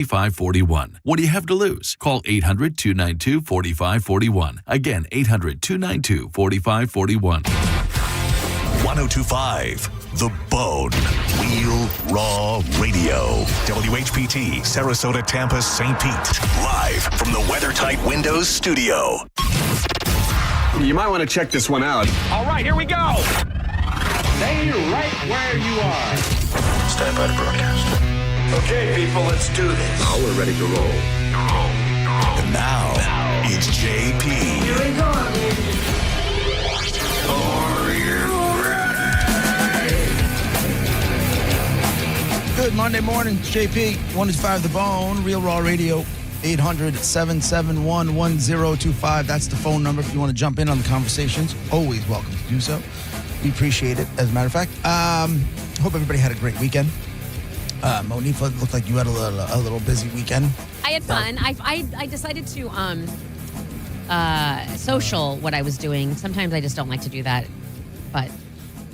4541. What do you have to lose? Call 800-292-4541. Again, 800-292-4541. 1025 The Bone. Real Raw Radio. WHPT, Sarasota, Tampa, St. Pete. Live from the WeatherTight Windows studio. You might want to check this one out. All right, here we go. Stay right where you are. Stand by to broadcast. Okay, people, let's do this. Oh, we're ready to roll. And now, it's JP. Here we go. Are you ready? Good Monday morning, it's JP, 105 The Bone, Real Raw Radio, 800-771-1025. That's the phone number if you want to jump in on the conversations. Always welcome to do so. We appreciate it, as a matter of fact. Hope everybody had a great weekend. Monifa, looked like you had a little busy weekend. I had fun. I decided to social what I was doing. Sometimes I just don't like to do that, but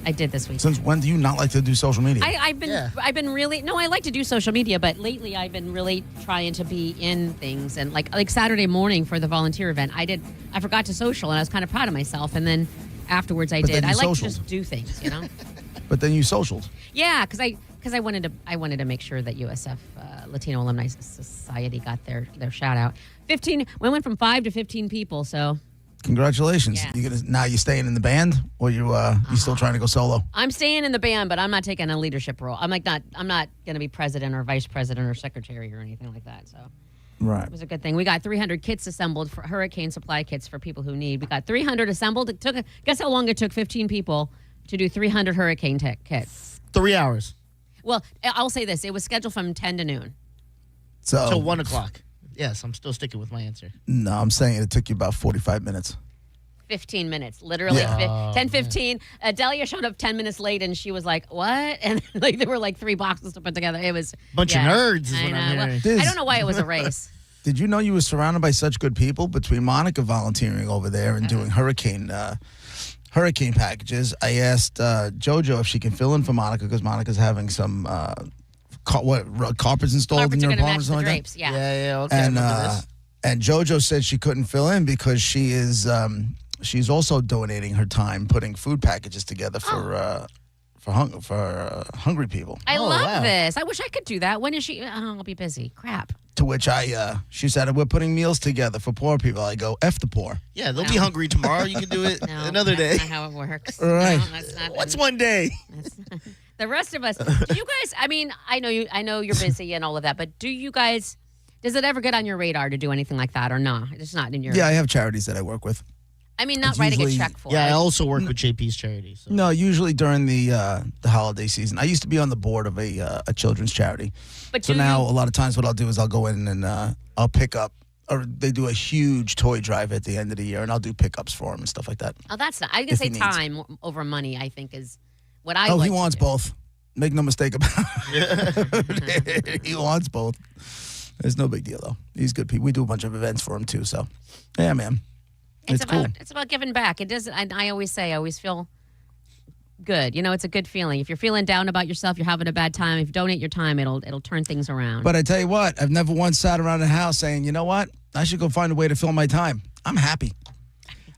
I did this week. Since when do you not like to do social media? I've been really I like to do social media, but lately I've been really trying to be in things, and like Saturday morning for the volunteer event, I forgot to social, and I was kind of proud of myself, and then afterwards I did. I like to just do things, you know. But then you socialed. Yeah, because I wanted to make sure that USF Latino Alumni Society got their shout out. 15. We went from 5 to 15 people. So congratulations. Yeah. Now you staying in the band, or you still trying to go solo? I'm staying in the band, but I'm not taking a leadership role. I'm not going to be president or vice president or secretary or anything like that. So Right. it was a good thing. We got 300 kits assembled for hurricane supply kits for people who need. We got 300 assembled. Guess how long it took 15 people to do 300 hurricane kits? 3 hours. Well, I'll say this. It was scheduled from 10 to noon. So 1 o'clock. Yes, I'm still sticking with my answer. No, I'm saying it took you about 45 minutes. 15 minutes, literally. Yeah. 10:15. Delia showed up 10 minutes late, and she was like, "What?" And there were like 3 boxes to put together. It was Bunch of nerds is I what know. I'm Well, hearing. I don't know why it was a race. Did you know you were surrounded by such good people between Monica volunteering over there and doing hurricane packages? I asked JoJo if she can fill in for Monica because Monica's having some carpets installed Carpets in are your going to match apartment or the something like drapes. that? Yeah. Yeah, okay. And I'm into this. and JoJo said she couldn't fill in because she is she's also donating her time putting food packages together for hungry people. I love wow. this. I wish I could do that. When is she? Oh, I'll be busy. Crap. To which she said, we're putting meals together for poor people. I go, F the poor. Yeah, they'll be hungry tomorrow. You can do it No, another day. That's not how it works. All right. No, that's not. What's one day? The rest of us. Do you guys? I mean, I know you're busy and all of that, but do you guys? Does it ever get on your radar to do anything like that, or not? It's not in your. Yeah, I have charities that I work with. I mean, not It's writing a usually- check for Yeah, I it. also work with JP's charity. So. No, usually during the holiday season. I used to be on the board of a children's charity. But So do now you- a lot of times what I'll do is I'll go in and I'll pick up, or they do a huge toy drive at the end of the year, and I'll do pickups for them and stuff like that. Oh, that's not. I was If gonna he say needs. time over money. I think is what I. Oh, like he to wants do. both. Make no mistake about it. He wants both. It's no big deal, though. He's good people. We do a bunch of events for him, too. So, yeah, man. It's cool. It's about giving back. It doesn't. I always say. I always feel good. You know, it's a good feeling. If you're feeling down about yourself, you're having a bad time. If you donate your time, it'll turn things around. But I tell you what, I've never once sat around the house saying, you know what? I should go find a way to fill my time. I'm happy.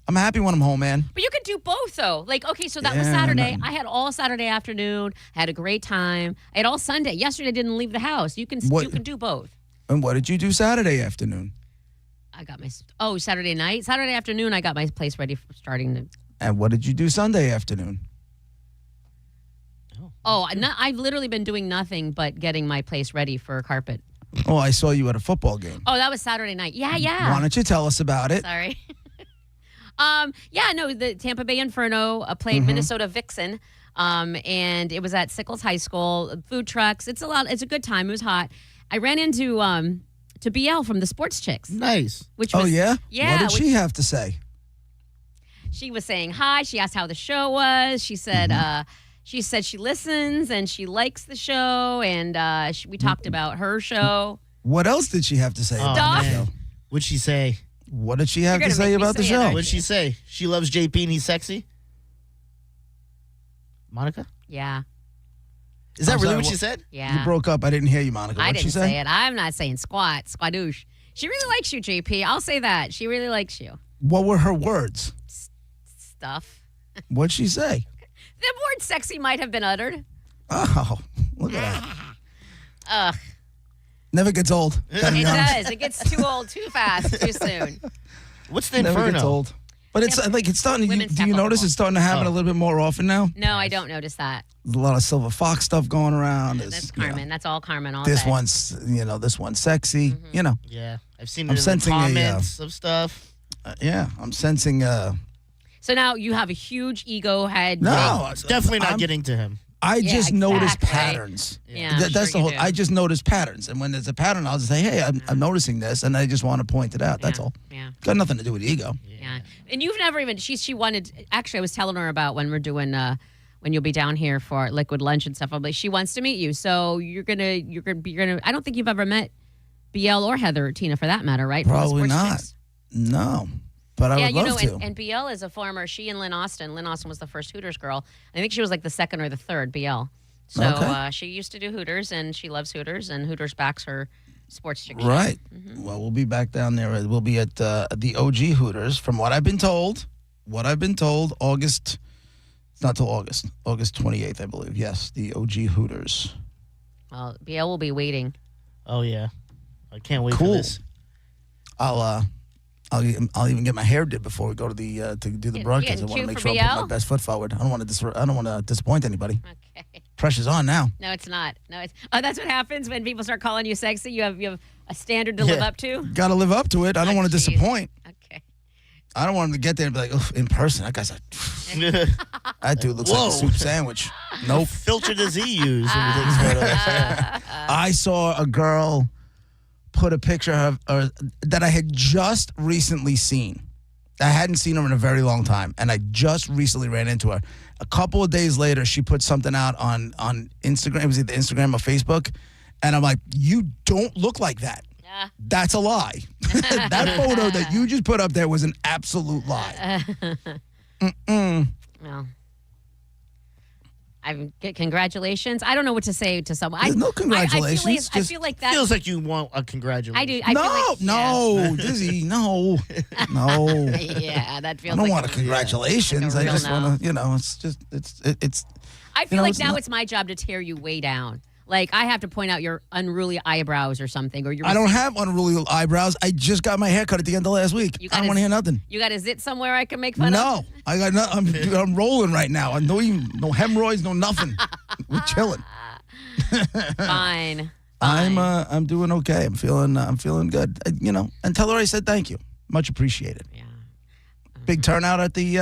I'm happy when I'm home, man. But you could do both, though. Like, okay, so that was Yeah, Saturday. no. I had all Saturday afternoon. I had a great time. I had all Sunday. Yesterday, I didn't leave the house. You can do both. And what did you do Saturday afternoon? I got my Saturday night. Saturday afternoon, I got my place ready for starting to. And what did you do Sunday afternoon? I've literally been doing nothing but getting my place ready for carpet. Oh, I saw you at a football game. Oh, that was Saturday night. Yeah. Why don't you tell us about it? Sorry. The Tampa Bay Inferno played Minnesota Vixen, and it was at Sickles High School. Food trucks. It's a good time. It was hot. I ran into to BL from the Sports Chicks. Nice. Which Oh, was, yeah? Yeah. What did she have to say? She was saying hi. She asked how the show was. She said she listens and she likes the show, and we talked about her show. What else did she have to say Oh, about the man. show? What'd she say? What did she have You're to gonna say make me about the say it, show? aren't What'd she say? She loves JP and he's sexy? Monica? Yeah. Is that I'm really sorry, what she what- said? Yeah. You broke up. I didn't hear you, Monica. I What'd didn't she say? say it. I'm not saying squadoosh. She really likes you, JP. I'll say that. She really likes you. What were her words? Stuff. What'd she say? The word sexy might have been uttered. Oh, look at that. Ugh. Never gets old. Gotta be It honest. does. It gets too old too fast, too soon. What's the Never gets Inferno? old. But it's like it's starting. Women's Do you tackle notice football. it's starting to happen a little bit more often now? No, I don't notice that. There's a lot of Silver Fox stuff going around. That's There's, you know, Carmen. That's all Carmen all this day. one's, this one's sexy. Mm-hmm. You know, Yeah, I've seen I'm it in the sensing comments of stuff. yeah. I'm sensing. So now you have a huge ego head. No, It's definitely not I'm- getting to him. I Yeah, just notice exactly. patterns. Yeah, I'm That's sure the you whole. do. I just notice patterns, and when there's a pattern, I'll just say, "Hey, I'm noticing this," and I just want to point it out. That's Yeah, all. yeah. Got nothing to do with ego. Yeah. And you've never even she wanted actually I was telling her about when we're doing when you'll be down here for liquid lunch and stuff. I'm like, she wants to meet you. So you're gonna I don't think you've ever met BL or Heather or Tina for that matter, right? From the Probably Sports not. Chicks. No, but I Yeah, would you love know, to. and BL is a former, she and Lynn Austin. Lynn Austin was the first Hooters girl. I think she was like the second or the third BL. So Okay. she used to do Hooters, and she loves Hooters, and Hooters backs her sports chick. show. Right. Mm-hmm. Well, we'll be back down there. We'll be at the OG Hooters. From what I've been told, August. It's not till August 28th, I believe. Yes, the OG Hooters. Well, BL will be waiting. Oh yeah, I can't wait Cool. for this. I'll even get my hair did before we go to the to do the You broadcast. I getting want to cute make for sure I put BL? my best foot forward. I don't want to disappoint anybody. Okay. Pressure's on now. No, it's not. No, it's. Oh, that's what happens when people start calling you sexy. You have a standard to live Yeah. up to. Got to live up to it. I don't want to Jeez. disappoint. Okay. I don't want him to get there and be like, "Oof, in person, that guy's like, that dude looks like Whoa. a soup sandwich." Nope. Filter does he use? when he takes photos? Yeah. I saw a girl put a picture of that I had just recently seen. I hadn't seen her in a very long time, and I just recently ran into her. A couple of days later, she put something out on Instagram. It was either Instagram or Facebook, and I'm like, "You don't look like that. Yeah. That's a lie. That photo that you just put up there was an absolute lie." Well, congratulations. I don't know what to say to someone. There's no congratulations, I just feel like that. Feels like you want a congratulations. I do. I feel like, No, Dizzy, no. Yeah, that I feels. don't like want a congratulations. like a I real just no. want to, it's just, it's. I feel know, like it's now not- it's my job to tear you way down. Like I have to point out your unruly eyebrows or something, or your. I don't have unruly eyebrows. I just got my hair cut at the end of last week. You I don't gotta- want to hear nothing. You got a zit somewhere I can make fun of? No, I got no. I'm rolling right now. I no hemorrhoids, no nothing. We're chilling. Fine. I'm doing okay. I'm feeling good. And tell her I said thank you. Much appreciated. Yeah. Big turnout at the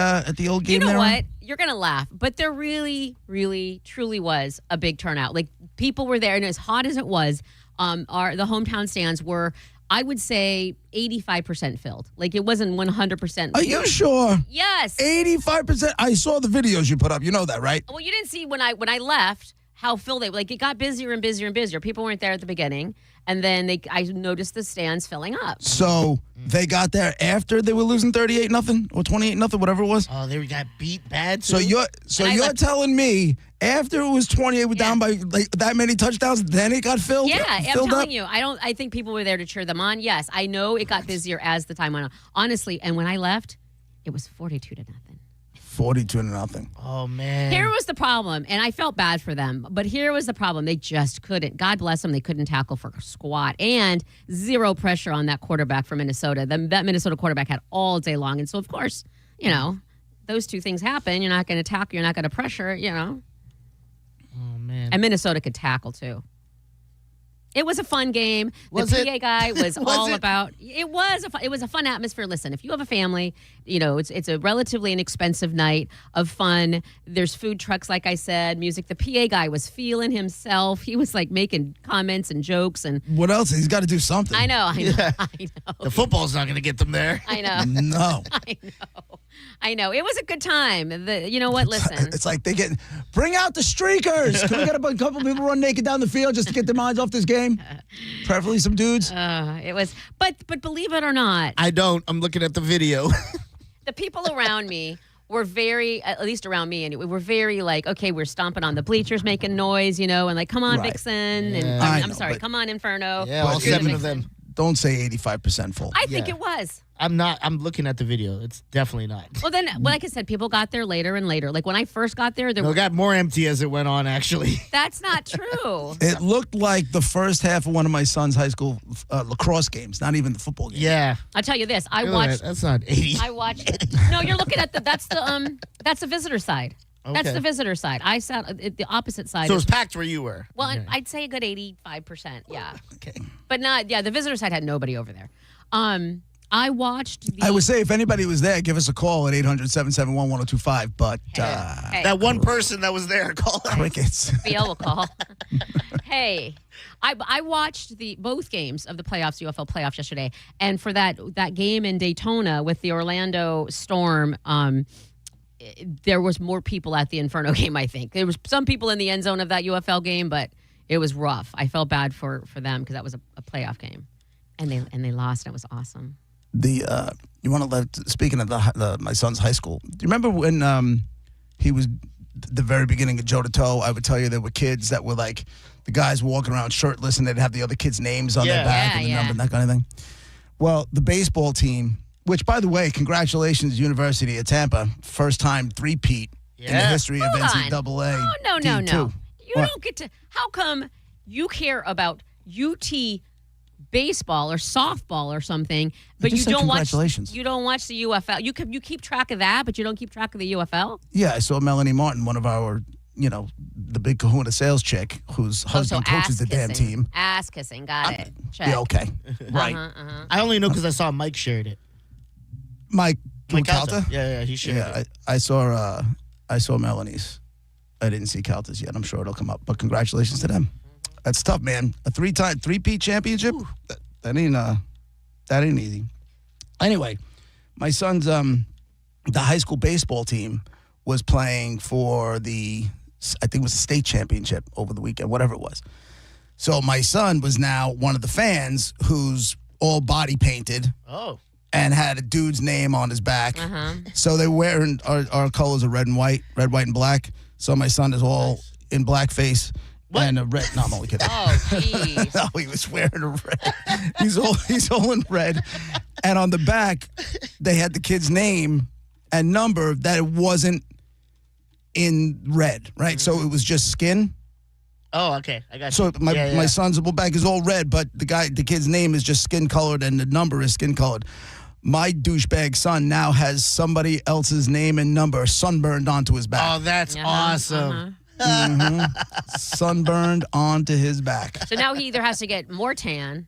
old game. You know there. what? You're gonna laugh, but there really, really, truly was a big turnout. Like people were there, and as hot as it was, the hometown stands were, I would say, 85% filled. Like it wasn't 100%. Are you sure? Yes. 85%. I saw the videos you put up. You know that, right? Well, you didn't see when I left how filled they were. Like it got busier and busier and busier. People weren't there at the beginning, and then I noticed the stands filling up. So they got there after they were losing 38-0 or 28-0, whatever it was. Oh, they got beat bad. So too? And I you're left- telling me after it was 28, we're down by like that many touchdowns, then it got filled. Yeah, I'm filled telling up? you. I think people were there to cheer them on. Yes, I know it got busier as the time went on. Honestly, and when I left, it was 42-0. 42-0. Oh man. Here was the problem, and I felt bad for them, but here was the problem. They just couldn't. God bless them. They couldn't tackle for squat, and zero pressure on that quarterback from Minnesota. That Minnesota quarterback had all day long, and so of course, those two things happen. You're not going to tackle. You're not going to pressure. Oh man. And Minnesota could tackle too. It was a fun game. Was the it? PA guy was, Was all it? about. It was a fun atmosphere. Listen, if you have a family, it's a relatively inexpensive night of fun. There's food trucks, like I said, music. The PA guy was feeling himself. He was like making comments and jokes, and What else? He's got to do something. I know. The football's not going to get them there. I know. No. I know. It was a good time. You know what? Listen. It's like bring out the streakers. Can we get a couple people run naked down the field just to get their minds off this game? Preferably some dudes. It was, but believe it or not, I don't. I'm looking at the video. the people around me were very, at least around me anyway, we're very like, okay, we're stomping on the bleachers, making noise, and like, come on, Right. Vixen, and Yeah. I'm know, sorry, but- come on, Inferno. Yeah, But all it- 7 of them. Don't say 85% full. I think Yeah. it was. I'm looking at the video. It's definitely not. Well, then, like I said, people got there later and later. Like when I first got there, No, it got more empty as it went on, actually. that's not true. It looked like the first half of one of my son's high school lacrosse games, not even the football game. Yeah. I'll tell you this: I Look at watched. that. That's not 80. I watched. No, you're looking at that's the visitor side. That's Okay. the visitor side. I sat at the opposite side. So it is- was packed where you were. well, Okay. I'd say a good 85%. Yeah, Okay. but not. Yeah, the visitor side had nobody over there. I watched. I would say if anybody was there, give us a call at 800-771-1025. But Hey, That one person that was there called. crickets. Bill will call. Hey, I watched both games of the playoffs, UFL playoffs yesterday, and for that game in Daytona with the Orlando Storm, there was more people at the Inferno game. I think there was some people in the end zone of that UFL game, but it was rough. I felt bad for them because that was a playoff game, and they lost. And it was awesome. You want to let? Speaking of my son's high school, do you remember when he was the very beginning of Joe to Toe? I would tell you there were kids that were like the guys walking around shirtless and they'd have the other kids' names on their Yeah. back Yeah, and the yeah. number and that kind of thing. Well, the baseball team, which by the way, congratulations, University of Tampa, first time three-peat in the Yeah. history of Hold on. NCAA. Oh, no. D2. You What? don't get to. How come you care about UT baseball or softball or something, but just you said don't watch? congratulations. You don't watch the UFL. You keep track of that, but you don't keep track of the UFL. Yeah, I saw Melanie Martin, one of our, the big kahuna sales chick whose husband coaches the damn team. Ass kissing. Got it. Check. Yeah, okay. Right. I only know because I saw Mike shared it. Mike Calta? Calta? Yeah, he shared Yeah, it. I saw Melanie's. I didn't see Calta's yet. I'm sure it'll come up. But congratulations to them. That's tough, man. A three-peat championship. That ain't easy. Anyway, my son's the high school baseball team was playing for I think it was the state championship over the weekend, whatever it was. So my son was now one of the fans who's all body painted Oh. and had a dude's name on his back. So they were wearing our colors are red, white, and black. So my son is all in blackface and a red. No, I'm only kidding. Oh, jeez. No, he was wearing a red. He's all in red, and on the back they had the kid's name and number that it wasn't in red, right? So it was just skin. Oh, okay. I got So you. my son's back is all red, but the kid's name is just skin colored and the number is skin colored. My douchebag son now has somebody else's name and number sunburned onto his Oh, back. that's awesome. Sunburned onto his back. So now he either has to get more tan,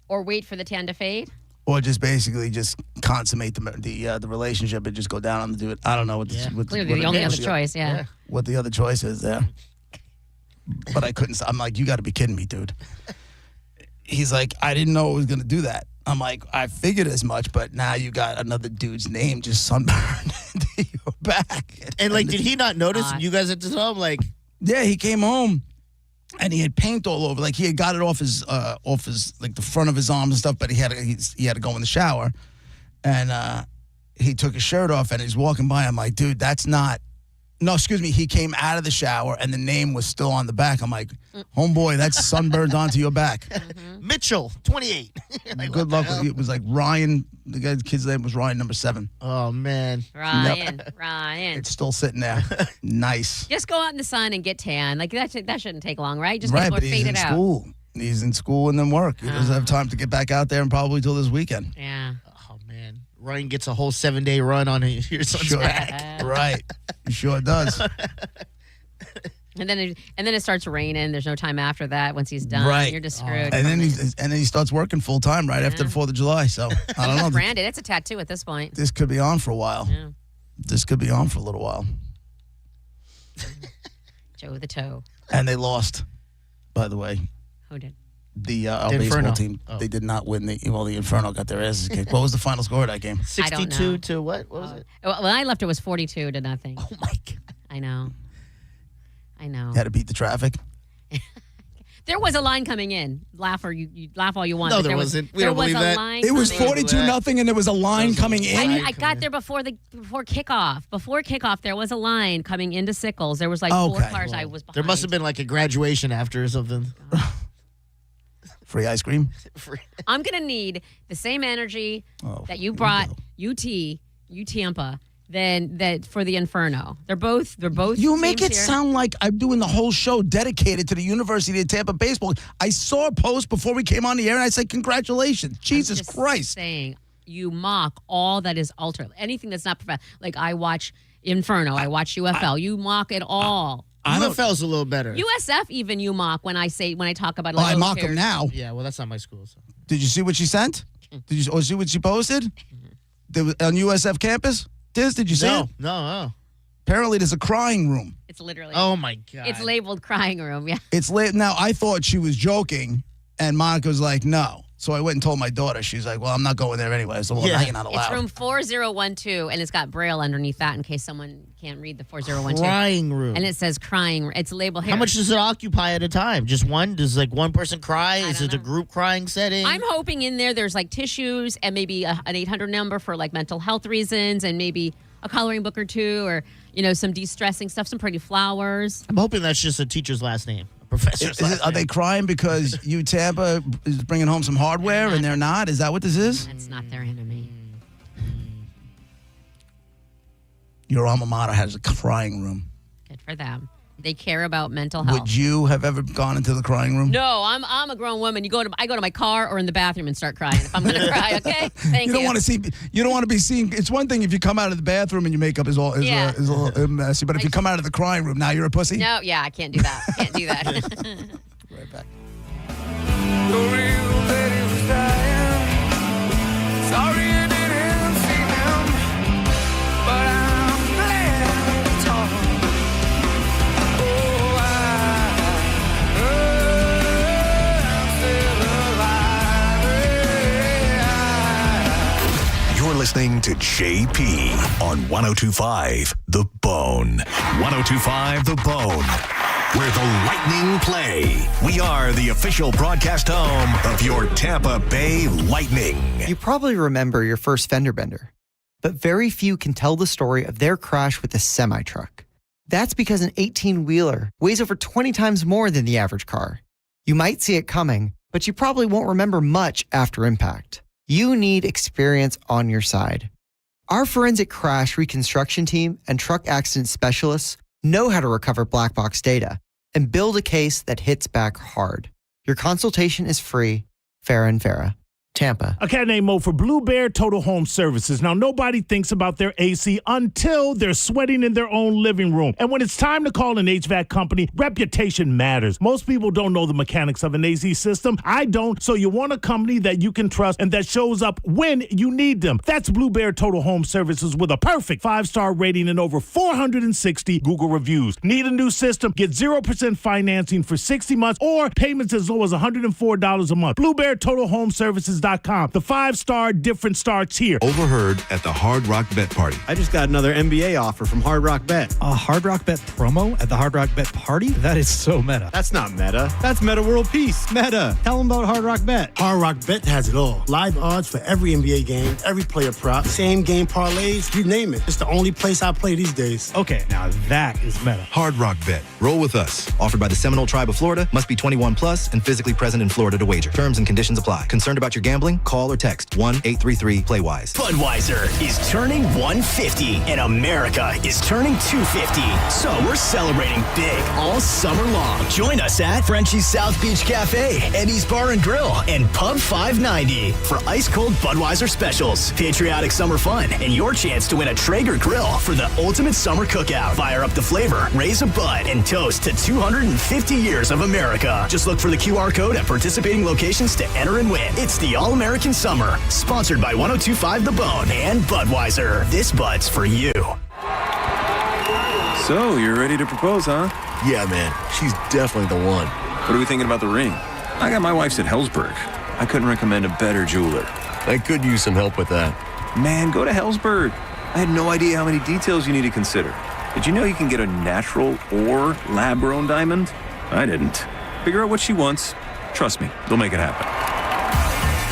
or wait for the tan to fade. Or just basically just consummate the relationship and just go down on the dude. I don't know what Yeah. Clearly, the only other choice. Yeah. what the other choice is there. But I couldn't. I'm like, you got to be kidding me, dude. He's like, I didn't know it was going to do that. I'm like, I figured as much, but now you got another dude's name just sunburned into your back. And like, did he not notice? And you guys had to tell him, like, Yeah, he came home and he had paint all over. Like he had got it off his like the front of his arms and stuff. But he had to go in the shower, and he took his shirt off and he's walking by. I'm like, dude, that's not. No, excuse me. He came out of the shower and the name was still on the back. I'm like, homeboy, that's sunburned onto your back. Mitchell, 28. Like, Good what luck. the hell? It was like Ryan. The kid's name was Ryan, number 7. Oh, man. Ryan. It's still sitting there. Nice. Just go out in the sun and get tan. Like that shouldn't take long, right? Just Right, get but more he's fade in it out. school. He's in school and then work. He doesn't have time to get back out there and probably till this weekend. Yeah. Oh, man. Ryan gets a whole 7-day run on your son's Sure. back. Right. He sure does. And then it starts raining. There's no time after that. Once he's done, Right. you're just screwed. And then he starts working full time right after the 4th of July. So I don't know. branded. It's a tattoo at this point. This could be on for a while. Yeah. This could be on for a little while. Joe the Toe. And they lost, by the way. Who did? Our The baseball Inferno. team. Oh. They did not win. The Inferno got their asses kicked. What was the final score of that game? I don't know. 62 to what? What was it? Well, when I left, it was 42-0. Oh, my God. I know. Had to beat the traffic. There was a line coming in. Laugh or you laugh all you want. No, but there wasn't. We there don't was believe a that. line It was coming in. 42-0, and there was a line coming in. I got there before kickoff. Before kickoff, there was a line coming into Sickles. There was like 4 Okay. cars I was behind. There must have been like a graduation after or something. Free ice cream. I'm going to need the same energy that you brought UT Tampa than that for the Inferno. They're both You make teams it here. sound like I'm doing the whole show dedicated to the University of Tampa baseball. I saw a post before we came on the air, and I said, congratulations. Jesus Just Christ. saying, you mock all that is ultra. Anything that's not professional. Like I watch Inferno. I watch UFL. You mock it all. UFL's a little better. USF even you mock when I talk about. Well, like, I oh, mock cares. them now. Yeah, well, that's not my school. So. Did you see what she sent? Did you see what she posted? There was, on USF campus? Did you see it? No. Apparently, there's a crying room. It's literally. Oh, my God. It's labeled crying room. Yeah. It's late. Now, I thought she was joking, and Monica was like, no. So I went and told my daughter. She's like, well, I'm not going there anyway. So well, now you're not allowed. It's room 4012, and it's got Braille underneath that in case someone can't read the 4012. Crying room. And it says crying. It's labeled here. How much does it occupy at a time? Just one? Does like one person cry? Is don't it a know. group crying setting? I'm hoping in there's like tissues and maybe an 800 number for like mental health reasons and maybe a coloring book or two or, some de-stressing stuff, some pretty flowers. I'm hoping that's just a teacher's last name. A professor's last Are name. they crying because Tampa is bringing home some hardware and they're not? Is that what this is? That's not their enemy. Your alma mater has a crying room. Good for them. They care about mental health. Would you have ever gone into the crying room? No, I'm a grown woman. I go to my car or in the bathroom and start crying if I'm going to cry. Okay, thank you. You don't want to see. You don't want to be seen. It's one thing if you come out of the bathroom and your makeup is a little messy, but if you come out of the crying room, now you're a pussy. No, yeah, I can't do that. Can't do that. Right back. You're listening to JP on 102.5 The Bone. 102.5 The Bone, where the Lightning play. We are the official broadcast home of your Tampa Bay Lightning. You probably remember your first fender bender, but very few can tell the story of their crash with a semi-truck. That's because an 18-wheeler weighs over 20 times more than the average car. You might see it coming, but you probably won't remember much after impact. You need experience on your side. Our forensic crash reconstruction team and truck accident specialists know how to recover black box data and build a case that hits back hard. Your consultation is free. Farah & Farah, Tampa. A cat named Mo for Blue Bear Total Home Services. Now, nobody thinks about their AC until they're sweating in their own living room. And when it's time to call an HVAC company, reputation matters. Most people don't know the mechanics of an AC system. I don't, so you want a company that you can trust and that shows up when you need them. That's Blue Bear Total Home Services with a perfect 5-star rating and over 460 Google reviews. Need a new system? Get 0% financing for 60 months or payments as low as $104 a month. Blue Bear Total Home Services. The 5-star difference starts here. Overheard at the Hard Rock Bet Party. I just got another NBA offer from Hard Rock Bet. A Hard Rock Bet promo at the Hard Rock Bet Party? That is so meta. That's not meta. That's Meta World Peace. Meta. Tell them about Hard Rock Bet. Hard Rock Bet has it all. Live odds for every NBA game, every player prop, same game parlays, you name it. It's the only place I play these days. Okay, now that is meta. Hard Rock Bet. Roll with us. Offered by the Seminole Tribe of Florida. Must be 21 plus and physically present in Florida to wager. Terms and conditions apply. Concerned about your gambling? Call or text 1-833-PLAY-WISE. Budweiser is turning 150 and America is turning 250. So we're celebrating big all summer long. Join us at Frenchie's South Beach Cafe, Eddie's Bar and Grill, and Pub 590 for ice cold Budweiser specials, patriotic summer fun, and your chance to win a Traeger grill for the ultimate summer cookout. Fire up the flavor, raise a bud, and toast to 250 years of America. Just look for the QR code at participating locations to enter and win. It's the All-American Summer, sponsored by 102.5 The Bone and Budweiser. This Bud's for you. So, you're ready to propose, huh? Yeah, man. She's definitely the one. What are we thinking about the ring? I got my wife's at Hellsberg. I couldn't recommend a better jeweler. I could use some help with that. Man, go to Hellsberg. I had no idea how many details you need to consider. Did you know you can get a natural or lab-grown diamond? I didn't. Figure out what she wants. Trust me, they'll make it happen.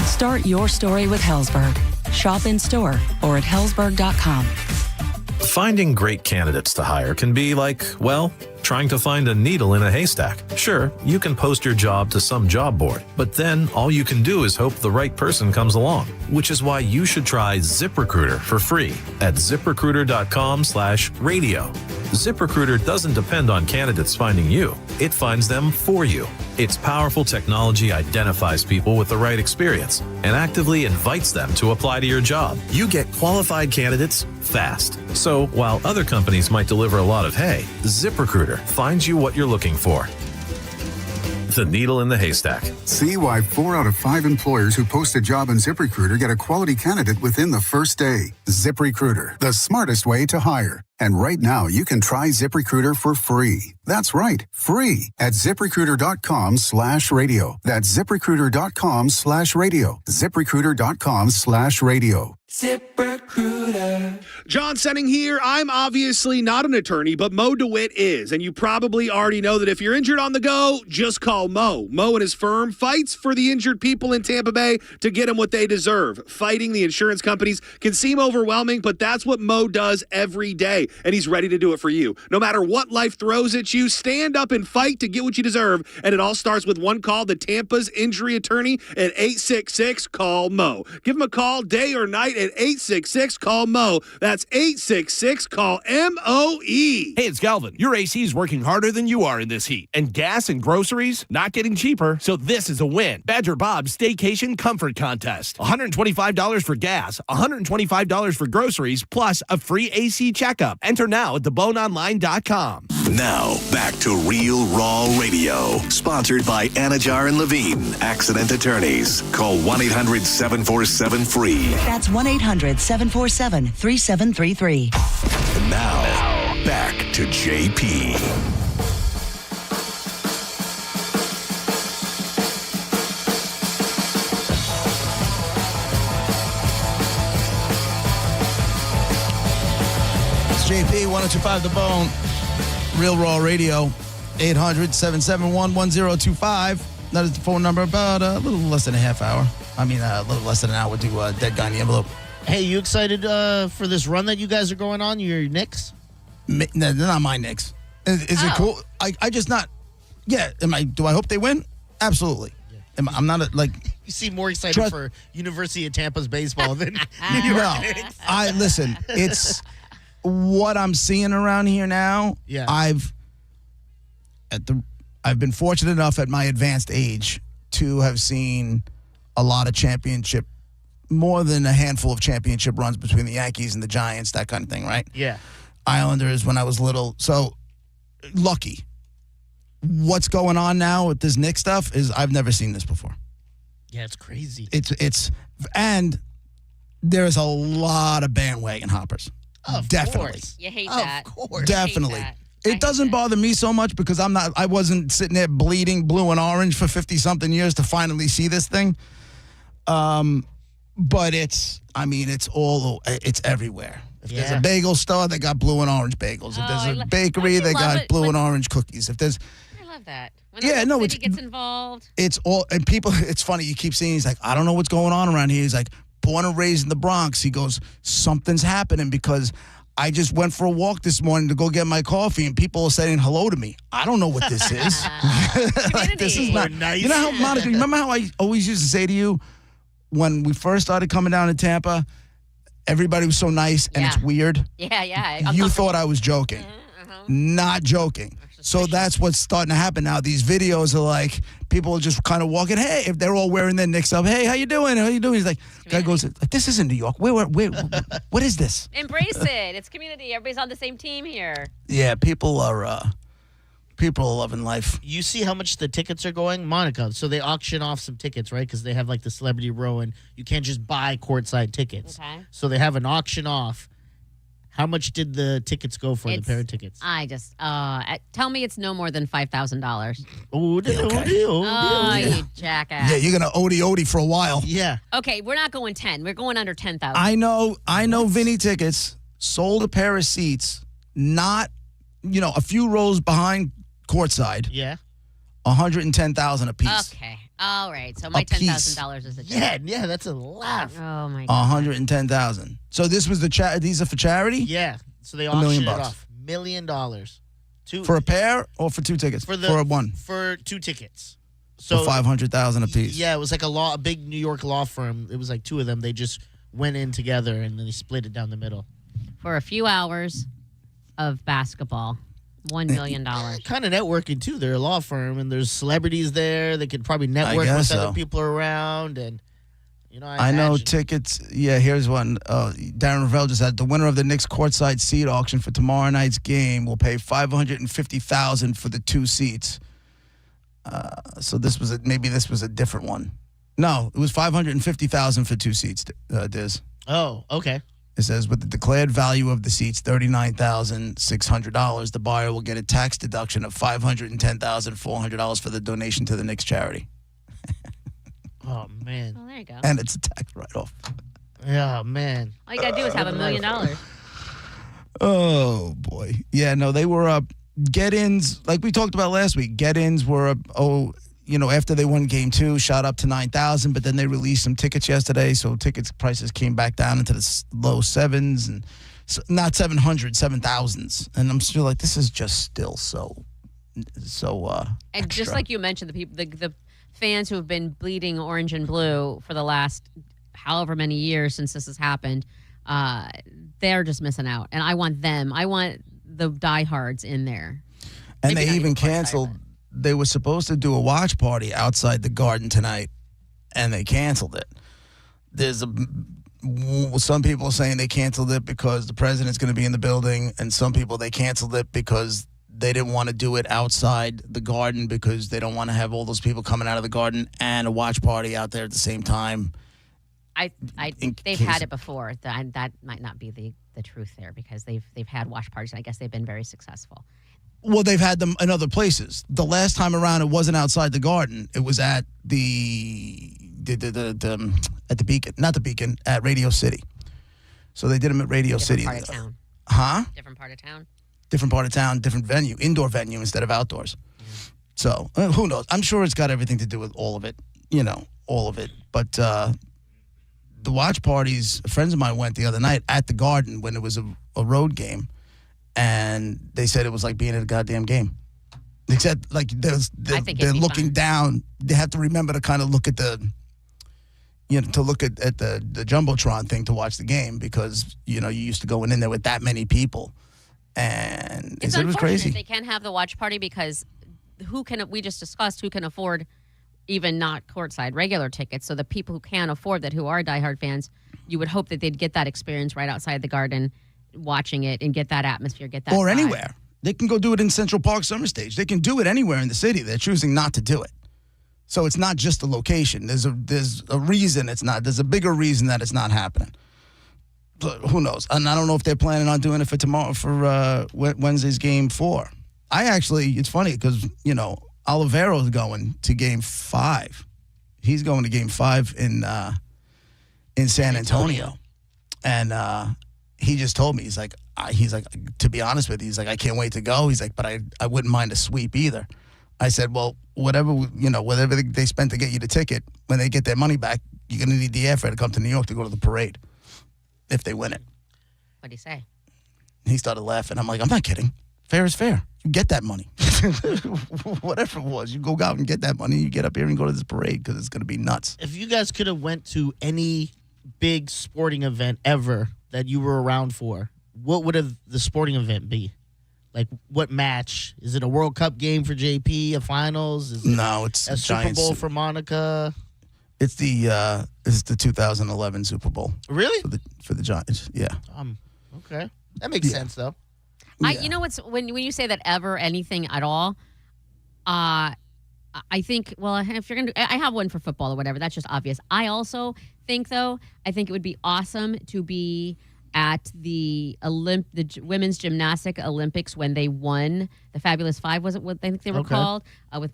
Start your story with Hellsberg. Shop in store or at hellsberg.com. Finding great candidates to hire can be like, well, trying to find a needle in a haystack. Sure, you can post your job to some job board, but then all you can do is hope the right person comes along, which is why you should try ZipRecruiter for free at ziprecruiter.com/radio. ZipRecruiter doesn't depend on candidates finding you. It finds them for you. Its powerful technology identifies people with the right experience and actively invites them to apply to your job. You get qualified candidates fast. So while other companies might deliver a lot of hay, ZipRecruiter finds you what you're looking for. The needle in the haystack. See why 4 out of 5 employers who post a job on ZipRecruiter get a quality candidate within the first day. ZipRecruiter, the smartest way to hire. And right now, you can try ZipRecruiter for free. That's right, free at ZipRecruiter.com/radio. That's ZipRecruiter.com/radio. ZipRecruiter.com/radio. ZipRecruiter. John Senning here. I'm obviously not an attorney, but Mo DeWitt is. And you probably already know that if you're injured on the go, just call Mo. Mo and his firm fights for the injured people in Tampa Bay to get them what they deserve. Fighting the insurance companies can seem overwhelming, but that's what Mo does every day. And he's ready to do it for you. No matter what life throws at you, stand up and fight to get what you deserve. And it all starts with one call to Tampa's injury attorney at 866-CALL-MO. Give him a call day or night at 866-CALL-MO. That's 866-CALL-MOE. Hey, it's Galvin. Your AC is working harder than you are in this heat. And gas and groceries not getting cheaper, so this is a win. Badger Bob's Staycation Comfort Contest. $125 for gas, $125 for groceries, plus a free AC checkup. Enter now at theboneonline.com. Now, back to Real Raw Radio. Sponsored by Anajar and Levine, Accident Attorneys. Call 1-800-747-FREE. That's 1-800-747-3733. Now, back to JP. JP, 1025 The Bone, Real Raw Radio, 800-771-1025. That is the phone number. About a little less than a half hour. I mean, a little less than an hour to Dead Guy in the Envelope. Hey, you excited for this run that you guys are going on? Your Knicks? No, they're not my Knicks. Is it cool? I just not. Yeah. Do I hope they win? Absolutely. Yeah. I'm not You seem more excited for University of Tampa's baseball than New York Knicks. Listen. It's what I'm seeing around here now. Yeah. I've been fortunate enough at my advanced age to have seen a lot of championship, more than a handful of championship runs between the Yankees and the Giants, that kind of thing, right? Yeah. Islanders when I was little. So, lucky. What's going on now with this Knicks stuff is I've never seen this before. Yeah, it's crazy. And there's a lot of bandwagon hoppers. Of Definitely. course. You hate that. Of course. Definitely. It doesn't bother me so much because I wasn't sitting there bleeding blue and orange for 50-something years to finally see this thing. But it's everywhere. If there's a bagel store, they got blue and orange bagels. If there's a bakery, they got blue and orange cookies. If there's I love that. When the city gets involved. It's all, and people, it's funny, you keep seeing, he's like, I don't know what's going on around here. He's like, born and raised in the Bronx. He goes, something's happening because I just went for a walk this morning to go get my coffee, and people are saying hello to me. I don't know what this is. This is not nice. You know how, Monica, remember how I always used to say to you when we first started coming down to Tampa, everybody was so nice and it's weird? Yeah. You thought I was joking. Not joking. So that's what's starting to happen now. These videos are like, people are just kind of walking, hey, if they're all wearing their Knicks up, hey, how you doing? How you doing? He's like, guy goes, this isn't New York. Where, what is this? Embrace it. It's community. Everybody's on the same team here. Yeah, people are loving life. You see how much the tickets are going? Monica, so they auction off some tickets, right? Because they have like the celebrity row, and you can't just buy courtside tickets. Okay. So they have an auction off. How much did the tickets go for, the pair of tickets? I just, tell me it's no more than $5,000. Oh, you jackass. Yeah, you're going to Odie for a while. Yeah. Okay, we're not going 10. We're going under 10,000. I know Vinny Tickets sold a pair of seats, not, a few rows behind courtside. Yeah. $110,000 a piece. Okay. All right. So my $10,000 is a joke. Yeah, that's a laugh. Oh my God. $110,000. So this was these are for charity? Yeah. So they $1 million auctioned it off. $1 million. For a pair or for 2 tickets? For one. For 2 tickets. So $500,000 a piece. Yeah, it was like a big New York law firm. It was like 2 of them. They just went in together and then they split it down the middle. For a few hours of basketball, $1 million. Kind of networking too. They're a law firm and there's celebrities there. They could probably network with other people around and I know tickets. Yeah, here's one. Darren Ravel just said the winner of the Knicks courtside seat auction for tomorrow night's game will pay $550,000 for the 2 seats. So this was maybe this was a different one. No, it was $550,000 for 2 seats. Diz. Oh, okay. It says with the declared value of the seats $39,600, the buyer will get a tax deduction of $510,400 for the donation to the Knicks charity. Oh man. Oh, there you go. And it's a tax write-off. Yeah, man. All you gotta do is have $1 million. Oh boy. Yeah, no, they were up. Get-ins, like we talked about last week. Get-ins were up. After they won Game 2, shot up to 9,000. But then they released some tickets yesterday, so tickets prices came back down into the low 7s and not 700, 7,000s. And I'm still like, this is just still so. And extra. Just like you mentioned, the people, the fans who have been bleeding orange and blue for the last however many years since this has happened, they're just missing out. And I want the diehards in there. And they even canceled. They were supposed to do a watch party outside the Garden tonight, and they canceled it. Some people are saying they canceled it because the president's going to be in the building, and some people they canceled it because they didn't want to do it outside the Garden because they don't want to have all those people coming out of the Garden and a watch party out there at the same time. They've had it before. That might not be the truth there because they've had watch parties. And I guess they've been very successful. Well, they've had them in other places. The last time around, it wasn't outside the Garden. It was at at the Beacon, not the Beacon, at Radio City. So they did them at Radio City. Different part of town. Huh? Different part of town. Different part of town, different venue, indoor venue instead of outdoors. So who knows? I'm sure it's got everything to do with all of it. All of it. But the watch parties, friends of mine went the other night at the Garden when it was a road game. And they said it was like being at a goddamn game. Except, like, they're looking down. They have to remember to kind of look at the Jumbotron thing to watch the game because, you used to going in there with that many people. And it's it was crazy. They can't have the watch party because we just discussed who can afford even not courtside regular tickets. So the people who can afford that, who are diehard fans, you would hope that they'd get that experience right outside the Garden, watching it and get that atmosphere, get that or vibe. Anywhere. They can go do it in Central Park Summer Stage. They can do it anywhere in the city. They're choosing not to do it. So it's not just the location. There's a reason it's not. There's a bigger reason that it's not happening. But who knows? And I don't know if they're planning on doing it for tomorrow for Wednesday's Game 4. It's funny because Olivero's going to Game 5. He's going to Game 5 in San Antonio. And he just told me, he's like, to be honest with you, he's like, I can't wait to go. He's like, but I wouldn't mind a sweep either. I said, well, whatever they spent to get you the ticket, when they get their money back, you're going to need the airfare to come to New York to go to the parade if they win it. What'd he say? He started laughing. I'm like, I'm not kidding. Fair is fair. You get that money. Whatever it was, you go out and get that money. You get up here and go to this parade because it's going to be nuts. If you guys could have went to any big sporting event ever that you were around for, what would the sporting event be? Like, what match? Is it a World Cup game for JP, a finals? Is it it's a Super Bowl for Monica? It's the 2011 Super Bowl. Really? For the Giants, yeah. Okay. That makes sense, though. Yeah. When you say that ever, anything at all, I think, well, if you're going to, I have one for football or whatever. That's just obvious. I also think, though, I think it would be awesome to be at the Women's Gymnastic Olympics when they won the Fabulous Five, was it what I think they were called, with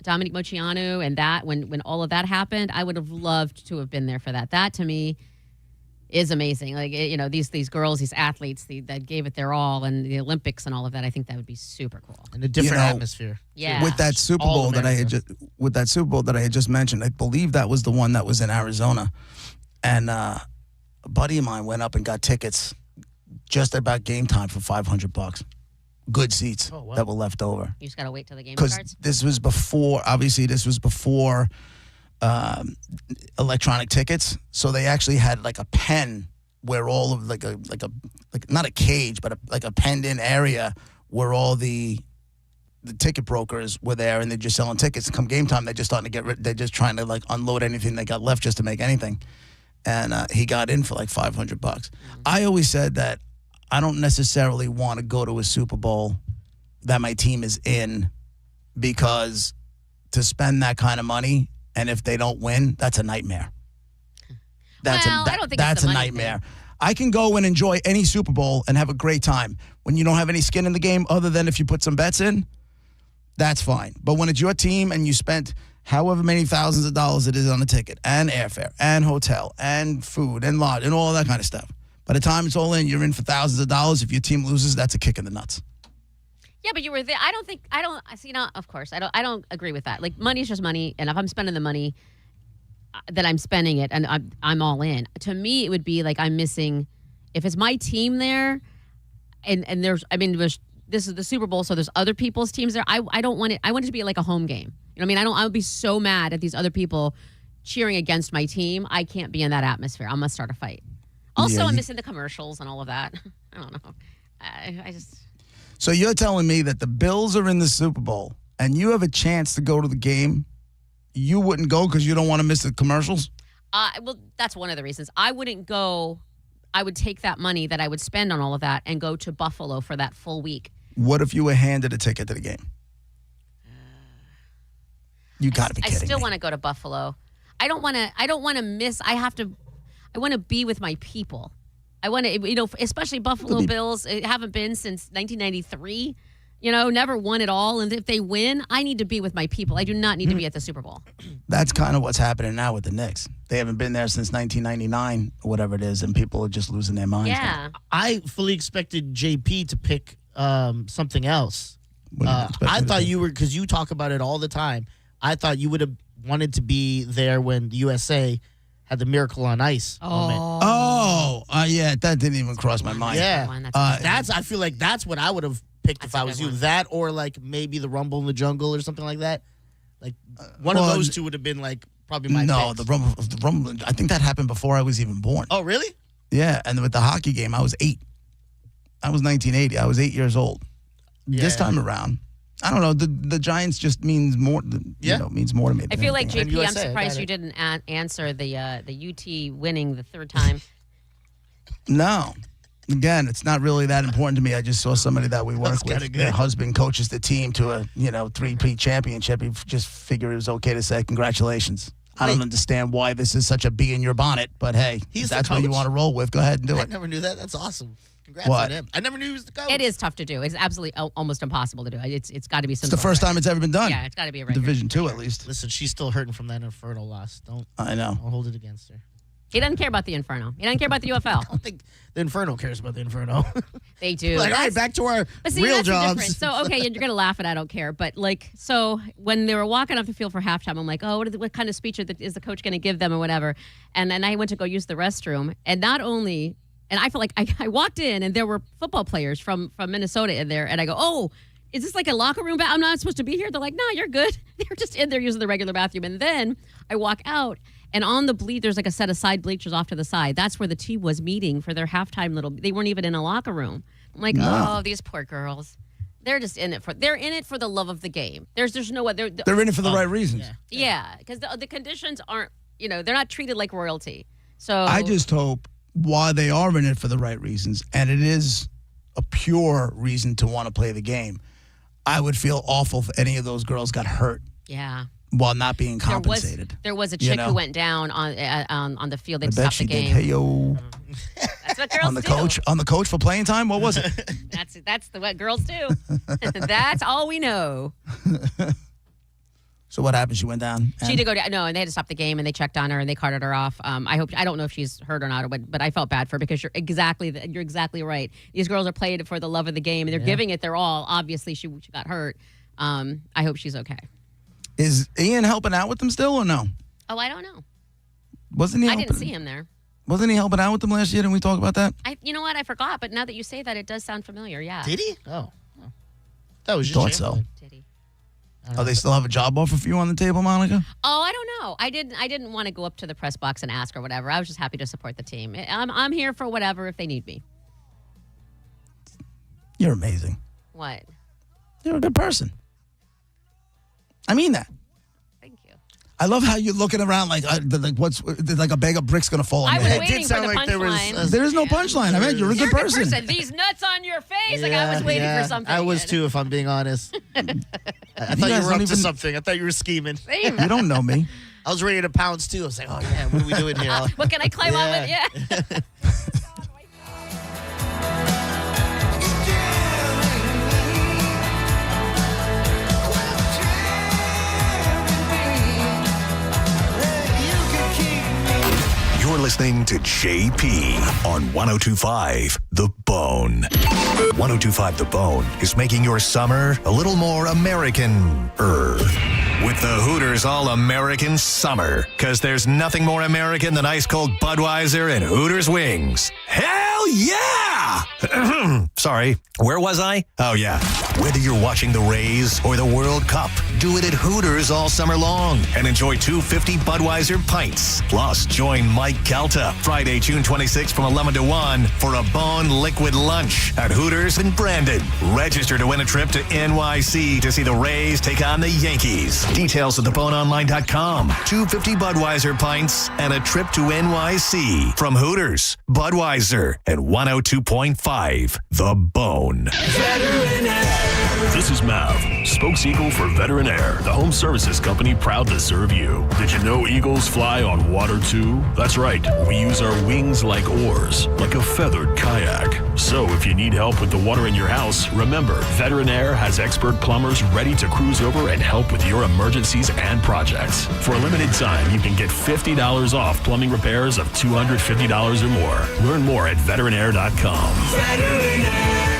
Dominique Moceanu and that, when all of that happened. I would have loved to have been there for that. That, to me, is amazing. Like, these girls, these athletes that gave it their all, and the Olympics and all of that. I think that would be super cool. And a different atmosphere. Yeah. With that Super Bowl that I had just mentioned, I believe that was the one that was in Arizona, and a buddy of mine went up and got tickets just about game time for $500. Good seats that were left over. You just gotta wait till the game Because starts. this was before electronic tickets, so they actually had like a pen where all of like not a cage, but like a penned in area where all the ticket brokers were there, and they're just selling tickets. Come game time, they're just starting to they're just trying to like unload anything they got left just to make anything. And he got in for like $500. I always said that I don't necessarily want to go to a Super Bowl that my team is in, because to spend that kind of money, and if they don't win, that's a nightmare. I don't think that's it's the a money nightmare. I can go and enjoy any Super Bowl and have a great time. When you don't have any skin in the game other than if you put some bets in, that's fine. But when it's your team and you spent however many thousands of dollars it is on the ticket and airfare and hotel and food and lodge and all that kind of stuff, by the time it's all in, you're in for thousands of dollars. If your team loses, that's a kick in the nuts. Yeah, but you were there. Of course, I don't agree with that. Like, money is just money, and if I'm spending the money, that I'm spending it, and I'm all in. To me, it would be like I'm missing. If it's my team there, and this is the Super Bowl, so there's other people's teams there. I don't want it. I want it to be like a home game. You know what I mean? I would be so mad at these other people cheering against my team. I can't be in that atmosphere. I'm gonna start a fight. Also, I'm missing the commercials and all of that. I don't know. I just. So you're telling me that the Bills are in the Super Bowl and you have a chance to go to the game, you wouldn't go because you don't want to miss the commercials? Well, that's one of the reasons. I wouldn't go. I would take that money that I would spend on all of that and go to Buffalo for that full week. What if you were handed a ticket to the game? You got to be kidding me. I still want to go to Buffalo. I don't want to miss. I want to be with my people. I want to, especially Buffalo Bills, haven't been since 1993. Never won it all. And if they win, I need to be with my people. I do not need to be at the Super Bowl. That's kind of what's happening now with the Knicks. They haven't been there since 1999 or whatever it is, and people are just losing their minds. Yeah. I fully expected JP to pick something else. I thought you were, because you talk about it all the time, I thought you would have wanted to be there when the USA had the Miracle on Ice moment. Yeah, that didn't even cross my mind. Yeah, I feel like that's what I would have picked if I was you. That, or like maybe the Rumble in the Jungle or something like that. Like one of those two would have been like probably my picks. the Rumble. I think that happened before I was even born. Oh, really? Yeah, and with the hockey game, I was 8. That was 1980. I was 8 years old. Yeah. This time around, I don't know. The Giants just means more. Means more to me. I feel like anything. JP. I'm surprised you didn't answer the UT winning the third time. No. Again, it's not really that important to me. I just saw somebody that we work with. Their husband coaches the team to a 3-peat championship. He just figured it was okay to say congratulations. I don't understand why this is such a bee in your bonnet, but hey, if that's what you want to roll with, go ahead and do it. I never knew that. That's awesome. Congrats on him. I never knew he was the coach. It is tough to do. It's absolutely almost impossible to do. It's got to be It's the first time it's ever been done. Yeah, it's got to be a record. Division 2 at least. Listen, she's still hurting from that Inferno loss. I know. Don't hold it against her. He doesn't care about the Inferno. He doesn't care about the UFL. I don't think the Inferno cares about the Inferno. They do. Like, all right, back to our real jobs. So, okay, you're going to laugh at I don't care. But, so when they were walking off the field for halftime, I'm like, oh, what kind of speech is the coach going to give them or whatever? And then I went to go use the restroom. And not only, and I feel like I walked in and there were football players from Minnesota in there. And I go, oh, is this like a locker room? I'm not supposed to be here. They're like, no, you're good. They're just in there using the regular bathroom. And then I walk out. And on the there's like a set of side bleachers off to the side. That's where the team was meeting for their halftime they weren't even in a locker room. I'm like, oh, these poor girls. They're just in it for the love of the game. There's no other. They're in it for the right reasons. Yeah, because the conditions aren't, they're not treated like royalty. So I just hope while they are in it for the right reasons, and it is a pure reason to want to play the game, I would feel awful if any of those girls got hurt. Yeah. While not being compensated. There was a chick who went down on the field. They stopped the game. Did. Hey yo. That's what girls on the do. On the coach for playing time. What was it? That's what girls do. That's all we know. So what happened? She went down. She did go down. No, and they had to stop the game, and they checked on her, and they carted her off. I don't know if she's hurt or not, but I felt bad for her because you're exactly right. These girls are playing it for the love of the game, and they're giving it their all. Obviously, she got hurt. I hope she's okay. Is Ian helping out with them still or no? Oh, I don't know. Wasn't he? I didn't see him there. Wasn't he helping out with them last year? Didn't we talk about that? You know what? I forgot, but now that you say that, it does sound familiar. Yeah. Did he? Oh. That was Thought so. Oh, they still have a job offer for you on the table, Monica? Oh, I don't know. I didn't want to go up to the press box and ask or whatever. I was just happy to support the team. I'm here for whatever if they need me. You're amazing. What? You're a good person. I mean that. Thank you. I love how you're looking around like what's like a bag of bricks gonna fall on I your was head. waiting for the punchline. There is no punchline. I mean, you're a good person. These nuts on your face. Like I was waiting for something. I was too, if I'm being honest. I thought you were up to something. I thought you were scheming. Same. You don't know me. I was ready to pounce too. I was like, oh yeah, what are we doing here? What can I climb on with? Yeah. You're listening to JP on 102.5 The Bone. 102.5 The Bone is making your summer a little more American-er. With the Hooters All-American Summer. Because there's nothing more American than ice-cold Budweiser and Hooters wings. Hell yeah! Sorry, where was I? Oh, yeah. Whether you're watching the Rays or the World Cup, do it at Hooters all summer long and enjoy 250 Budweiser pints. Plus, join Mike Calta Friday, June 26th from 11 to 1 for a Bone Liquid Lunch at Hooters in Brandon. Register to win a trip to NYC to see the Rays take on the Yankees. Details at theboneonline.com. 250 Budweiser pints and a trip to NYC from Hooters, Budweiser, and 102.5 The Bone. This is Mav, spokes-eagle for Veteran Air, the home services company proud to serve you. Did you know eagles fly on water too? That's right, we use our wings like oars, like a feathered kayak. So if you need help with the water in your house, remember, Veteran Air has expert plumbers ready to cruise over and help with your emergencies and projects. For a limited time, you can get $50 off plumbing repairs of $250 or more. Learn more at veteranair.com. Veteran Air.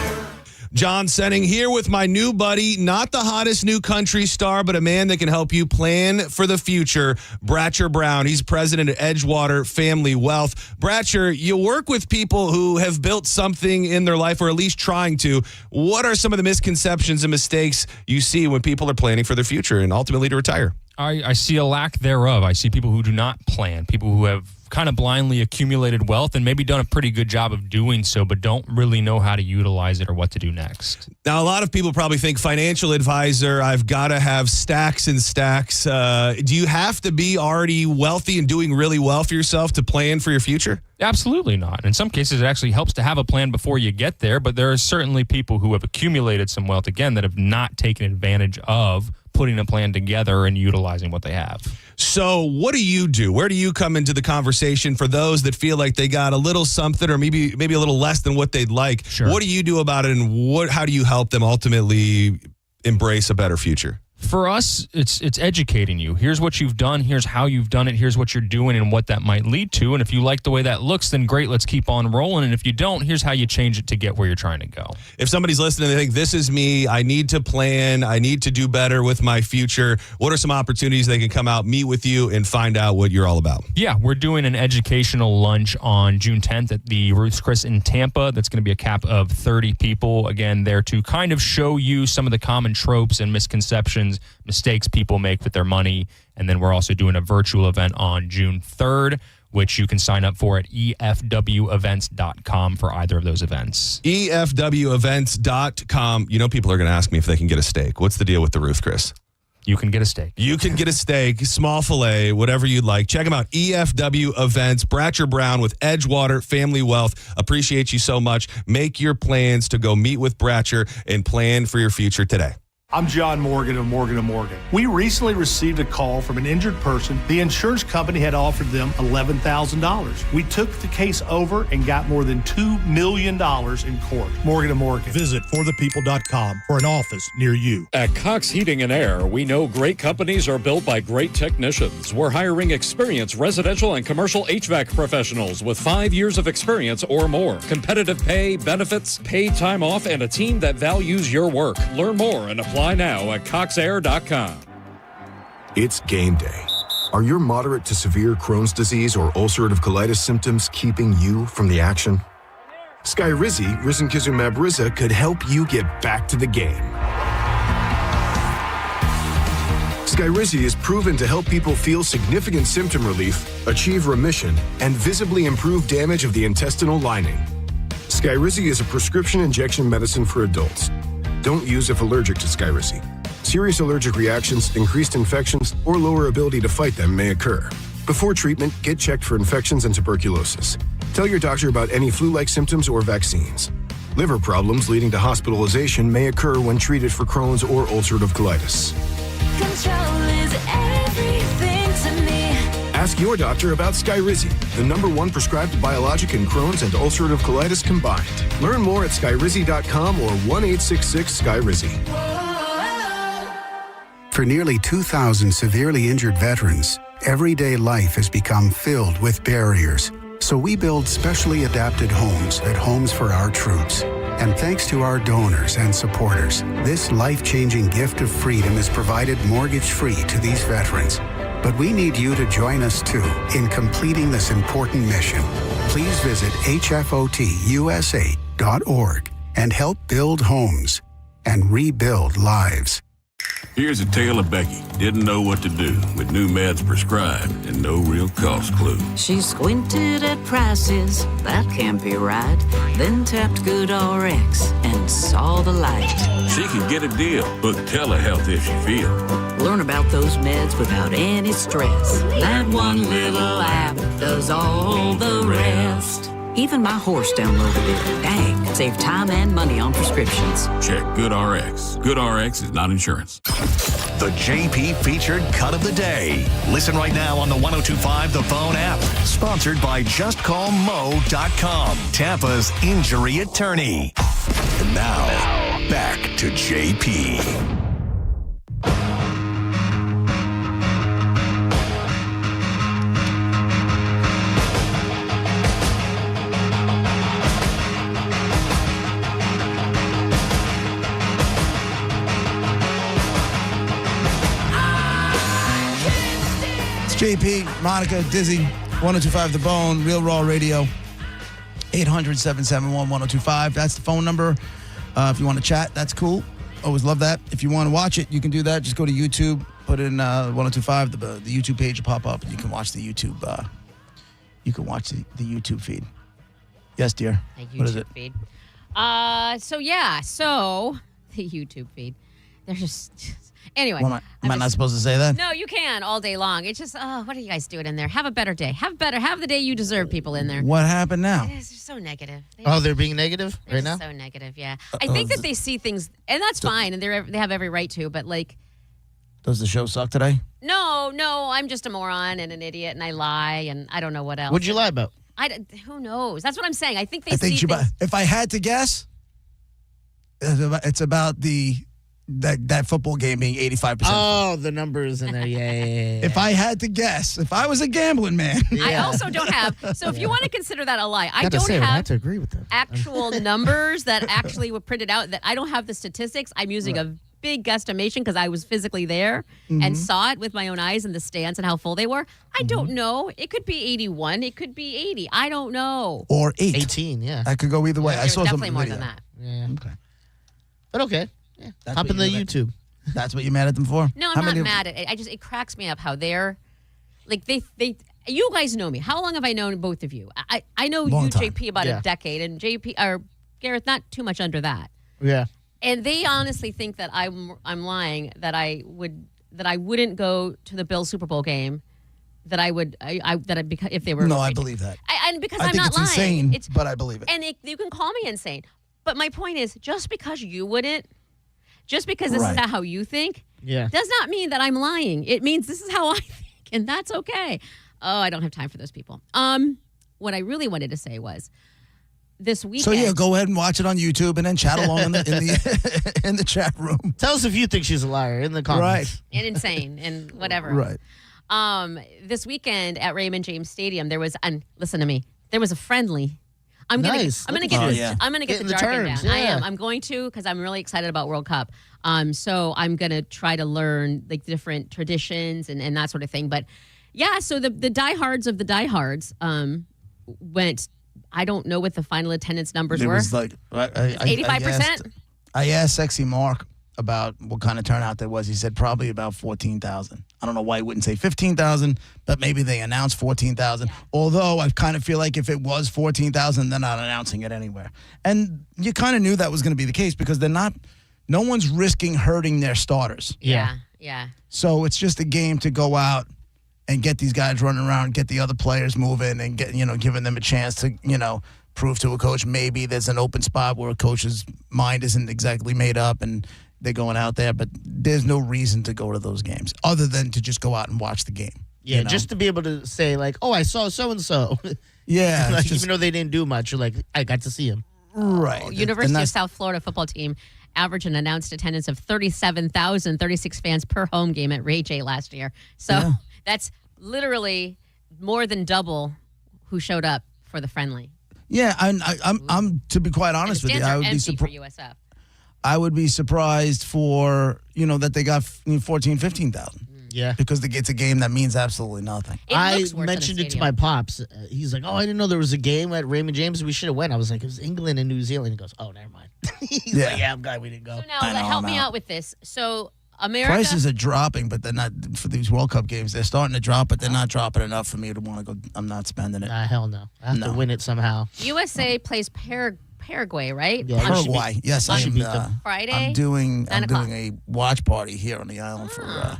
John Senning here with my new buddy, not the hottest new country star, but a man that can help you plan for the future, Bratcher Brown. He's president of Edgewater Family Wealth. Bratcher, you work with people who have built something in their life, or at least trying to. What are some of the misconceptions and mistakes you see when people are planning for their future and ultimately to retire? I see a lack thereof. I see people who do not plan, people who have kind of blindly accumulated wealth and maybe done a pretty good job of doing so, but don't really know how to utilize it or what to do next. Now, a lot of people probably think financial advisor, I've got to have stacks and stacks. Do you have to be already wealthy and doing really well for yourself to plan for your future? Absolutely not. In some cases, it actually helps to have a plan before you get there, but there are certainly people who have accumulated some wealth, again, that have not taken advantage of putting a plan together and utilizing what they have. So what do you do? Where do you come into the conversation for those that feel like they got a little something or maybe a little less than what they'd like? Sure. What do you do about it, and how do you help them ultimately embrace a better future? For us, it's educating you. Here's what you've done. Here's how you've done it. Here's what you're doing and what that might lead to. And if you like the way that looks, then great, let's keep on rolling. And if you don't, here's how you change it to get where you're trying to go. If somebody's listening, they think, this is me, I need to plan, I need to do better with my future, what are some opportunities they can come out, meet with you, and find out what you're all about? Yeah, we're doing an educational lunch on June 10th at the Ruth's Chris in Tampa. That's going to be a cap of 30 people. Again, there to kind of show you some of the common tropes and misconceptions, mistakes people make with their money. And then we're also doing a virtual event on June 3rd, which you can sign up for at efwevents.com for either of those events. efwevents.com. You know, people are going to ask me if they can get a steak. What's the deal with the Ruth Chris? You can get a steak. You can get a steak, small filet, whatever you'd like. Check them out. EFW Events, Bratcher Brown with Edgewater Family Wealth. Appreciate you so much. Make your plans to go meet with Bratcher and plan for your future today. I'm John Morgan of Morgan & Morgan. We recently received a call from an injured person. The insurance company had offered them $11,000. We took the case over and got more than $2 million in court. Morgan & Morgan. Visit forthepeople.com for an office near you. At Cox Heating and Air, we know great companies are built by great technicians. We're hiring experienced residential and commercial HVAC professionals with 5 years of experience or more. Competitive pay, benefits, paid time off, and a team that values your work. Learn more and apply now at coxair.com. It's game day. Are your moderate to severe Crohn's disease or ulcerative colitis symptoms keeping you from the action? Skyrizi, risankizumab Riza, could help you get back to the game. Skyrizi is proven to help people feel significant symptom relief, achieve remission, and visibly improve damage of the intestinal lining. Skyrizi is a prescription injection medicine for adults. Don't use if allergic to Skyrizi. Serious allergic reactions, increased infections, or lower ability to fight them may occur. Before treatment, get checked for infections and tuberculosis. Tell your doctor about any flu-like symptoms or vaccines. Liver problems leading to hospitalization may occur when treated for Crohn's or ulcerative colitis. Control is everything to me. Ask your doctor about Skyrizi, the #1 prescribed biologic in Crohn's and ulcerative colitis combined. Learn more at skyrizi.com or 1-866-SKYRIZI. For nearly 2,000 severely injured veterans, everyday life has become filled with barriers. So we build specially adapted homes at Homes for Our Troops. And thanks to our donors and supporters, this life-changing gift of freedom is provided mortgage-free to these veterans. But we need you to join us too in completing this important mission. Please visit hfotusa.org and help build homes and rebuild lives. Here's a tale of Becky. Didn't know what to do with new meds prescribed and no real cost clue. She squinted at prices, that can't be right. Then tapped GoodRx and saw the light. She can get a deal. Book telehealth if she feels. Learn about those meds without any stress. That one little app does all the rest. Even my horse downloaded it. Dang, save time and money on prescriptions. Check GoodRx. GoodRx is not insurance. The JP featured cut of the day. Listen right now on the 102.5 The Phone app. Sponsored by JustCallMo.com, Tampa's injury attorney. And now, back to JP. JP, Monica, Dizzy, 102.5 The Bone, Real Raw Radio, 800-771-1025. That's the phone number. If you want to chat, that's cool. Always love that. If you want to watch it, you can do that. Just go to YouTube, put in 102.5. The YouTube page will pop up, and you can watch the YouTube. You can watch the YouTube feed. Yes, dear. What is it? Feed. So the YouTube feed. There's just anyway. Well, am I not supposed to say that? No, you can all day long. It's just, what are you guys doing in there? Have a better day. Have the day you deserve, people in there. What happened now? They're so negative. They're being negative right now? So negative, yeah. I think that they see things, and that's fine, and they have every right to, but like. Does the show suck today? No, I'm just a moron and an idiot, and I lie, and I don't know what else. What'd you lie about? Who knows? That's what I'm saying. I think they see things. If I had to guess, it's about that football game being 85%. Oh, the numbers in there. Yeah. If I had to guess, if I was a gambling man. I also don't have. So if you want to consider that a lie, I have to agree with that. Actual numbers that actually were printed out. That I don't have the statistics. I'm using a big guesstimation because I was physically there and saw it with my own eyes in the stands and how full they were. I don't know. It could be 81. It could be 80. I don't know. Or 18. Yeah. That could go either way. I saw definitely more than that. Yeah. Okay. But okay. Yeah. Hop in the YouTube. That's what you're mad at them for? No, I'm not mad at it. It cracks me up how they're like they you guys know me. How long have I known both of you? I know Long you, time. JP, about a decade, and JP or Gareth not too much under that. Yeah. And they honestly think that I'm lying, that I wouldn't go to the Bills Super Bowl game, that I would if they were. No, I believe that. And because I I'm think not it's lying, insane, but I believe it. And you can call me insane, but my point is, just because you wouldn't Just because this is not how you think, does not mean that I'm lying. It means this is how I think, and that's okay. Oh, I don't have time for those people. What I really wanted to say was this weekend. So yeah, go ahead and watch it on YouTube and then chat along in the in the chat room. Tell us if you think she's a liar in the comments. Right. And insane and whatever. Right. This weekend at Raymond James Stadium, there was, and listen to me, there was a friendly. I'm gonna get the jargon down. Yeah. I am. I'm going to because I'm really excited about World Cup. So I'm gonna try to learn like different traditions and that sort of thing. But yeah, so the diehards of the diehards went. I don't know what the final attendance numbers were. It was like 85%. I asked Sexy Mark about what kind of turnout there was. He said probably about 14,000. I don't know why he wouldn't say 15,000, but maybe they announced 14,000. Although I kind of feel like if it was 14,000, they're not announcing it anywhere. And you kind of knew that was going to be the case because no one's risking hurting their starters. Yeah. So it's just a game to go out and get these guys running around, get the other players moving and giving them a chance to, prove to a coach maybe there's an open spot where a coach's mind isn't exactly made up and they're going out there, but there's no reason to go to those games other than to just go out and watch the game. Yeah, just to be able to say, like, oh, I saw so-and-so. Yeah. Like, even though they didn't do much, you're like, I got to see him. Right. University of South Florida football team averaged an announced attendance of 37,036 fans per home game at Ray J last year. So that's literally more than double who showed up for the friendly. Yeah, I'm to be quite honest with you, I would be surprised. USF. I would be surprised for, that they got 14, 15,000. Yeah. Because it's a game that means absolutely nothing. I mentioned it to my pops. He's like, oh, I didn't know there was a game at Raymond James. We should have went. I was like, it was England and New Zealand. He goes, oh, never mind. He's like, yeah, I'm glad we didn't go. So now, help me out with this. So America. Prices are dropping, but they're not for these World Cup games. They're starting to drop, but they're not dropping enough for me to want to go. I'm not spending it. Nah, hell no. I have to win it somehow. USA plays Paraguay, right? Yeah, Paraguay. Yes, I should beat them. Friday. I'm doing a watch party here on the island for.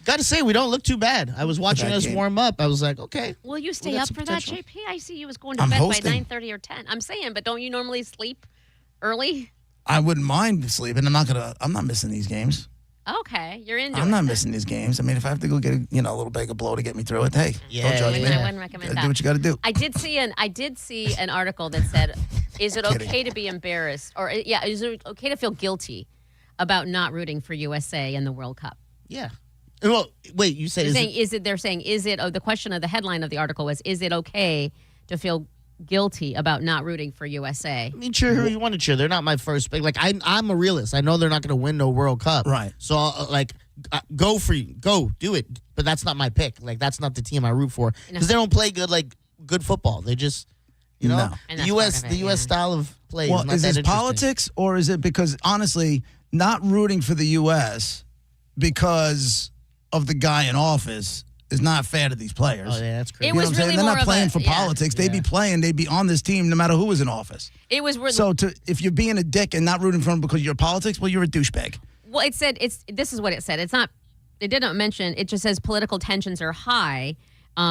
Got to say, we don't look too bad. I was watching us warm up. I was like, okay. Will you stay up for that, JP? I see you was going to bed by 9:30 or 10. I'm saying, but don't you normally sleep early? I wouldn't mind sleeping. I'm not missing these games. Okay, you're into it. I'm not missing these games. I mean, if I have to go get a little bag of blow to get me through it, hey, don't judge me. I wouldn't recommend that. Do what you got to do. I did see an article that said, "Is it okay to be embarrassed, or is it okay to feel guilty about not rooting for USA in the World Cup?" Yeah. Well, wait. You said the question of the headline of the article was, "Is it okay to feel guilty about not rooting for USA?" I mean, cheer who you want to cheer. They're not my first pick. Like I'm a realist. I know they're not going to win no World Cup. Right. So go do it. But that's not my pick. Like that's not the team I root for because they don't play good football. They just the U.S. style of play. Well, is this politics or is it because honestly, not rooting for the U.S. because of the guy in office is not fair to these players. Oh, yeah, that's crazy. It was really They're more not of playing for politics. They'd be playing. They'd be on this team no matter who was in office. It was so if you're being a dick and not rooting for them because of your politics, well, you're a douchebag. Well, this is what it said. It didn't mention. It just says political tensions are high.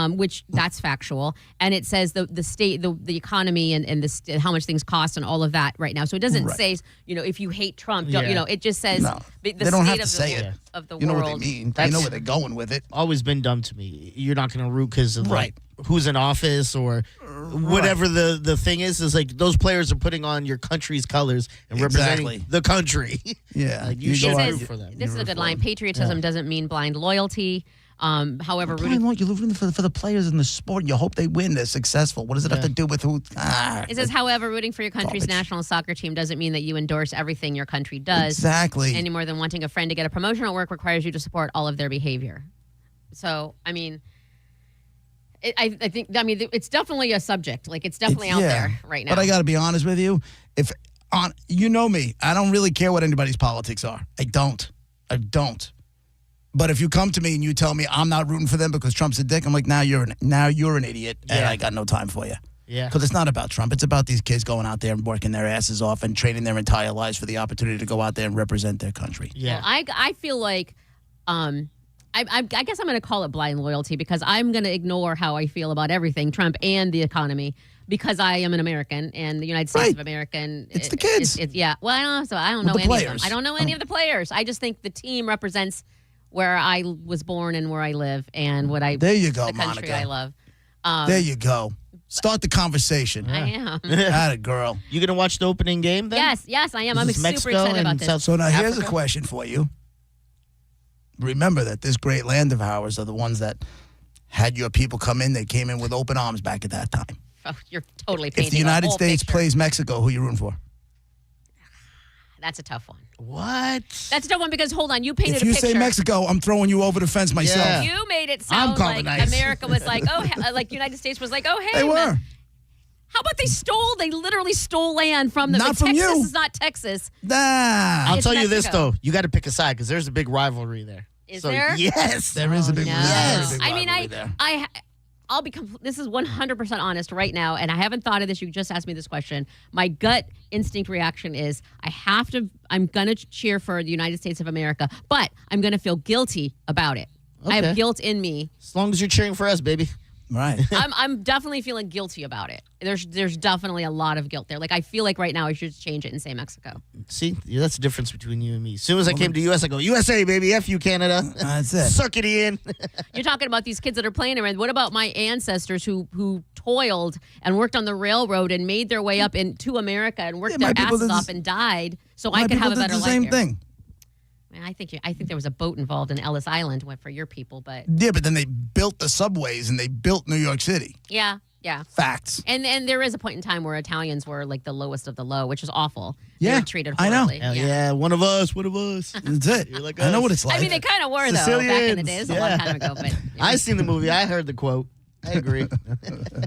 Which that's factual, and it says the state, the economy, and how much things cost, and all of that right now. So it doesn't say if you hate Trump, it just says they don't have to say it. Of the you know world. what they mean. They know where they're going with it. Always been dumb to me. You're not going to root because of who's in office or whatever the thing is like those players are putting on your country's colors and representing the country. Yeah, you should root for them. This is a good line. Patriotism doesn't mean blind loyalty. However, you're rooting for the players in the sport. You hope they win. They're successful. What does it have to do with who? It says, however, rooting for your country's national soccer team doesn't mean that you endorse everything your country does. Exactly. Any more than wanting a friend to get a promotion at work requires you to support all of their behavior. So, I mean, I think it's definitely a subject. Like it's definitely out there right now. But I got to be honest with you. You know me, I don't really care what anybody's politics are. I don't. But if you come to me and you tell me I'm not rooting for them because Trump's a dick, I'm like, now you're an idiot, and I got no time for you. Yeah. Because it's not about Trump. It's about these kids going out there and working their asses off and training their entire lives for the opportunity to go out there and represent their country. Yeah. Well, I feel like, I guess I'm going to call it blind loyalty because I'm going to ignore how I feel about everything, Trump and the economy. because I am an American and the United States Right. of American. It's the kids. Yeah. Well, I don't know. So I don't With know the any of them. players. I don't know any of the players. I just think the team represents where I was born and where I live and what I. There you go, the country Monica. I love. There you go. Start the conversation. I am. Atta girl. You gonna watch the opening game then? Yes, I am. Is I'm this super Mexico excited and about this. South So now here's a Africa? question for you. Remember that this great land of ours are the ones that had your people come in. They came in with open arms back at that time. Oh, you're totally painting If the United a whole States picture. plays Mexico, who are you rooting for? That's a tough one. What? That's a tough one because hold on, you painted If you a picture. say Mexico, I'm throwing you over the fence myself. Yeah. You made it I'm sound calling like nice. America was like, oh, like United States was like, oh, hey, They were. man. How about they literally stole land from them. Not like, from Texas you. is not Texas. Nah. I'll It's tell you this Mexico. though, you got to pick a side because there's a big rivalry there. Is So, there? Yes, There is a big, No. yes. I mean, I'll be. This is 100% honest right now, and I haven't thought of this. You just asked me this question. My gut instinct reaction is I have to. I'm gonna cheer for the United States of America, but I'm gonna feel guilty about it. I Okay. have guilt in me. as long as you're cheering for us, baby. Right. I'm definitely feeling guilty about it. There's definitely a lot of guilt there. Like I feel like right now I should change it and say Mexico. See, yeah, that's the difference between you and me. As soon as I came to US, I go USA, baby. F you, Canada. That's it. Suck it in. You're talking about these kids that are playing around. What about my ancestors who toiled and worked on the railroad and made their way up into America and worked Yeah, my their people asses did off the- and died so My I could people have a did better the life same here. thing. Man, I think there was a boat involved in Ellis Island for your people, but Yeah, but then they built the subways and they built New York City. yeah. Facts. And there is a point in time where Italians were like the lowest of the low, which is awful. Yeah, they were treated I know. horribly. Hell yeah, one of us. That's it. You're like I know us. what it's like. I mean, they kind of were though back in the day. It was a long time ago, but I seen the movie. I heard the quote. I agree.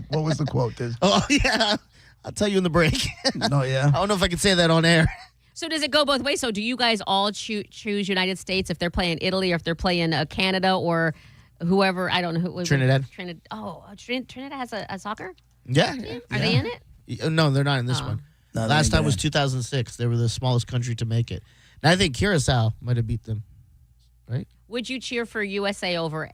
What was the quote, Diz? Oh yeah, I'll tell you in the break. No, yeah. I don't know if I can say that on air. So does it go both ways? So do you guys all choose United States if they're playing Italy or if they're playing Canada or whoever? I don't know who. Trinidad. Trinidad. Oh, Trinidad has a soccer. Yeah. Are they in it? No, they're not in this one. No, they Last ain't time been was in. 2006. They were the smallest country to make it. And I think Curacao might have beat them. Right? Would you cheer for USA over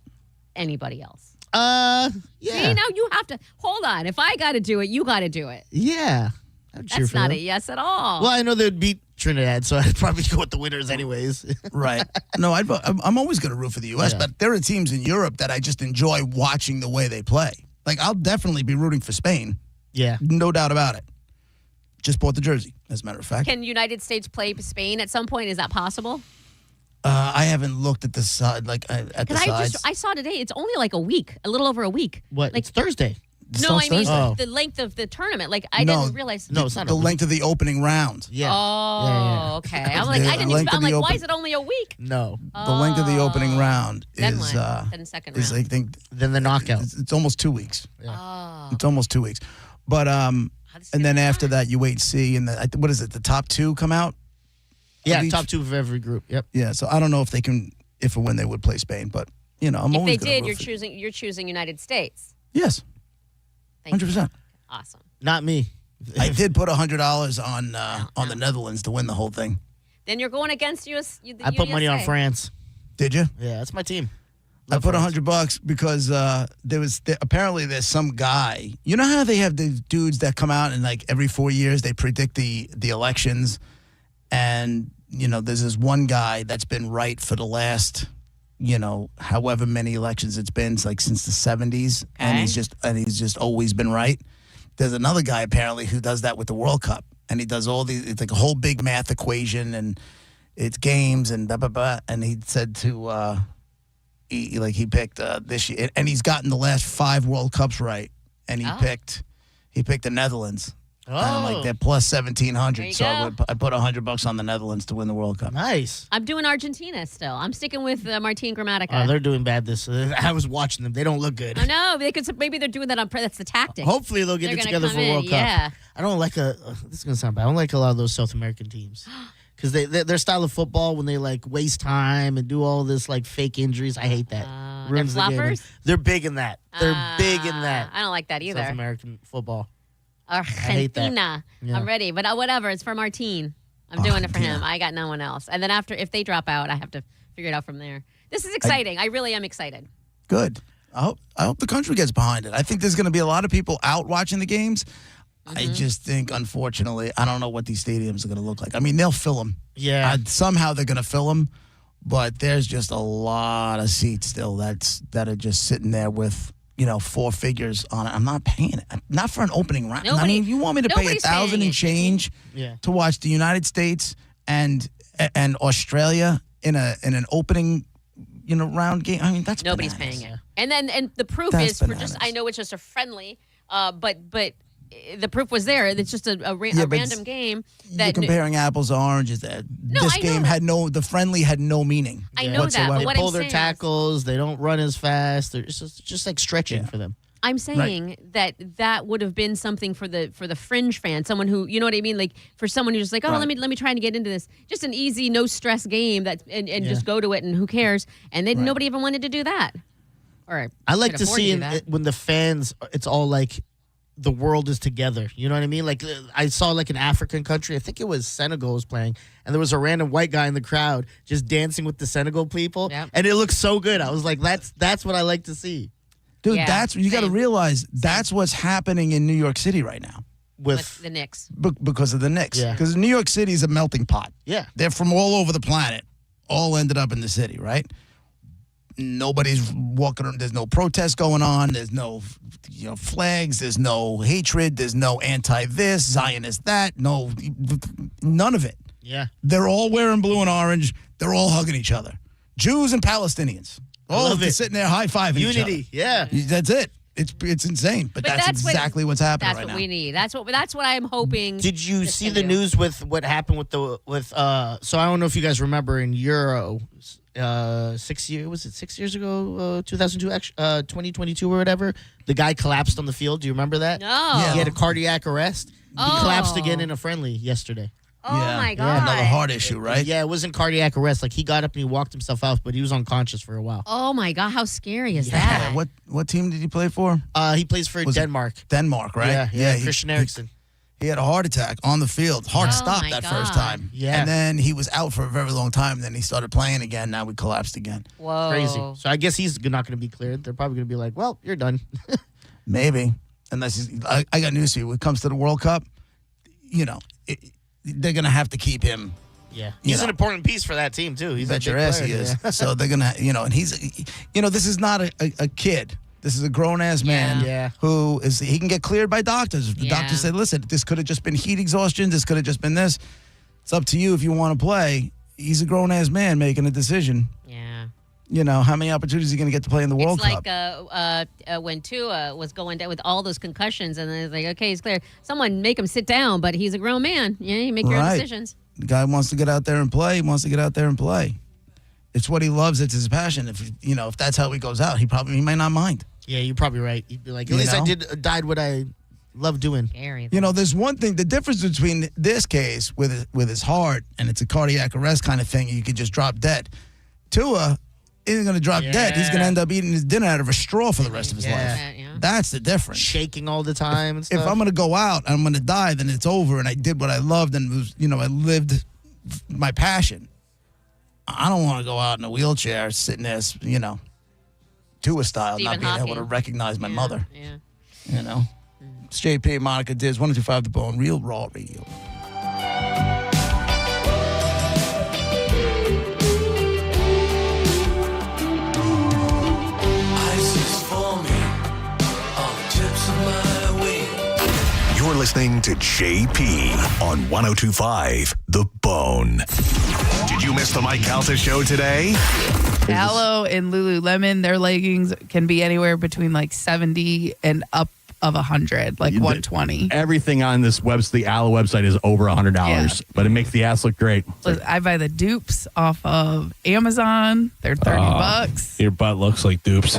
anybody else? Yeah. See, now you have to hold on. If I got to do it, you got to do it. Yeah. I'd cheer That's for not them. a yes at all. Well, I know they'd beat Trinidad, so I'd probably go with the winners anyways. Right. No, I'm always going to root for the U.S., Yeah. but there are teams in Europe that I just enjoy watching the way they play. Like, I'll definitely be rooting for Spain. Yeah. No doubt about it. Just bought the jersey, as a matter of fact. Can United States play Spain at some point? Is that possible? I haven't looked at the side, at the Because sides. I saw today. It's only like a week, a little over a week. What? Like It's Thursday. no, I mean Thursday. the length of the tournament. Like I No. didn't realize. No, it's not the a week. length of the opening round. Yeah. Oh, Yeah. okay. I'm like, The I didn't. length I'm of the like, why open- is it only a week? No. The length of the opening round Then is what? Then second is I round. think Then the knockout. it's almost 2 weeks. Oh, It's almost 2 weeks. But and then after that you wait and see, and what is it? The top two come out. Yeah, each? top two of every group. Yep. Yeah. So I don't know if they can, if or when they would play Spain, but I'm if always they gonna did, root you're choosing United States. Yes, Thank you. 100%. Awesome. Not me. I did put $100 on the Netherlands to win the whole thing. Then you're going against US. I put money on France. Did you? Yeah, that's my team. I put $100 because apparently there's some guy. You know how they have the dudes that come out and like every 4 years they predict the elections, and there's this one guy that's been right for the last however many elections it's been, like since the 70s, and he's just always been right. There's another guy apparently who does that with the World Cup, and he does all these. It's like a whole big math equation, and it's games and blah blah blah. And he said to. He picked this year, and he's gotten the last 5 World Cups right, and he picked the Netherlands. And I'm like, they're plus 1,700, so I put $100 on the Netherlands to win the World Cup. Nice. I'm doing Argentina still. I'm sticking with Martin Gramatica. Oh, they're doing bad this. I was watching them. They don't look good. I know. Maybe they're doing that on. That's the tactic. Hopefully they'll get They're it gonna together come for in, World Cup. yeah. I don't like this is gonna sound bad. I don't like a lot of those South American teams because their style of football when they like waste time and do all this like fake injuries. I hate that. Ruins the game. floppers? They're big in that. They're big in that. I don't like that either. South American football. hate that. Argentina. Yeah. I'm ready, but whatever. It's for Martin. I'm doing it for him. I got no one else. And then if they drop out, I have to figure it out from there. This is exciting. I really am excited. Good. I hope the country gets behind it. I think there's going to be a lot of people out watching the games. I just think, unfortunately, I don't know what these stadiums are going to look like. I mean, they'll fill them. Yeah. Somehow they're going to fill them, but there's just a lot of seats still that are just sitting there with, 4 figures on it. I'm not paying it. Not for an opening round. I mean, you want me to pay $1,000 and change to watch the United States and Australia in an opening round game? I mean, that's nobody's bananas. paying it. And the proof That's is bananas. I know it's just a friendly, but the proof was there. It's just a random game. You're comparing apples to oranges there. This game the friendly had no meaning. I know whatsoever. that, but They what pull I'm their saying tackles. They don't run as fast. It's just like stretching for them. I'm saying that would have been something for the fringe fan, someone who, you know what I mean, like for someone who's just like, let me try and get into this, just an easy, no stress game and just go to it and who cares, and then nobody even wanted to do that. Or I like could to afford see do that. when the fans, it's all like the world is together. You know what I mean? Like I saw like an African country, I think it was Senegal was playing, and there was a random white guy in the crowd just dancing with the Senegal people, and it looked so good. I was like, that's what I like to see. Dude, you got to realize that's what's happening in New York City right now. With the Knicks. Because of the Knicks. Yeah. Because New York City is a melting pot. Yeah. They're from all over the planet, all ended up in the city, right? Nobody's walking around. There's no protest going on. There's no flags. There's no hatred. There's no anti-this, Zionist that. No, none of it. Yeah. They're all wearing blue and orange. They're all hugging each other. Jews and Palestinians. All of them sitting there high-fiving each other. Unity, yeah. That's it. It's insane, but that's exactly what's happening That's right what now. we need. That's what I'm hoping. Did you this see can the do. news with what happened with so I don't know if you guys remember in Euro 6 years ago, 2002, 2022 or whatever, the guy collapsed on the field. Do you remember that? No. Yeah. He had a cardiac arrest. He collapsed again in a friendly yesterday. Oh my God. Another heart issue, right? Yeah, it wasn't cardiac arrest. Like he got up and he walked himself out, but he was unconscious for a while. Oh my God, how scary is that? What team did he play for? He plays for Denmark. Denmark, right? Yeah, Christian Eriksen. He had a heart attack on the field. Heart stopped that first time. Yeah. And then he was out for a very long time. Then he started playing again. Now he collapsed again. Whoa. Crazy. So I guess he's not going to be cleared. They're probably going to be like, well, you're done. Maybe. Unless I got news for you. When it comes to the World Cup, they're going to have to keep him. Yeah. He's an important piece for that team, too. He's Bet your ass he is. So they're going to, and he's, this is not a kid. This is a grown-ass man who he can get cleared by doctors. If the doctor said, listen, this could have just been heat exhaustion. This could have just been this. It's up to you if you want to play. He's a grown-ass man making a decision. Yeah. How many opportunities is he going to get to play in the World Cup? It's like when Tua was going down with all those concussions, and then it's like, okay, he's clear. Someone make him sit down, but he's a grown man. Yeah, you make your own decisions. The guy wants to get out there and play. He wants to get out there and play. It's what he loves. It's his passion. If that's how he goes out, he might not mind. Yeah, you're probably right. He'd be like, at least I died what I love doing. Scary. There's one thing. The difference between this case with his heart and it's a cardiac arrest kind of thing, you could just drop dead. Tua isn't going to drop dead. He's going to end up eating his dinner out of a straw for the rest of his life. That's the difference. Shaking all the time and stuff. If I'm going to go out and I'm going to die, then it's over and I did what I loved and was, I lived my passion. I don't want to go out in a wheelchair sitting there, Tua style, Stephen not being Hawking. able to recognize my mother. Yeah. It's JP, Monica Diz, 102.5 The Bone, Real Raw Radio. You're listening to JP on 102.5 The Bone. Did you miss the Mike Calta show today? Aloe and Lululemon, their leggings can be anywhere between like 70 and up of 100, like 120. Everything on this the Aloe website is over $100, but it makes the ass look great. I buy the dupes off of Amazon. They're $30. Your butt looks like dupes.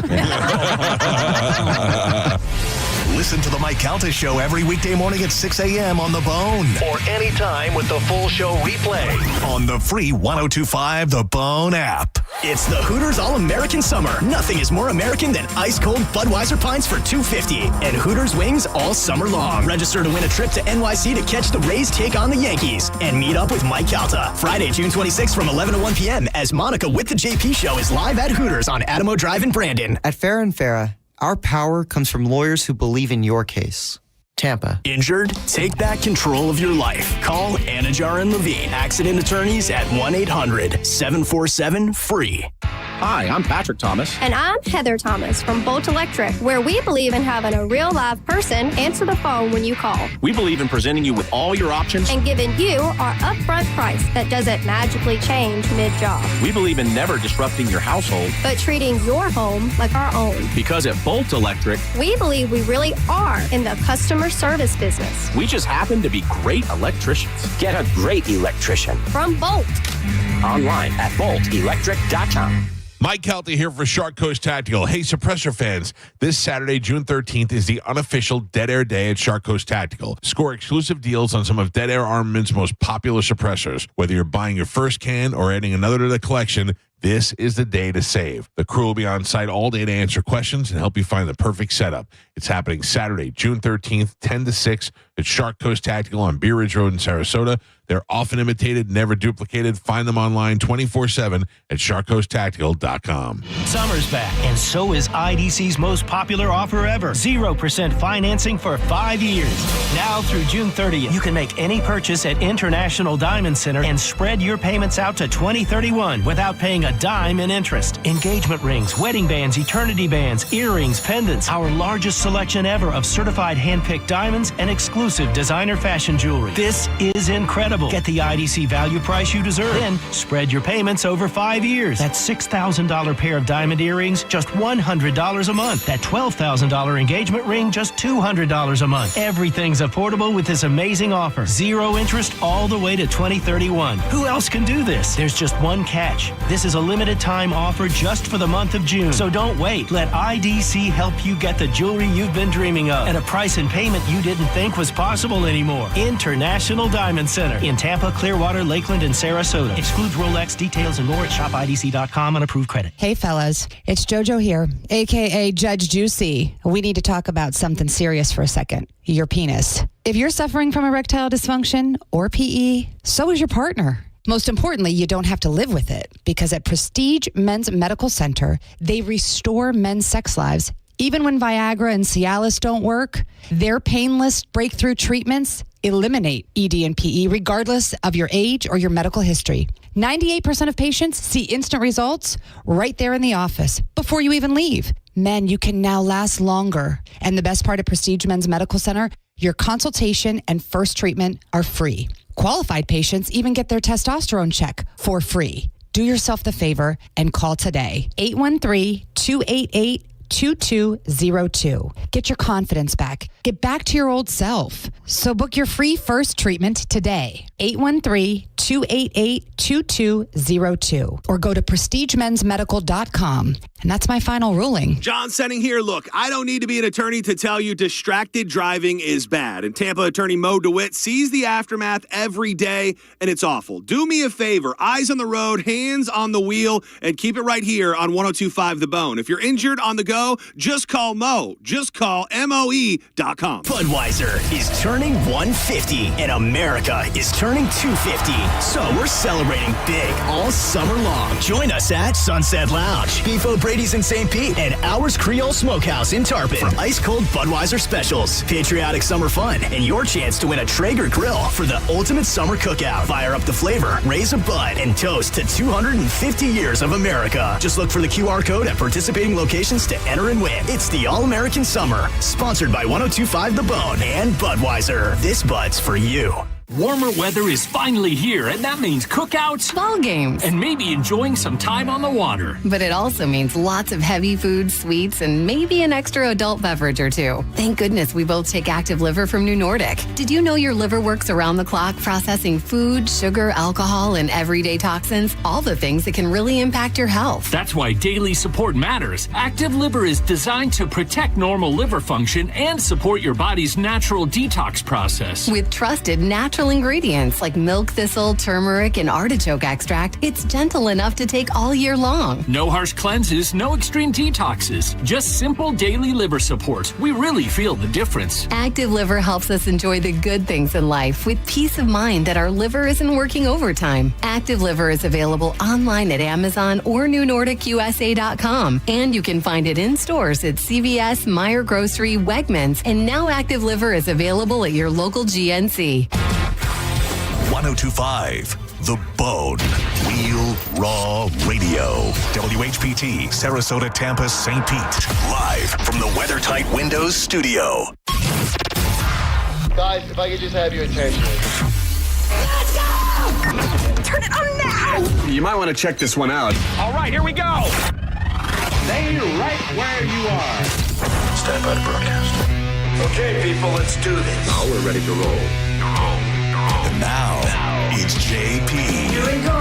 Listen to the Mike Calta Show every weekday morning at 6 a.m. on The Bone. Or anytime with the full show replay on the free 102.5 The Bone app. It's the Hooters All-American Summer. Nothing is more American than ice-cold Budweiser pints for $2.50 and Hooters wings all summer long. Register to win a trip to NYC to catch the Rays take on the Yankees and meet up with Mike Calta. Friday, June 26th from 11 to 1 p.m. as Monica with the JP Show is live at Hooters on Adamo Drive in Brandon. At Farrah & Farrah, our power comes from lawyers who believe in your case. Tampa. Injured? Take back control of your life. Call Anajar and Levine, accident attorneys at 1-800-747-FREE. Hi, I'm Patrick Thomas. And I'm Heather Thomas from Bolt Electric, where we believe in having a real live person answer the phone when you call. We believe in presenting you with all your options and giving you our upfront price that doesn't magically change mid-job. We believe in never disrupting your household, but treating your home like our own. Because at Bolt Electric, we believe we really are in the customer service business. We just happen to be great electricians. Get a great electrician from Bolt. Online at boltelectric.com. Mike Calta here for Shark Coast Tactical. Hey, Suppressor fans, this Saturday, June 13th, is the unofficial Dead Air Day at Shark Coast Tactical. Score exclusive deals on some of Dead Air Armament's most popular suppressors. Whether you're buying your first can or adding another to the collection, this is the day to save. The crew will be on site all day to answer questions and help you find the perfect setup. It's happening Saturday, June 13th, 10 to 6 at Shark Coast Tactical on Bee Ridge Road in Sarasota. They're often imitated, never duplicated. Find them online 24/7 at sharkcoasttactical.com. Summer's back, and so is IDC's most popular offer ever. 0% financing for 5 years. Now through June 30th, you can make any purchase at International Diamond Center and spread your payments out to 2031 without paying a dime in interest. Engagement rings, wedding bands, eternity bands, earrings, pendants, our largest selection ever of certified hand-picked diamonds and exclusive designer fashion jewelry. This is incredible. Get the IDC value price you deserve. Then spread your payments over 5 years. That $6,000 pair of diamond earrings, just $100 a month. That $12,000 engagement ring, just $200 a month. Everything's affordable with this amazing offer. 0 interest all the way to 2031. Who else can do this? There's just one catch. This is a limited time offer just for the month of June. So don't wait. Let IDC help you get the jewelry you've been dreaming of at a price and payment you didn't think was possible anymore. International Diamond Center in Tampa, Clearwater, Lakeland, and Sarasota. Excludes Rolex. Details and more at shopidc.com on approved credit. Hey, fellas. It's JoJo here, a.k.a. Judge Juicy. We need to talk about something serious for a second. Your penis. If you're suffering from erectile dysfunction or PE, so is your partner. Most importantly, you don't have to live with it, because at Prestige Men's Medical Center, they restore men's sex lives. Even when Viagra and Cialis don't work, their painless breakthrough treatments eliminate ED and PE regardless of your age or your medical history. 98% of patients see instant results right there in the office before you even leave. Men, you can now last longer. And the best part of Prestige Men's Medical Center, your consultation and first treatment are free. Qualified patients even get their testosterone check for free. Do yourself the favor and call today. 813-288-2202. Get your confidence back. Get back to your old self. So book your free first treatment today. 813-288-2202. Or go to prestigemensmedical.com. And that's my final ruling. John Senning here. Look, I don't need to be an attorney to tell you distracted driving is bad. And Tampa attorney Mo DeWitt sees the aftermath every day, and it's awful. Do me a favor. Eyes on the road, hands on the wheel, and keep it right here on 102.5 The Bone. If you're injured on the go, just call Mo. Just call MOE.com. Budweiser is turning 150 and America is turning 250. So we're celebrating big all summer long. Join us at Sunset Lounge, Beef O'Brady's in St. Pete, and Ours Creole Smokehouse in Tarpon for ice-cold Budweiser specials, patriotic summer fun, and your chance to win a Traeger grill for the ultimate summer cookout. Fire up the flavor, raise a bud, and toast to 250 years of America. Just look for the QR code at participating locations to enter and win. It's the All-American Summer, sponsored by 102.5 The Bone and Budweiser. This Bud's for you. Warmer weather is finally here, and that means cookouts, ball games, and maybe enjoying some time on the water. But it also means lots of heavy food, sweets, and maybe an extra adult beverage or two. Thank goodness we both take Active Liver from New Nordic. Did you know your liver works around the clock processing food, sugar, alcohol, and everyday toxins? All the things that can really impact your health. That's why daily support matters. Active Liver is designed to protect normal liver function and support your body's natural detox process. With trusted natural ingredients like milk thistle, turmeric, and artichoke extract, it's gentle enough to take all year long. No harsh cleanses, no extreme detoxes, just simple daily liver support. We really feel the difference. Active Liver helps us enjoy the good things in life with peace of mind that our liver isn't working overtime. Active Liver is available online at Amazon or NewNordicUSA.com, and you can find it in stores at CVS, Meijer Grocery, Wegmans, and now Active Liver is available at your local GNC. 1025 The Bone. Real Raw Radio. WHPT, Sarasota, Tampa, St. Pete. Live from the WeatherTight Windows studio. Guys, if I could just have your attention. Let's go! Turn it on now! You might want to check this one out. All right, here we go. Stay right where you are. Stand by to broadcast. Okay, people, let's do this. Now we're ready to roll. And now, it's JP. Here we go.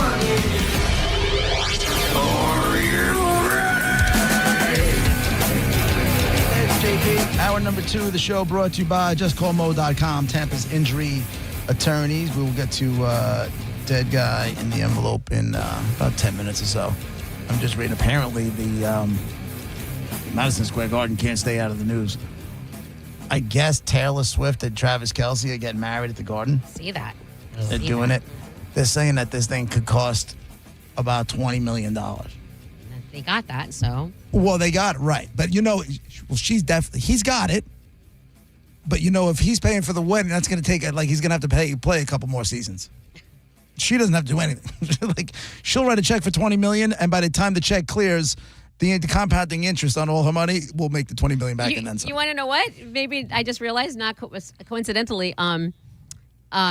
Are you ready? It's JP. Hour number 2 of the show brought to you by JustCallMo.com, Tampa's injury attorneys. We will get to dead guy in the envelope in about 10 minutes or so. I'm just reading, apparently, the Madison Square Garden can't stay out of the news. I guess Taylor Swift and Travis Kelce are getting married at the Garden. See that. They're doing it. They're saying that this thing could cost about $20 million. They got that, so. Well, they got it right. But, he's got it. But, if he's paying for the wedding, that's going to take, he's going to have to play a couple more seasons. She doesn't have to do anything. She'll write a check for $20 million, and by the time the check clears, the compounding interest on all her money will make the $20 million back and then some. You want to know what? Maybe I just realized, not coincidentally,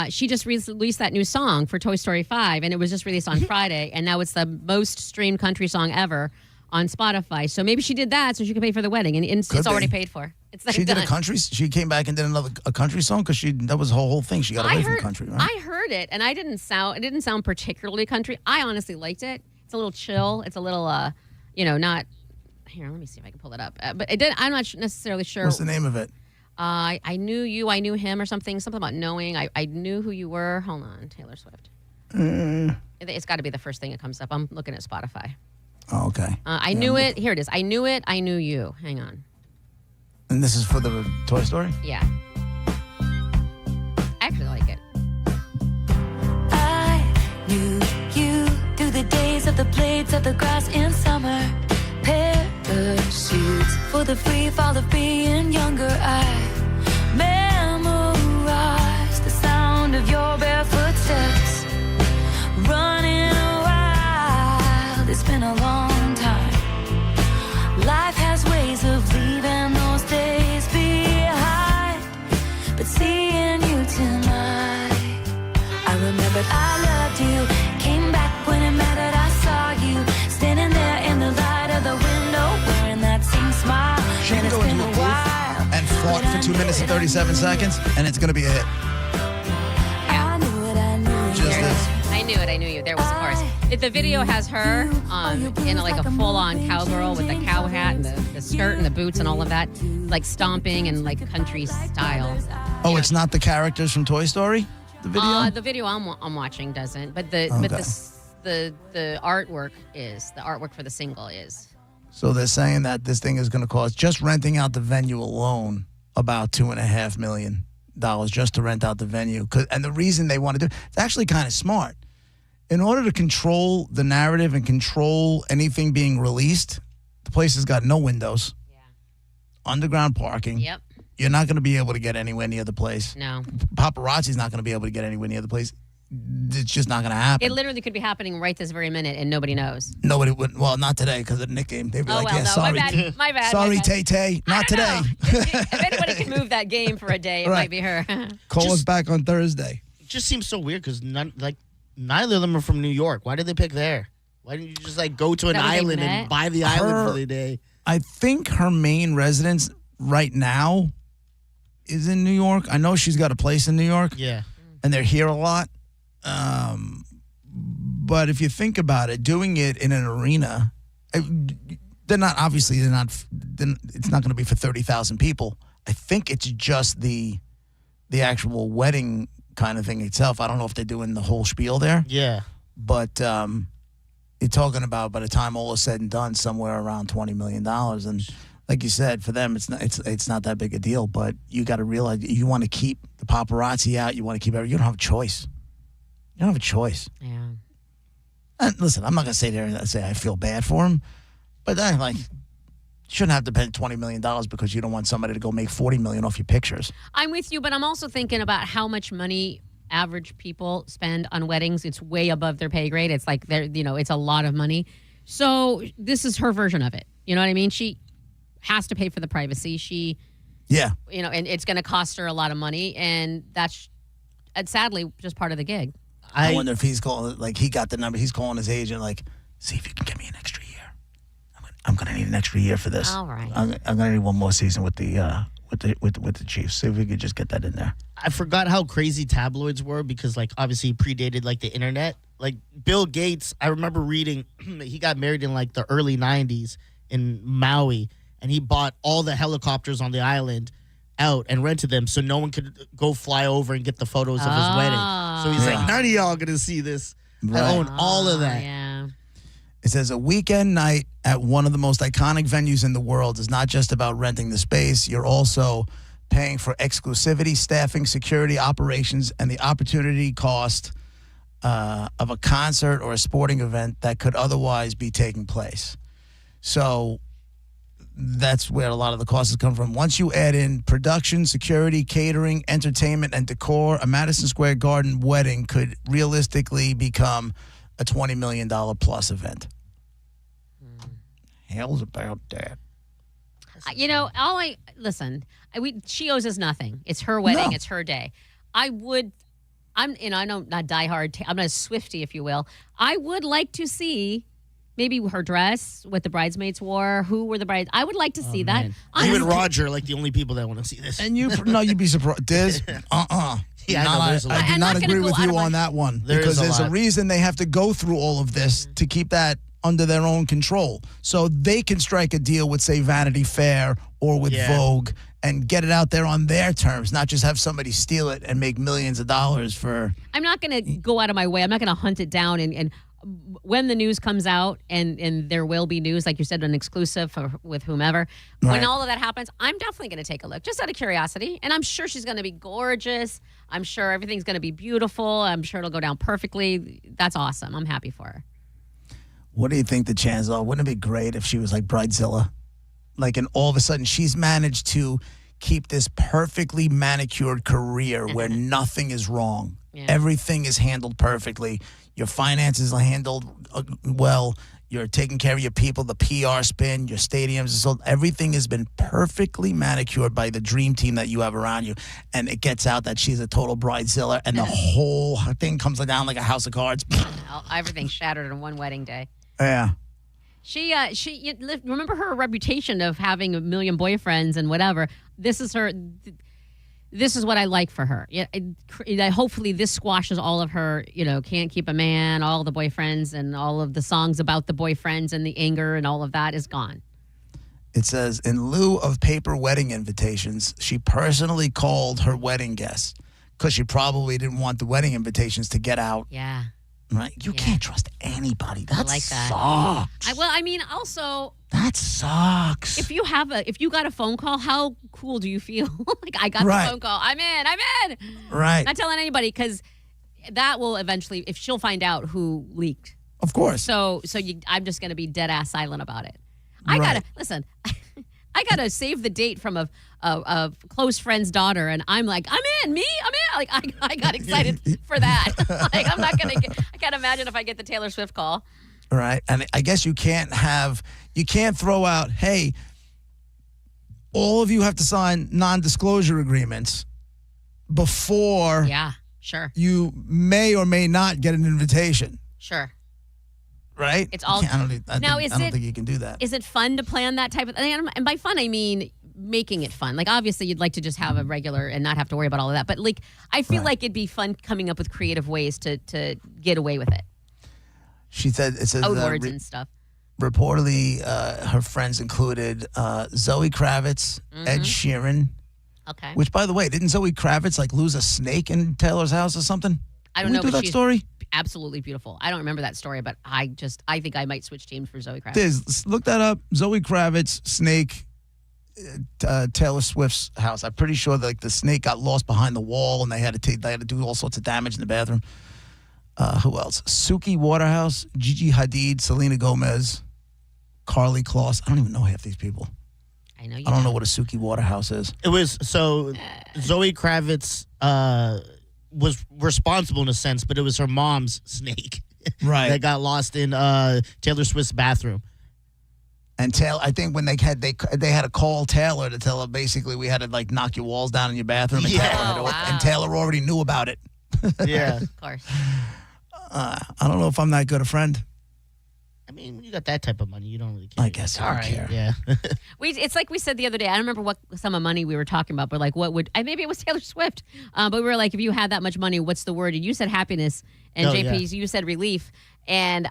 she just released that new song for Toy Story 5, and it was just released on Friday, and now it's the most streamed country song ever on Spotify. So maybe she did that so she could pay for the wedding, and it's already paid for. It's she did a country. She came back and did a country song because that was the whole thing. She got away from country, right? I heard it, and it didn't sound particularly country. I honestly liked it. It's a little chill. It's a little not. Here, let me see if I can pull it up. But it did. I'm not necessarily sure. What's the name of it? I knew you. I knew him, or something. Something about knowing. I knew who you were. Hold on, Taylor Swift. It's got to be the first thing that comes up. I'm looking at Spotify. Oh, okay. I knew it. Here it is. I knew it. I knew you. Hang on. And this is for the Toy Story? Yeah. I actually like it. I knew you through the days of the blades of the grass in summer. Parachutes for the free fall of being younger. I memorized the sound of your bare footsteps. Running wild, it's been a long time. Life has ways of leaving those days behind. But seeing you tonight, I remembered I loved you. Came back when it mattered, I saw you standing there in the light of the window, wearing that same smile. She can go into a booth and fought for 2 minutes and 37 seconds, and it's going to be a hit. I knew it, I knew it. Just this. I knew it. I knew you. There was a chorus. The video has her in a full-on cowgirl with the cow hat and the skirt and the boots and all of that, stomping and country style. Oh, it's not the characters from Toy Story? The video? The video I'm watching doesn't, but the artwork is. The artwork for the single is. So they're saying that this thing is going to cost, just renting out the venue alone, about $2.5 million just to rent out the venue. And the reason they want to do it's actually kind of smart. In order to control the narrative and control anything being released, the place has got no windows, underground parking. Yep. You're not going to be able to get anywhere near the place. No. Paparazzi's not going to be able to get anywhere near the place. It's just not going to happen. It literally could be happening right this very minute, and nobody knows. Nobody would. Well, not today because of the Knick game. They'd be sorry. My bad. Sorry, Tay-Tay. Not today. If anybody can move that game for a day, it might be her. Call us back on Thursday. It just seems so weird because neither of them are from New York. Why did they pick there? Why didn't you just go to an island and buy the island for the day? I think her main residence right now is in New York. I know she's got a place in New York. Yeah. And they're here a lot. But if you think about it, doing it in an arena, it's not going to be for 30,000 people. I think it's just the actual wedding kind of thing itself. I don't know if they're doing the whole spiel there. Yeah. But you're talking about, by the time all is said and done, somewhere around $20 million. And like you said, for them, it's not that big a deal. But you got to realize you want to keep the paparazzi out. You want to keep everything. You don't have a choice. You don't have a choice. Yeah. And listen, I'm not going to say there and say I feel bad for him, but you shouldn't have to pay $20 million because you don't want somebody to go make $40 million off your pictures. I'm with you, but I'm also thinking about how much money average people spend on weddings. It's way above their pay grade. It's like it's a lot of money. So this is her version of it. You know what I mean? She has to pay for the privacy. And it's going to cost her a lot of money, and that's sadly just part of the gig. I wonder if he's calling, he got the number. He's calling his agent, see if you can get me an extra year. I'm going to need an extra year for this. All right. I'm going to need one more season with the Chiefs. See if we could just get that in there. I forgot how crazy tabloids were because, obviously predated, the internet. Bill Gates, I remember reading, he got married in, the early 90s in Maui, and he bought all the helicopters on the island out and rented them so no one could go fly over and get the photos of his wedding. So he's none of y'all going to see this. Right. I own all of that. Yeah. It says a weekend night at one of the most iconic venues in the world is not just about renting the space. You're also paying for exclusivity, staffing, security, operations, and the opportunity cost of a concert or a sporting event that could otherwise be taking place. So that's where a lot of the costs come from. Once you add in production, security, catering, entertainment, and decor, a Madison Square Garden wedding could realistically become a $20 million plus event. Hell's about that. She owes us nothing. It's her wedding. No. It's her day. I'm not diehard. I'm not a Swiftie, if you will. I would like to see maybe her dress, what the bridesmaids wore, who were the brides. I would like to see that. You and Roger are the only people that want to see this. And you'd be surprised. Diz, Yeah, I do not agree with you on that one. Because there's a reason they have to go through all of this to keep that under their own control. So they can strike a deal with, say, Vanity Fair or with Vogue and get it out there on their terms, not just have somebody steal it and make millions of dollars for... I'm not going to go out of my way. I'm not going to hunt it down. And when the news comes out, and there will be news, like you said, an exclusive with whomever, when all of that happens, I'm definitely going to take a look, just out of curiosity. And I'm sure she's going to be gorgeous. I'm sure everything's going to be beautiful. I'm sure it'll go down perfectly. That's awesome. I'm happy for her. What do you think the chances are? Wouldn't it be great if she was like Bridezilla? And all of a sudden she's managed to keep this perfectly manicured career where nothing is wrong. Yeah. Everything is handled perfectly. Your finances are handled well. You're taking care of your people, the PR spin, your stadiums. So everything has been perfectly manicured by the dream team that you have around you. And it gets out that she's a total Bridezilla, and the whole thing comes down like a house of cards. Everything shattered on one wedding day. Yeah. She remember her reputation of having a million boyfriends and whatever. This is her. This is what I like for her. Hopefully this squashes all of her, can't keep a man, all the boyfriends and all of the songs about the boyfriends and the anger and all of that is gone. It says, in lieu of paper wedding invitations, she personally called her wedding guests because she probably didn't want the wedding invitations to get out. Yeah. Right? You can't trust anybody. That like that. sucks. Also... That sucks. If you got a phone call, how cool do you feel? I got the phone call. I'm in. Right. Not telling anybody, because that will eventually, if she'll find out who leaked. Of course. So I'm just going to be dead ass silent about it. I gotta save the date from a close friend's daughter, and I'm like, I'm in. I got excited for that. I can't imagine if I get the Taylor Swift call. Right. And I guess you can't throw out, hey, all of you have to sign non-disclosure agreements before Sure. you may or may not get an invitation, Sure. right? It's all. I don't think you can do that. Is it fun to plan that type of thing? And by fun, I mean making it fun. Like, obviously, you'd like to just have a regular and not have to worry about all of that. But, like, I feel like it'd be fun coming up with creative ways to get away with it. She said it says Code words and stuff. reportedly her friends included Zoe Kravitz, Ed Sheeran. Okay. Which, by the way, didn't Zoe Kravitz like lose a snake in Taylor's house or something? I don't Did we know. do but that she's story? Absolutely beautiful. I don't remember that story, but I think I might switch teams for Zoe Kravitz. Look that up. Zoe Kravitz snake. Taylor Swift's house. I'm pretty sure that, like, the snake got lost behind the wall, and they had to do all sorts of damage in the bathroom. Who else? Suki Waterhouse, Gigi Hadid, Selena Gomez, Carly Kloss. I don't even know half these people. I know. I don't know what a Suki Waterhouse is. It was Zoe Kravitz was responsible in a sense, but it was her mom's snake, right? That got lost in Taylor Swift's bathroom. And Taylor, I think when they had to call Taylor to tell her basically we had to like knock your walls down in your bathroom. And and Taylor already knew about it. Yeah, of course. I don't know if I'm that good a friend. I mean, when you got that type of money, you don't really care. I guess I don't care. Yeah. It's like we said the other day. I don't remember what sum of money we were talking about, but like, what would maybe it was Taylor Swift, but we were like, if you had that much money, what's the word? And you said happiness, and JP, you said relief, and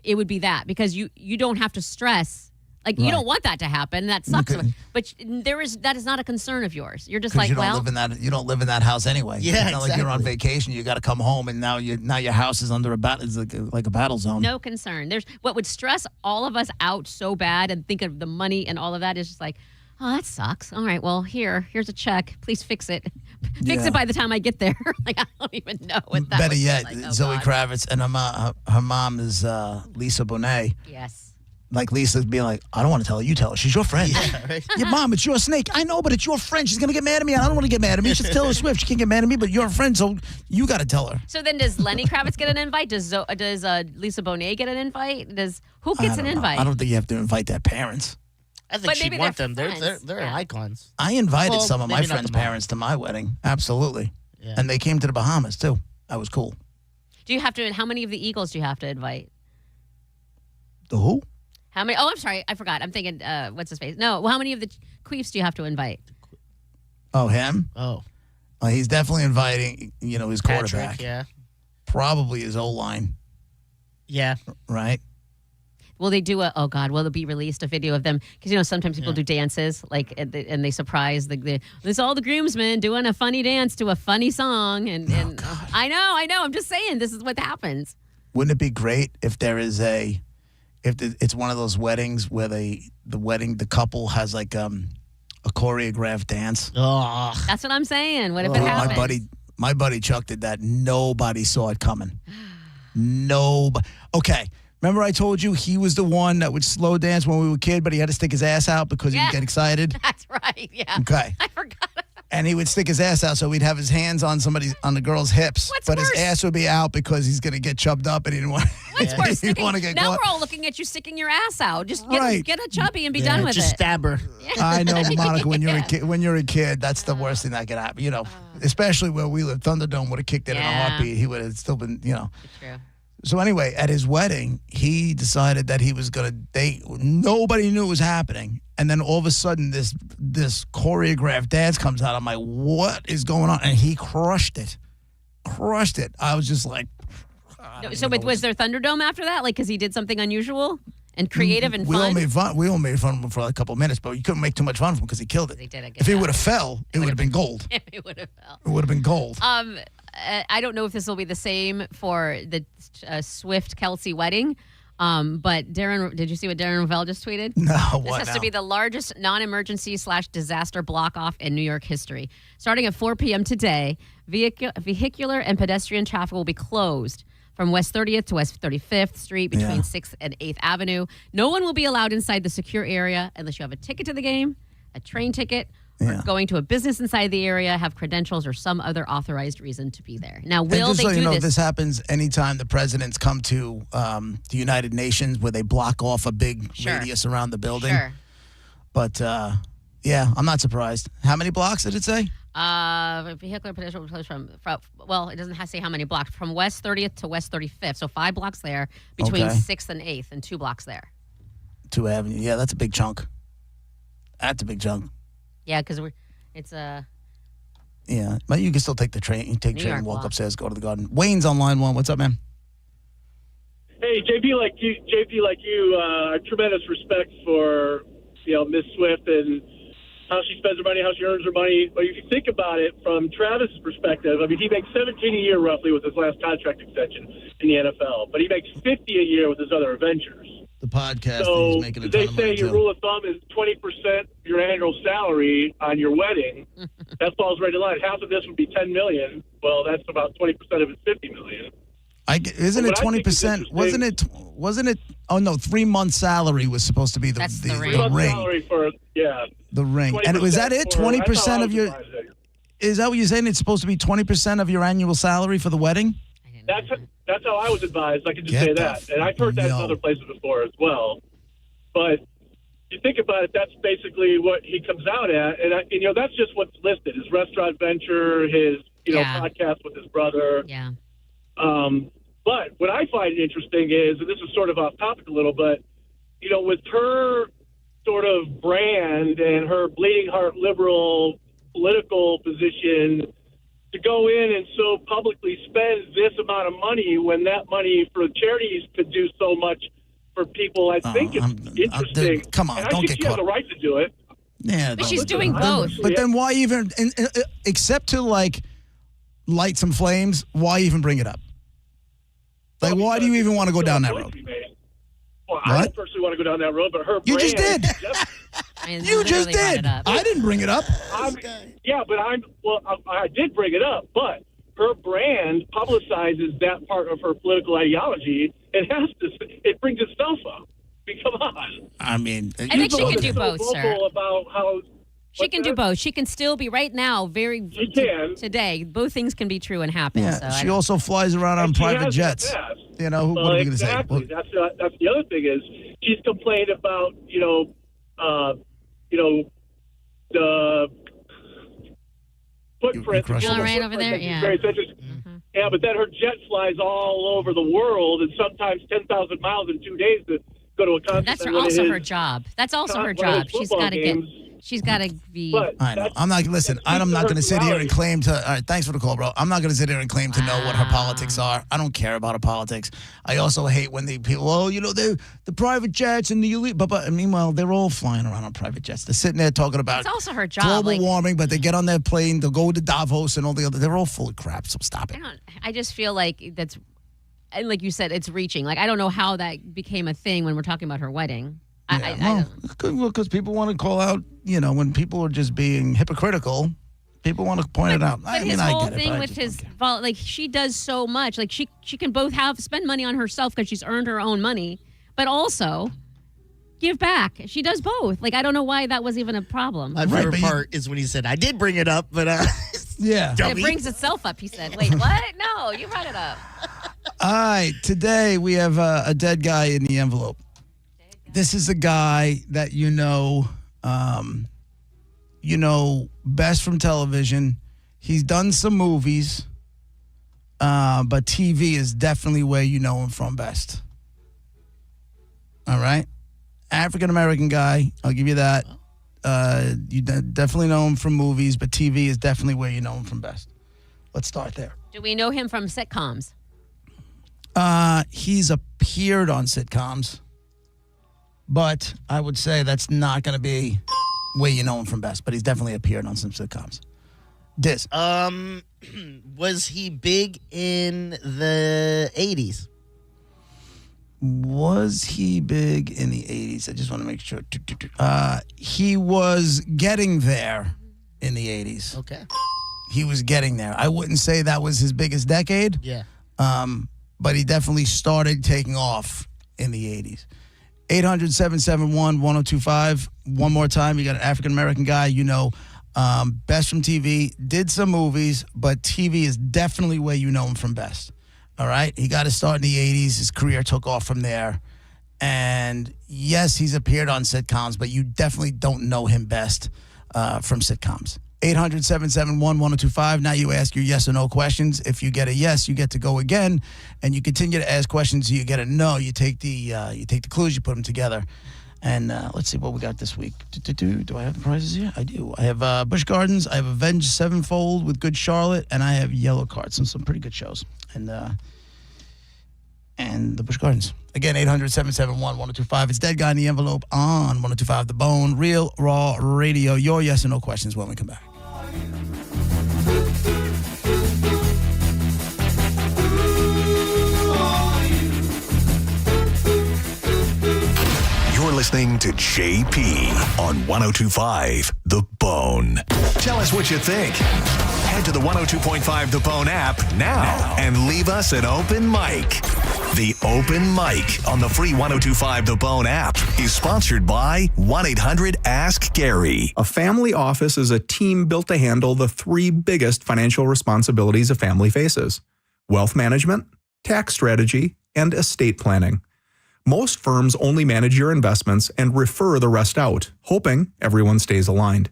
it would be that because you don't have to stress. Like, you don't want that to happen. That sucks. But that is not a concern of yours. You're just like, you don't live in that house anyway. Yeah, it's not like you're on vacation. You got to come home, and now your house is under a battle. It's like a battle zone. No concern. There's what would stress all of us out so bad, and think of the money and all of that is just like, oh, that sucks. All right, well, here's a check. Please fix it. Fix it by the time I get there. Like, I don't even know what that. Better yet, like. Oh, Zoe God. Kravitz and her mom is Lisa Bonet. Yes. Like Lisa's being like, I don't want to tell her. You tell her. She's your friend. Yeah, right. Your mom, it's your snake. I know, but it's your friend. She's going to get mad at me. I don't want to get mad at me. She's Taylor Swift. She can't get mad at me, but you're a friend, so you got to tell her. So then does Lenny Kravitz get an invite? Does Lisa Bonet get an invite? Who gets an invite? I don't think you have to invite their parents. I think she'd want them. They're icons. I invited some of my maybe not friends' the mom. parents to my wedding. Absolutely. Yeah. And they came to the Bahamas, too. That was cool. Do you have to? How many of the Eagles do you have to invite? The who? How many? Oh, I'm sorry, I forgot. I'm thinking, what's his face? No, well, how many of the Queefs do you have to invite? Oh, him? Oh. He's definitely inviting, his quarterback. Patrick, yeah. Probably his O-line, Yeah. right? Will they do will there be released a video of them? Because, sometimes people do dances, like, and they surprise there's all the groomsmen doing a funny dance to a funny song. And I know. I'm just saying, this is what happens. Wouldn't it be great if there is it's one of those weddings where the couple has like a choreographed dance? Oh. That's what I'm saying. What if it happens? My buddy Chuck did that. Nobody saw it coming. Nobody. Okay. Remember I told you he was the one that would slow dance when we were a kid, but he had to stick his ass out because he would get excited? That's right, yeah. Okay. I forgot. And he would stick his ass out, so he'd have his hands on the girl's hips. But his ass would be out because he's going to get chubbed up and he didn't want, What's worse? he didn't want to get Now caught. we're all looking at you sticking your ass out. Just get, Right. get a chubby and be done with just it. stab her. I know, but Monica, when you're a kid, that's the worst thing that could happen. Especially where we live, Thunderdome would have kicked it in a heartbeat. He would have still been, True. So anyway, at his wedding, he decided that he was going to date. Nobody knew it was happening. And then all of a sudden, this choreographed dance comes out. I'm like, what is going on? And he crushed it. I was just like. But was there Thunderdome after that? Like, because he did something unusual and creative and We all fun? made fun of him for like a couple of minutes, but you couldn't make too much fun of him because he killed it. He did a good If he job. would have fell, it would have been gold. It would have fell. It would have been gold. I don't know if this will be the same for the Swift-Kelsey wedding, but did you see what Darren Rovell just tweeted? No, This what has now? to be the largest non-emergency/disaster block-off in New York history. Starting at 4 p.m. today, vehicular and pedestrian traffic will be closed from West 30th to West 35th Street between 6th and 8th Avenue. No one will be allowed inside the secure area unless you have a ticket to the game, a train ticket, or going to a business inside the area, have credentials, or some other authorized reason to be there. Now, will just they so do you know, this? this happens anytime the presidents come to the United Nations where they block off a big radius around the building. Sure. But Yeah, I'm not surprised. How many blocks did it say? Vehicular pedestrian approach from, well, it doesn't have to say how many blocks. From West 30th to West 35th. So 5 blocks there, between Okay. 6th and 8th, and 2 blocks there. 2 Avenue. Yeah, that's a big chunk. That's a big chunk. Yeah, because it's Yeah, but you can still take the train. You take New train, York walk block. upstairs, go to the garden. Wayne's on line 1. What's up, man? Hey, JP, like you, tremendous respect for Miss Swift and how she spends her money, how she earns her money. But if you think about it from Travis's perspective, I mean, he makes $17 a year roughly with his last contract extension in the NFL, but he makes $50 a year with his other ventures. The podcast. So He's making a ton they of say money, your too. rule of thumb is 20% your annual salary on your wedding. That falls right in line. Half of this would be $10 million. Well, that's about 20% of it, $50 million. Isn't it What I think is 20%? Wasn't it? Oh no, 3 months salary was supposed to be the ring. Salary for The ring. And was that it? 20% of your. Is that what you're saying? It's supposed to be 20% of your annual salary for the wedding? That's how I was advised. I can just Get say the that, and I've heard that in other places before as well. But you think about it, that's basically what he comes out at, and that's just what's listed: his restaurant venture, his podcast with his brother. Yeah. But what I find interesting is, and this is sort of off topic a little, but with her sort of brand and her bleeding heart liberal political position, to go in and so publicly spend this amount of money when that money for charities could do so much for people, I think it's interesting. Come on, and I don't think get she has caught. a right to do it. Yeah, But she's doing both. But then why even, except to like light some flames, why even bring it up? Like, why do you even want to go down that road? Well, I don't personally want to go down that road, but her You brand, just did. You just did. I didn't bring it up. Yeah, but I did bring it up, but her brand publicizes that part of her political ideology. It brings itself up. I mean, come on. I mean, I think she can do both, sir. About how She can do both. She can still be right now, today. Both things can be true and happen. Yeah, so she also flies around on private jets. You know, what are we going to say? Exactly. That's the other thing is she's complained about the footprint. Right over there, yeah. Yeah, but then her jet flies all over the world, and sometimes 10,000 miles in 2 days to go to a concert. That's also her job. That's also her job. She's got to get. She's got to be. I know. I'm not. Listen, I'm not going to sit here and claim to. All right, thanks for the call, bro. I'm not going to sit here and claim to know what her politics are. I don't care about her politics. I also hate when the people, the private jets and the elite. But meanwhile, they're all flying around on private jets. They're sitting there talking about. It's also her job. Global warming, but they get on their plane, they'll go to Davos and all the other. They're all full of crap. So stop it. I just feel like that's, and like you said, it's reaching. Like I don't know how that became a thing when we're talking about her wedding. Because people want to call out, when people are just being hypocritical, people want to point it out. But his whole thing with his, like she does so much. Like she can both spend money on herself because she's earned her own money, but also give back. She does both. Like I don't know why that was even a problem. My favorite part is when he said, "I did bring it up, but yeah, it brings itself up." He said, "Wait, what? No, you brought it up." All right, today we have a dead guy in the envelope. This is a guy that best from television. He's done some movies, but TV is definitely where you know him from best. All right? African-American guy, I'll give you that. You definitely know him from movies, but TV is definitely where you know him from best. Let's start there. Do we know him from sitcoms? He's appeared on sitcoms. But I would say that's not going to be where you know him from best. But he's definitely appeared on some sitcoms. Diz. Was he big in the 80s? Was he big in the 80s? I just want to make sure. He was getting there in the 80s. Okay. He was getting there. I wouldn't say that was his biggest decade. Yeah. But he definitely started taking off in the 80s. 800-771-1025. One more time, you got an African-American guy, best from TV, did some movies, but TV is definitely where you know him from best. All right? He got his start in the 80s. His career took off from there. And yes, he's appeared on sitcoms, but you definitely don't know him best from sitcoms. 800-771-1025. Now you ask your yes or no questions. If you get a yes, you get to go again, and you continue to ask questions. You get a no. You take the clues, you put them together, and let's see what we got this week. Do I have the prizes here? I do. I have Busch Gardens. I have Avenged Sevenfold with Good Charlotte, and I have Yellow Card. Some pretty good shows, and the Busch Gardens. Again, 800-771-1025. It's Dead Guy in the Envelope on 102.5 The Bone. Real Raw Radio. Your yes or no questions when we come back. You're listening to JP on 102.5 The Bone. Tell us what you think. Head to the 102.5 The Bone app now and leave us an open mic. The Open Mic on the free 102.5 The Bone app is sponsored by 1-800-ASK-GARY. A family office is a team built to handle the three biggest financial responsibilities a family faces: wealth management, tax strategy, and estate planning. Most firms only manage your investments and refer the rest out, hoping everyone stays aligned.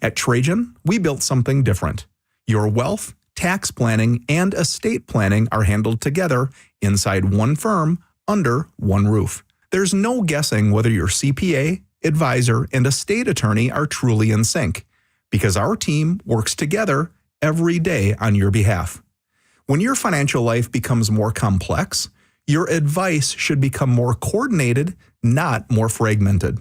At Trajan, we built something different. Your wealth, tax planning, and estate planning are handled together inside one firm under one roof. There's no guessing whether your CPA, advisor, and estate attorney are truly in sync, because our team works together every day on your behalf. When your financial life becomes more complex, your advice should become more coordinated, not more fragmented.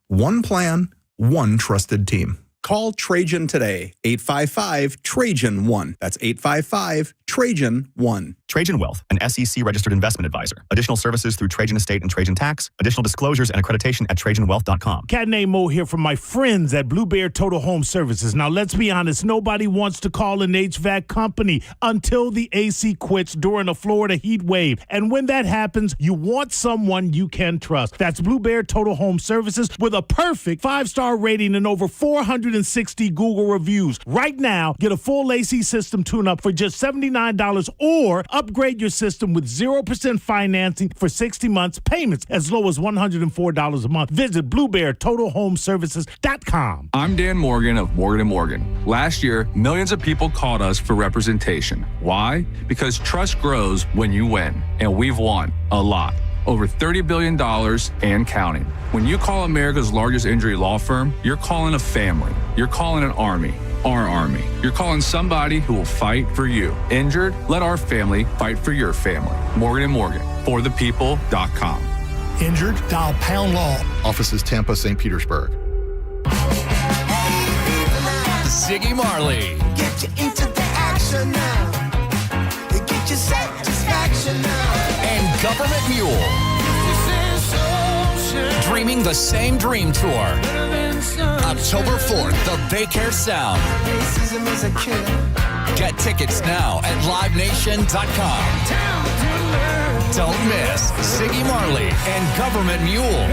One plan, one trusted team. Call Trajan today, 855-TRAJAN-1. That's 855-TRAJAN-1. Trajan Wealth, an SEC-registered investment advisor. Additional services through Trajan Estate and Trajan Tax. Additional disclosures and accreditation at TrajanWealth.com. Cat named Mo here from my friends at Blue Bear Total Home Services. Now, let's be honest. Nobody wants to call an HVAC company until the AC quits during a Florida heat wave. And when that happens, you want someone you can trust. That's Blue Bear Total Home Services with a perfect 5-star rating and over 460 Google reviews. Right now, get a full AC system tune-up for just $79 or upgrade your system with 0% financing for 60 months, payments as low as $104 a month. Visit BlueBearTotalHomeServices.com. I'm Dan Morgan of Morgan & Morgan. Last year, millions of people called us for representation. Why? Because trust grows when you win, and we've won a lot. Over $30 billion and counting. When you call America's largest injury law firm, you're calling a family. You're calling an army. Our army. You're calling somebody who will fight for you. Injured? Let our family fight for your family. Morgan & Morgan. ForThePeople.com. Injured? Dial Pound Law. Offices Tampa, St. Petersburg. Ziggy Marley. Get you into the action now. Get your satisfaction now. And Government Mule. Dreaming the Same Dream Tour. October 4th, the Baycare Sound. Racism is a killer. Get tickets now at livenation.com. Don't miss Ziggy Marley and Government Mule.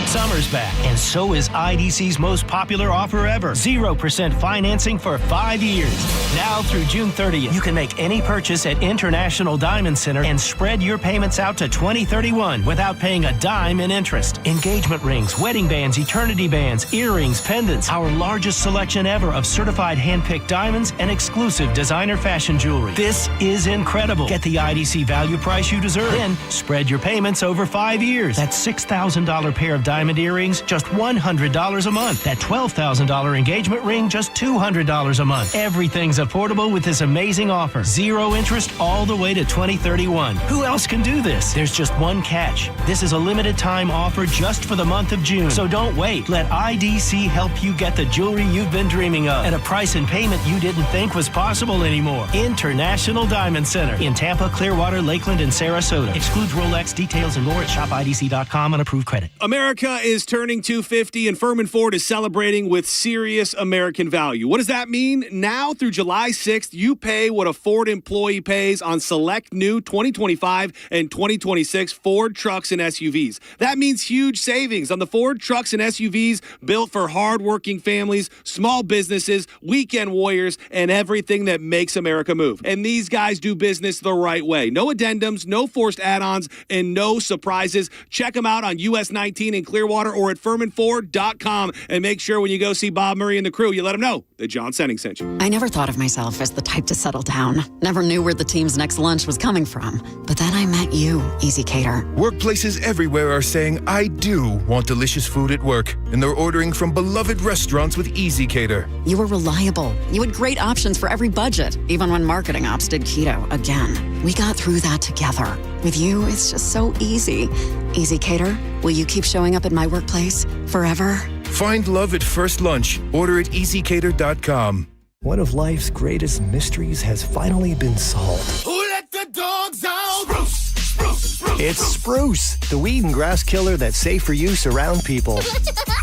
Summer's back, and so is IDC's most popular offer ever. 0% financing for 5 years. Now through June 30th, you can make any purchase at International Diamond Center and spread your payments out to 2031 without paying a dime in interest. Engagement rings, wedding bands, eternity bands, earrings, pendants. Our largest selection ever of certified hand-picked diamonds and exclusive designer fashion jewelry. This is incredible. Get the IDC value price you deserve. Then spread your payments over 5 years. That $6,000 pair of diamond earrings, just $100 a month. That $12,000 engagement ring, just $200 a month. Everything's affordable with this amazing offer. 0 interest all the way to 2031. Who else can do this? There's just one catch. This is a limited time offer just for the month of June. So don't wait. Let IDC help you get the jewelry you've been dreaming of at a price and payment you didn't think was possible anymore. International Diamond Center in Tampa, Clearwater, Lakeland, and Sarasota. Excludes Rolex. Details and more at shopidc.com on approved credit. America is turning 250 and Furman Ford is celebrating with serious American value. What does that mean? Now through July 6th, you pay what a Ford employee pays on select new 2025 and 2026 Ford trucks and SUVs. That means huge savings on the Ford trucks and SUVs built for hardworking families, small businesses, weekend warriors, and everything that makes America move. And these guys do business the right way. No addendums, no forced add-ons, and no surprises. Check them out on US 19 in Clearwater Clearwater or at Furman4.com. And make sure when you go see Bob Murray and the crew, you let them know that John Senning sent you. I never thought of myself as the type to settle down. Never knew where the team's next lunch was coming from. But then I met you, Easy Cater. Workplaces everywhere are saying, I do want delicious food at work. And they're ordering from beloved restaurants with Easy Cater. You were reliable. You had great options for every budget, even when marketing ops did keto again. We got through that together. With you, it's just so easy. Easy Cater, will you keep showing up at my workplace forever? Find love at first lunch. Order at easycater.com. One of life's greatest mysteries has finally been solved. Who let the dogs out? Spruce. It's Spruce, the weed and grass killer that's safe for use around people,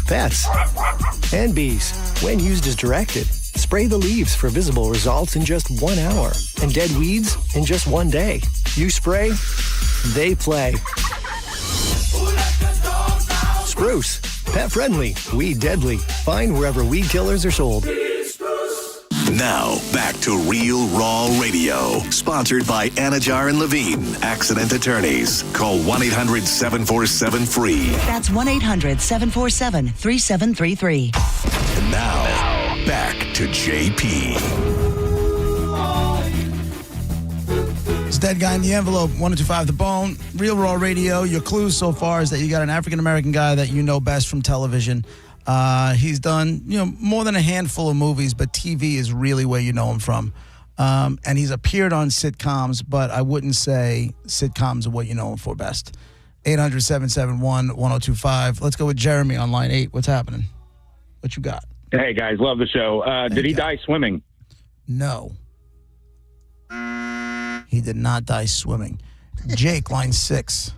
pets, and bees. When used as directed, spray the leaves for visible results in just 1 hour and dead weeds in just 1 day. You spray, they play. Spruce, pet friendly, weed deadly. Find wherever weed killers are sold. Now, back to Real Raw Radio. Sponsored by Anajar and Levine, accident attorneys. Call 1-800-747-FREE. That's 1-800-747-3733. And now, back to JP. It's Dead Guy in the Envelope, 102.5 The Bone, Real Raw Radio. Your clues so far is that you got an African-American guy that you know best from television. He's done, more than a handful of movies, but TV is really where you know him from. And he's appeared on sitcoms, but I wouldn't say sitcoms are what you know him for best. 800-771-1025. Let's go with Jeremy on line 8. What's happening? What you got? Hey, guys. Love the show. Did he die swimming? No. He did not die swimming. Jake, line 6.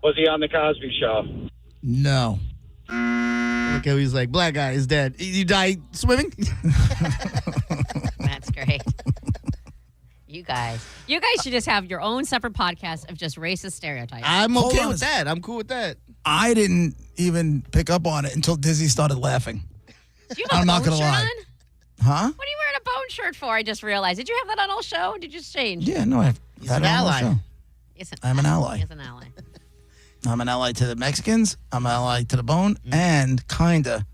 Was he on the Cosby Show? No. Okay, he's like, black guy is dead. You die swimming? That's great. You guys should just have your own separate podcast of just racist stereotypes. I'm okay with that. I'm cool with that. I didn't even pick up on it until Dizzy started laughing. Do you have I'm a not bone gonna shirt lie. on? Huh? What are you wearing a bone shirt for? I just realized. Did you have that on all show? Did you just change? Yeah, no, I've He's had an it on the ally. show. I'm an ally. He's an ally. I'm an ally to the Mexicans. I'm an ally to the Bone, and kinda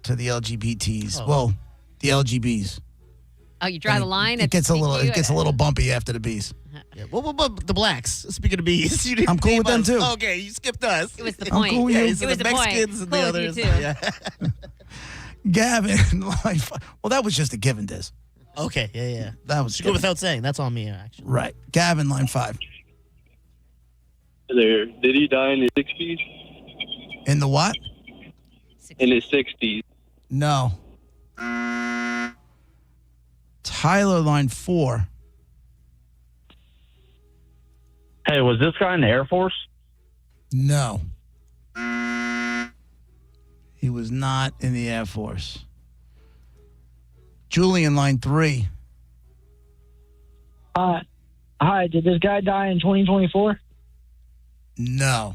to the LGBTs. Oh. Well, the LGBs. Oh, you draw the line. It gets a little bumpy after the bees. Yeah. What the blacks? Speaking of bees, you didn't I'm cool name with them us. too. Okay, you skipped us. It was the I'm point. cool with you. Yeah, It so was the the point. Mexicans and Cool the with you others. too. Yeah. Gavin, line 5. Well, that was just a given, Diz. Okay, yeah. That was Should go given. without saying. That's on me, actually. Right. Gavin, line 5. There. Did he die in the 60s? In the what? In his 60s. No. Tyler, line 4. Hey, was this guy in the Air Force? No. He was not in the Air Force. Julian, line 3. Hi, did this guy die in 2024? No.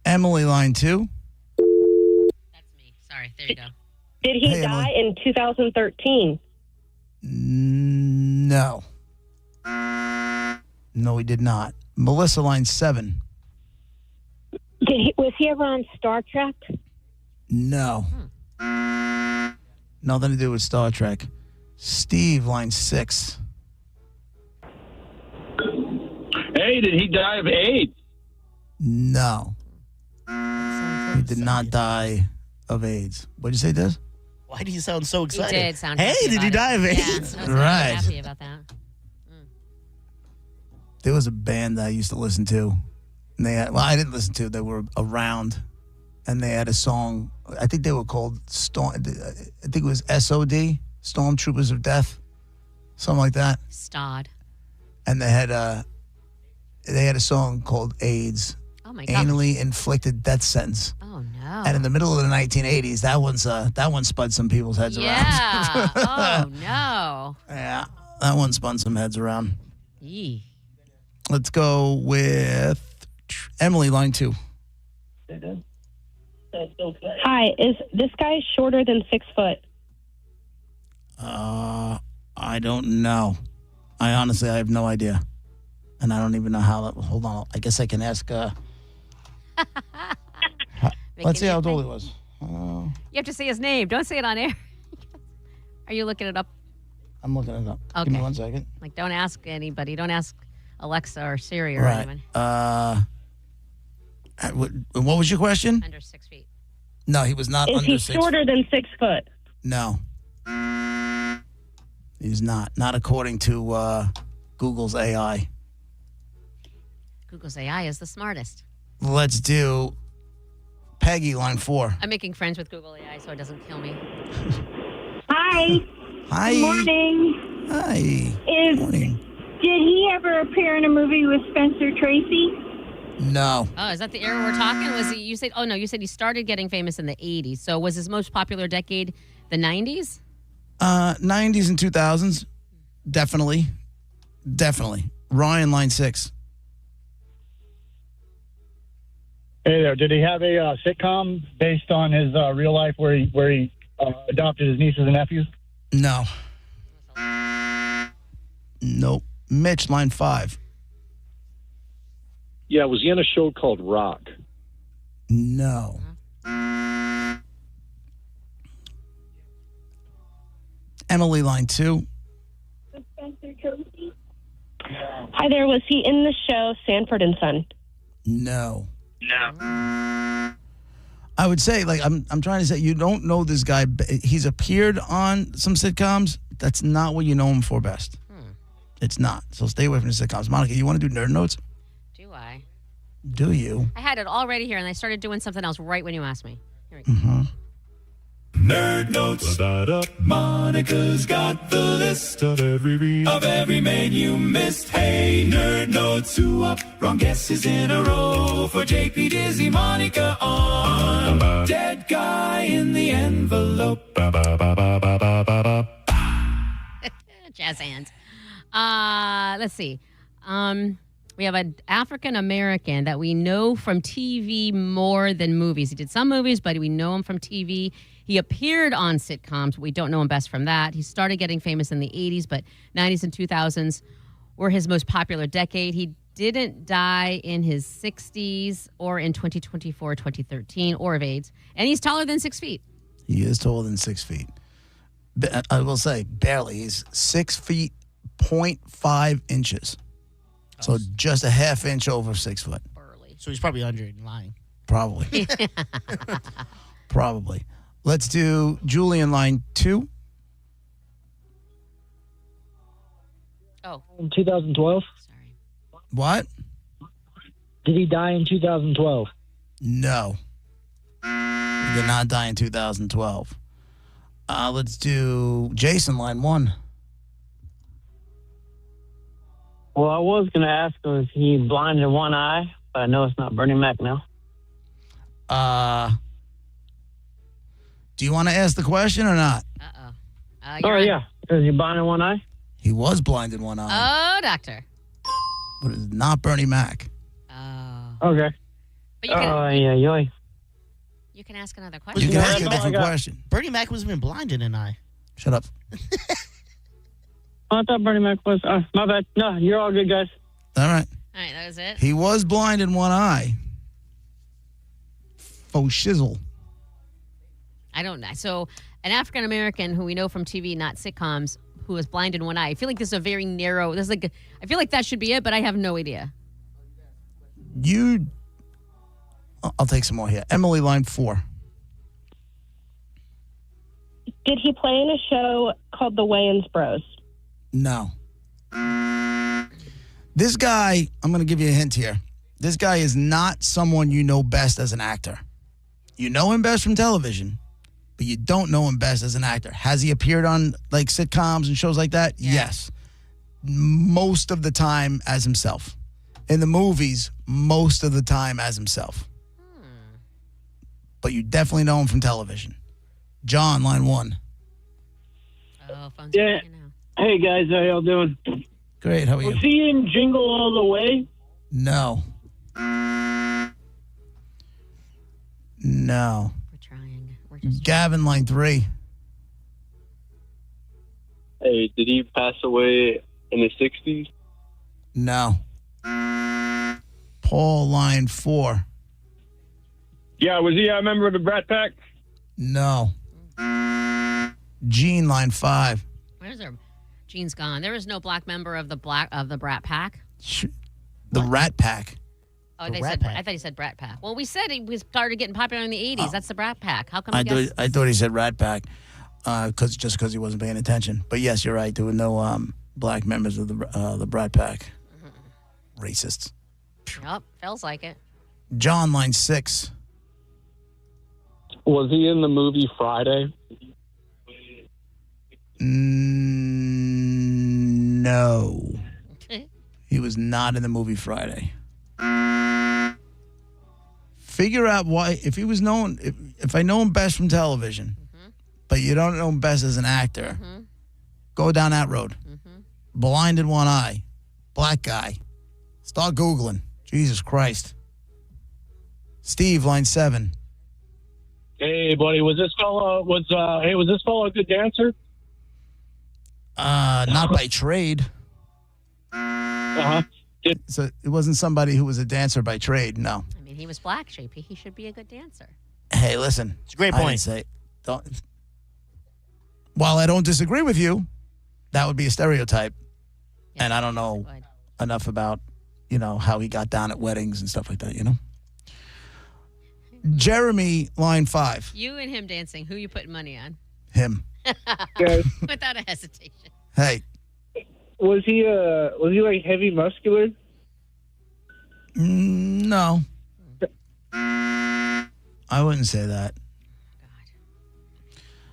Emily, line 2. Sorry, there you go. Did he Hey, die in 2013? No. No, he did not. Melissa, line 7. Was he ever on Star Trek? No. Nothing to do with Star Trek. Steve, line 6. Hey, did he die of AIDS? No. He did not die of AIDS. What'd you say, Des? Why do you sound so He excited? did sound Hey, happy did about he it. die of Yeah, AIDS? I was really Right. happy about that. There was a band that I used to listen to. And they had, well, I didn't listen to. They were around. And they had a song. I think they were called Storm. I think it was SOD, Stormtroopers of Death, something like that. Stod. And they had a song called AIDS. Oh my God. Anally inflicted death sentence. Oh no. And in the middle of the 1980s, that one spun some people's heads around. Yeah. Oh no. Yeah, that one spun some heads around. Yee. Let's go with Emily, line 2. Hi, is this guy shorter than 6 foot? I don't know. I have no idea. And I don't even know how. Hold on. I guess I can ask. Let's see how old he was. You have to say his name. Don't say it on air. Are you looking it up? I'm looking it up. Okay. Give me 1 second. Like, don't ask anybody. Don't ask Alexa or Siri or Right. anyone. What was your question? Under 6 feet. No, he was not Is under he 6 shorter than 6 foot? No. He's not. Not according to Google's AI. Google's AI is the smartest. Let's do Peggy, line 4. I'm making friends with Google AI so it doesn't kill me. Hi. Hi. Good morning. Hi. Morning. Did he ever appear in a movie with Spencer Tracy? No. Oh, is that the era we're talking? Was he? You said? Oh no, you said he started getting famous in the '80s. So was his most popular decade the '90s? 90s and 2000s. Definitely. Ryan, line 6. Hey there. Did he have a sitcom based on his real life where he adopted his nieces and nephews? No. Nope. Mitch, line 5. Yeah, was he on a show called Rock? No. Emily, line 2. Hi there. Was he in the show Sanford and Son? No. No. I would say, like, I'm trying to say, you don't know this guy. He's appeared on some sitcoms. That's not what you know him for best. It's not. So stay away from the sitcoms. Monica, you want to do nerd notes? Do I? Do you? I had it all ready here, and I started doing something else right when you asked me. Here we go. Mm-hmm. Nerd notes. Monica's got the list of every man you missed. Hey, nerd notes. 2 up, wrong guesses in a row for JP, Dizzy, Monica on. Dead guy in the envelope. Jazz hands. Let's see. We have an African American that we know from TV more than movies. He did some movies, but we know him from TV. He appeared on sitcoms. We don't know him best from that. He started getting famous in the 80s, but 90s and 2000s were his most popular decade. He didn't die in his 60s or in 2024, 2013, or of AIDS. And he's taller than 6 feet. He is taller than 6 feet. I will say, barely. He's 6 feet, 0.5 inches. So just a half inch over 6 foot. So he's probably under it and lying. Probably. Probably. Let's do Julian, line 2. Oh. In 2012? What? Did he die in 2012? No. He did not die in 2012. Let's do Jason, line 1. Well, I was going to ask him if he blind in one eye, but I know it's not Bernie Mac now. Do you want to ask the question or not? Oh, yeah. Is he blind in one eye? He was blind in one eye. Oh, doctor. But it's not Bernie Mac. Okay. But you can, yeah. you can ask another question. You can ask a different question. Bernie Mac was even blind in an eye. Shut up. Oh, I thought Bernie Mac was. My bad. No, you're all good, guys. All right. All right, that was it. He was blind in one eye. Faux shizzle. I don't know. So, an African American who we know from TV, not sitcoms, who is blind in one eye. I feel like this is a very narrow. This is like. I feel like that should be it, but I have no idea. I'll take some more here. Emily, line 4. Did he play in a show called The Wayans Bros? No. This guy, I'm going to give you a hint here. This guy is not someone you know best as an actor. You know him best from television, but you don't know him best as an actor. Has he appeared on like sitcoms and shows like that? Yeah. Yes. Most of the time as himself. In the movies, most of the time as himself. But you definitely know him from television. John, line 1. Oh, phone's Yeah. Hey, guys. How y'all doing? Great. How are you? Was he in Jingle All the Way? No. No. We're trying. Gavin, line 3. Hey, did he pass away in the 60s? No. Paul, line 4. Yeah, was he a member of the Brat Pack? No. Gene, line 5. Where's our Gene's gone? There is no black member of the Brat Pack. The Rat Pack. Oh, I thought he said Brat Pack. Well, we said he was started getting popular in the 80s. That's the Brat Pack. How come I thought he said Rat Pack because he wasn't paying attention. But yes, you're right. There were no black members of the Brat Pack. Racists. Yep, feels like it. John, line 6. Was he in the movie Friday? No. He was not in the movie Friday. Figure out why. If he was known, if I know him best from television, but you don't know him best as an actor, go down that road. Blind in one eye, black guy. Start Googling. Jesus Christ. Steve, line 7. Hey, buddy, was this fellow a good dancer? Not by trade. So it wasn't somebody who was a dancer by trade. No. I mean, he was black, JP. He should be a good dancer. Hey, listen. It's a great point. While I don't disagree with you, that would be a stereotype. Yeah, and I don't know enough about, how he got down at weddings and stuff like that, Jeremy, line 5. You and him dancing. Who you putting money on? Him. Without a hesitation. Hey. Was he like heavy muscular? No. I wouldn't say that. God.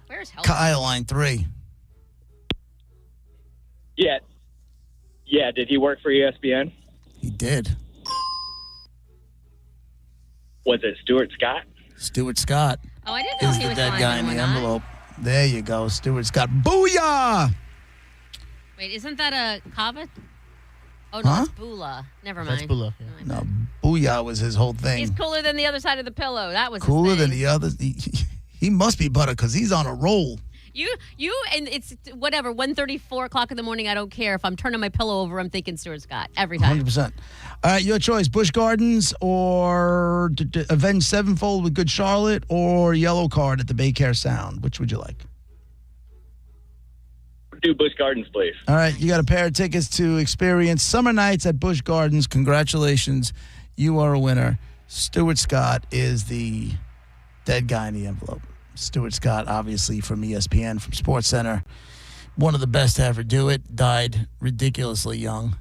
Where's Helen? Kyle, line 3. Yeah. Yeah, did he work for ESPN? He did. Was it Stuart Scott? Stuart Scott. Oh, I didn't know he the was dead guy in the or not. envelope. There you go, Stuart Scott. Booyah! Wait, isn't that a Kava? Oh, no, it's Bula. Never mind. That's Bula. Yeah. No, Booyah was his whole thing. He's cooler than the other side of the pillow. That was cooler his thing. than the others. He must be butter because he's on a roll. You, and it's whatever, 1:30, 4 o'clock in the morning, I don't care. If I'm turning my pillow over, I'm thinking Stuart Scott every time. 100%. All right, your choice, Busch Gardens or Avenged Sevenfold with Good Charlotte or Yellow Card at the Baycare Sound. Which would you like? Do Busch Gardens, please. All right, you got a pair of tickets to experience summer nights at Busch Gardens. Congratulations. You are a winner. Stuart Scott is the dead guy in the envelope. Stuart Scott, obviously from ESPN, from SportsCenter. One of the best to ever do it. Died ridiculously young.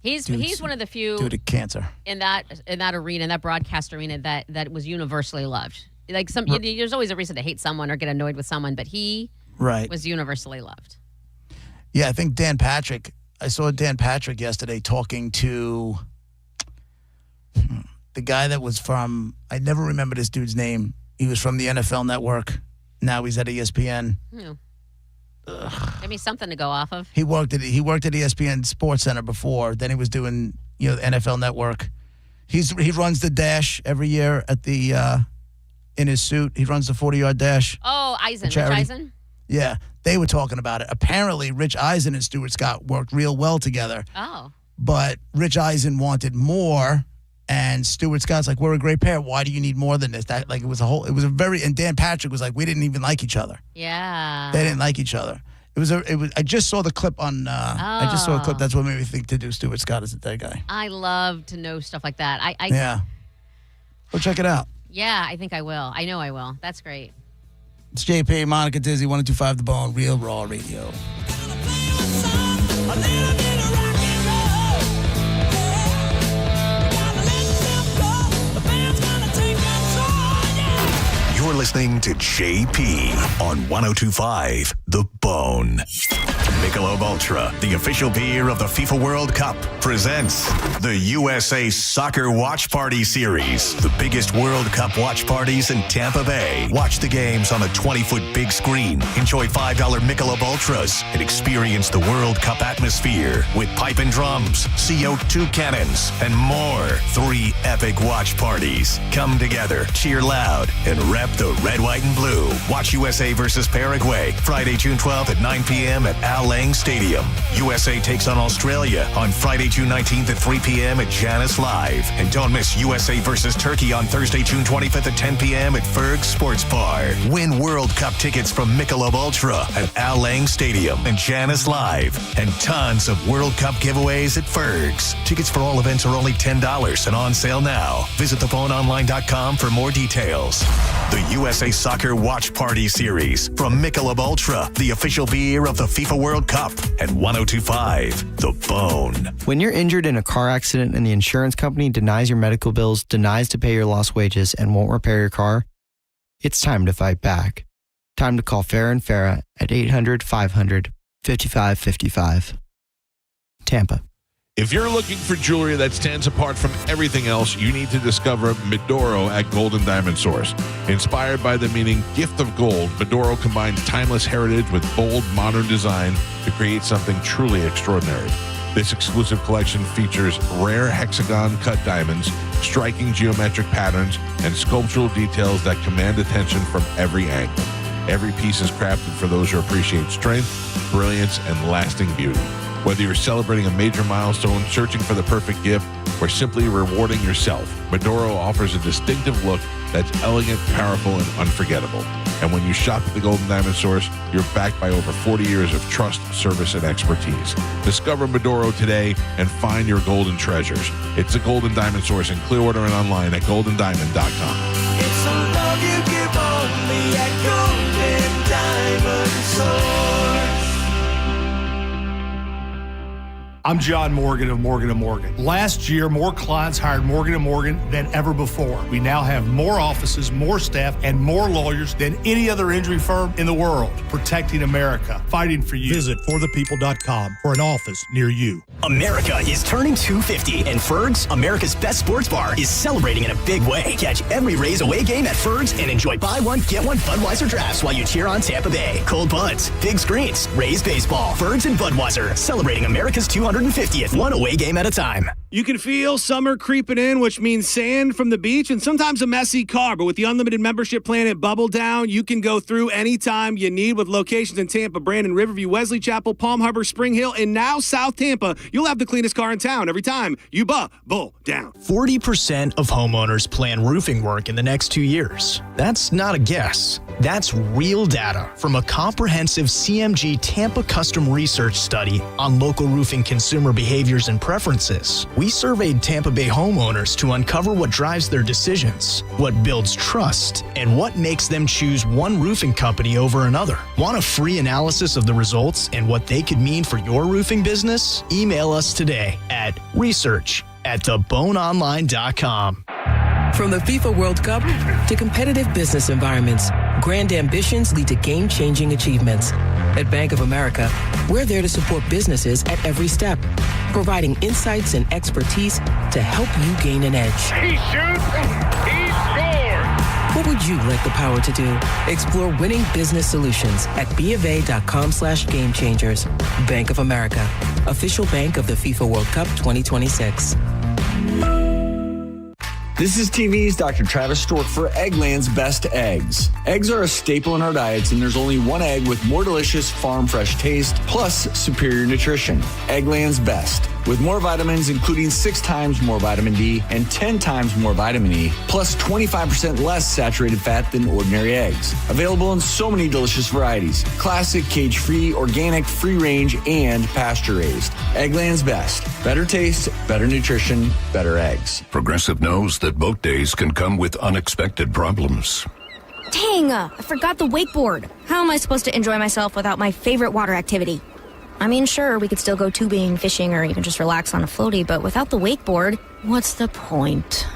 He's one of the few due to cancer in that arena, in that broadcast arena that was universally loved. Like there's always a reason to hate someone or get annoyed with someone, but he was universally loved. Yeah, I think Dan Patrick. I saw Dan Patrick yesterday talking to the guy that was from. I never remembered this dude's name. He was from the NFL Network. Now he's at ESPN. Give me something to go off of. He worked at ESPN SportsCenter before. Then he was doing the NFL Network. He runs the dash every year at the in his suit. He runs the 40-yard dash. Oh, Eisen, Rich Eisen. Yeah, they were talking about it. Apparently, Rich Eisen and Stuart Scott worked real well together. Oh, but Rich Eisen wanted more. And Stuart Scott's like, we're a great pair. Why do you need more than this? And Dan Patrick was like, we didn't even like each other. Yeah. They didn't like each other. I just saw the clip on, I just saw a clip. That's what made me think to do Stuart Scott as a dead guy. I love to know stuff like that. Yeah. Go check it out. Yeah, I think I will. I know I will. That's great. It's JP, Monica Dizzy, 102.5 The Bone, Real Raw Radio. You're listening to JP on 102.5 The Bone. Michelob Ultra, the official beer of the FIFA World Cup, presents the USA Soccer Watch Party Series, the biggest World Cup watch parties in Tampa Bay. Watch the games on a 20-foot big screen. Enjoy $5 Michelob Ultras and experience the World Cup atmosphere with pipe and drums, CO2 cannons, and more. 3 epic watch parties. Come together, cheer loud, and rep the red, white, and blue. Watch USA versus Paraguay, Friday, June 12th at 9 p.m. at Al Lang Stadium. USA takes on Australia on Friday, June 19th at 3 p.m. at Janice Live. And don't miss USA versus Turkey on Thursday, June 25th at 10 p.m. at Ferg Sports Bar. Win World Cup tickets from Michelob Ultra at Al Lang Stadium and Janice Live. And tons of World Cup giveaways at Ferg's. Tickets for all events are only $10 and on sale now. Visit thephoneonline.com for more details. The USA Soccer Watch Party Series from Michelob Ultra, the official beer of the FIFA World Cup, and 102.5 The Bone. When you're injured in a car accident and the insurance company denies your medical bills, denies to pay your lost wages, and won't repair your car, it's time to fight back. Time to call Farah & Farah at 800-500-5555. Tampa. If you're looking for jewelry that stands apart from everything else, you need to discover Medoro at Golden Diamond Source. Inspired by the meaning gift of gold, Medoro combines timeless heritage with bold, modern design to create something truly extraordinary. This exclusive collection features rare hexagon-cut diamonds, striking geometric patterns, and sculptural details that command attention from every angle. Every piece is crafted for those who appreciate strength, brilliance, and lasting beauty. Whether you're celebrating a major milestone, searching for the perfect gift, or simply rewarding yourself, Medoro offers a distinctive look that's elegant, powerful, and unforgettable. And when you shop at the Golden Diamond Source, you're backed by over 40 years of trust, service, and expertise. Discover Medoro today and find your golden treasures. It's the Golden Diamond Source in Clearwater and online at goldendiamond.com. It's a love you give only at Golden Diamond Source. I'm John Morgan of Morgan & Morgan. Last year, more clients hired Morgan & Morgan than ever before. We now have more offices, more staff, and more lawyers than any other injury firm in the world. Protecting America. Fighting for you. Visit forthepeople.com for an office near you. America is turning 250, and Ferg's, America's best sports bar, is celebrating in a big way. Catch every Rays away game at Ferg's and enjoy buy one, get one Budweiser drafts while you cheer on Tampa Bay. Cold buds, big screens, Rays baseball, Ferg's and Budweiser, celebrating America's 250th, one away game at a time. You can feel summer creeping in, which means sand from the beach and sometimes a messy car. But with the unlimited membership plan at Bubble Down, you can go through anytime you need with locations in Tampa, Brandon, Riverview, Wesley Chapel, Palm Harbor, Spring Hill, and now South Tampa. You'll have the cleanest car in town every time you Bubble Down. 40% of homeowners plan roofing work in the next 2 years. That's not a guess. That's real data from a comprehensive CMG Tampa custom research study on local roofing consumer behaviors and preferences. We surveyed Tampa Bay homeowners to uncover what drives their decisions, what builds trust, and what makes them choose one roofing company over another. Want a free analysis of the results and what they could mean for your roofing business? Email us today at research@theboneonline.com. From the FIFA World Cup to competitive business environments, grand ambitions lead to game-changing achievements. At Bank of America, we're there to support businesses at every step, providing insights and expertise to help you gain an edge. He shoots, he scores! What would you like the power to do? Explore winning business solutions at BofA.com/gamechangers. Bank of America, official bank of the FIFA World Cup 2026. This is TV's Dr. Travis Stork for Eggland's Best Eggs. Eggs are a staple in our diets, and there's only one egg with more delicious farm fresh taste, plus superior nutrition. Eggland's Best. With more vitamins, including 6 times more vitamin D and 10 times more vitamin E, plus 25% less saturated fat than ordinary eggs. Available in so many delicious varieties. Classic, cage-free, organic, free-range, and pasture-raised. Eggland's Best. Better taste, better nutrition, better eggs. Progressive knows that boat days can come with unexpected problems. Dang, I forgot the wakeboard. How am I supposed to enjoy myself without my favorite water activity? I mean, sure, we could still go tubing, fishing, or even just relax on a floaty, but without the wakeboard, what's the point?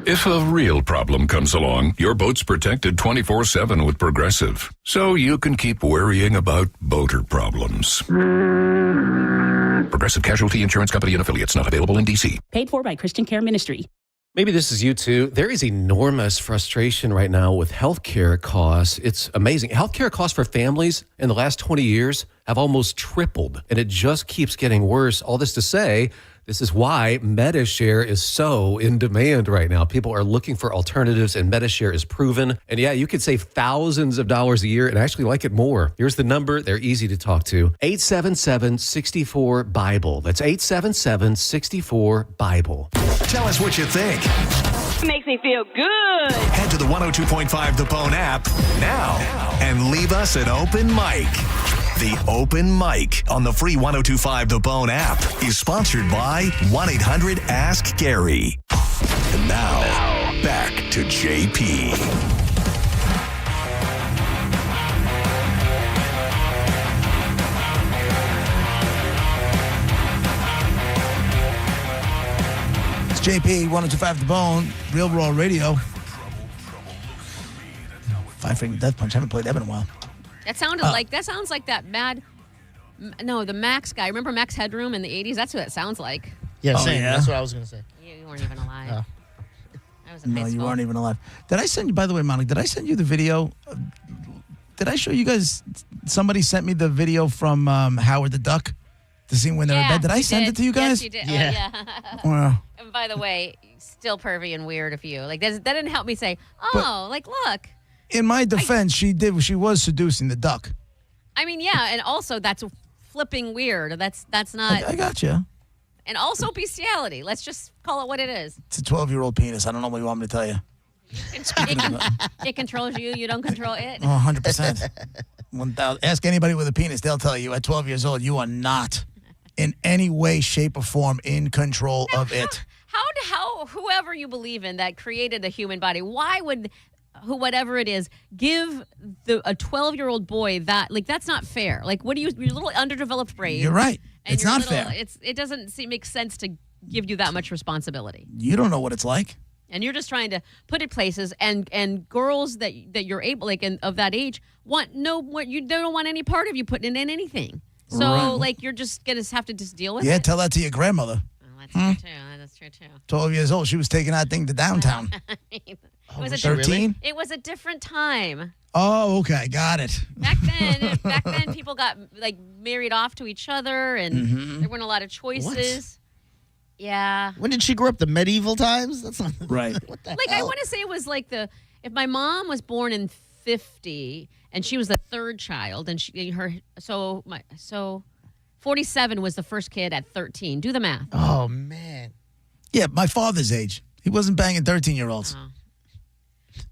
If a real problem comes along, your boat's protected 24/7 with Progressive. So you can keep worrying about boater problems. Progressive Casualty Insurance Company and Affiliates, not available in D.C. Paid for by Christian Care Ministry. Maybe this is you too. There is enormous frustration right now with healthcare costs. It's amazing. Healthcare costs for families in the last 20 years have almost tripled, and it just keeps getting worse. All this to say, This is why MediShare is so in demand right now. People are looking for alternatives, and MediShare is proven. And yeah, you could save thousands of dollars a year and actually like it more. Here's the number. They're easy to talk to. 877-64-BIBLE. That's 877-64-BIBLE. Tell us what you think. Makes me feel good. Head to the 102.5 The Bone app now and leave us an open mic. The Open Mic on the free 102.5 The Bone app is sponsored by 1-800-ASK-GARY. And now, back to JP. It's JP, 102.5 The Bone, Real Raw Radio. Five Finger Death Punch. I haven't played that in a while. That sounds like that the Max guy. Remember Max Headroom in the 80s? That's what it sounds like. Yeah, same. Yeah? That's what I was going to say. You weren't even alive. Oh. That was in high No, you school. weren't even alive. Did I send you, by the way, Monica, did I send you the video? Did I show you guys, somebody sent me the video from Howard the Duck, the scene when they're in bed. Did I send it to you guys? Yes, you did. Yeah. Well, And by the way, still pervy and weird of you. Like that didn't help me say, look. in my defense, she was seducing the duck. I mean, yeah, and also that's flipping weird. That's not. I got you. And also bestiality. Let's just call it what it is. It's a 12-year-old penis. I don't know what you want me to tell you. It controls you. You don't control it. Oh, 100%. 1,000. Ask anybody with a penis. They'll tell you at 12 years old, you are not in any way, shape, or form in control of it. How whoever you believe in that created the human body, why would whatever it is give a 12-year-old boy that, like, that's not fair. Like, what do your little underdeveloped brain? You're right. and It's your not little- fair. It doesn't make sense to give you that much responsibility. You don't know what it's like. And you're just trying to put it places, and girls that you're able, like, of that age, they don't want any part of you putting in anything. So Right. like you're just gonna have to just deal with Yeah, it. tell that to your grandmother. That's true too. That's true too. 12 years old. She was taking that thing to downtown. It was a 13? It was a different time. Oh, okay. Got it. Back then, people got like married off to each other, and there weren't a lot of choices. Yeah. When did she grow up? The medieval times? That's not right. What the Like hell? I want to say it was like if my mom was born in 50 and she was the third child, and 47 was the first kid at 13. Do the math. Oh man. Yeah, my father's age. He wasn't banging 13-year-olds.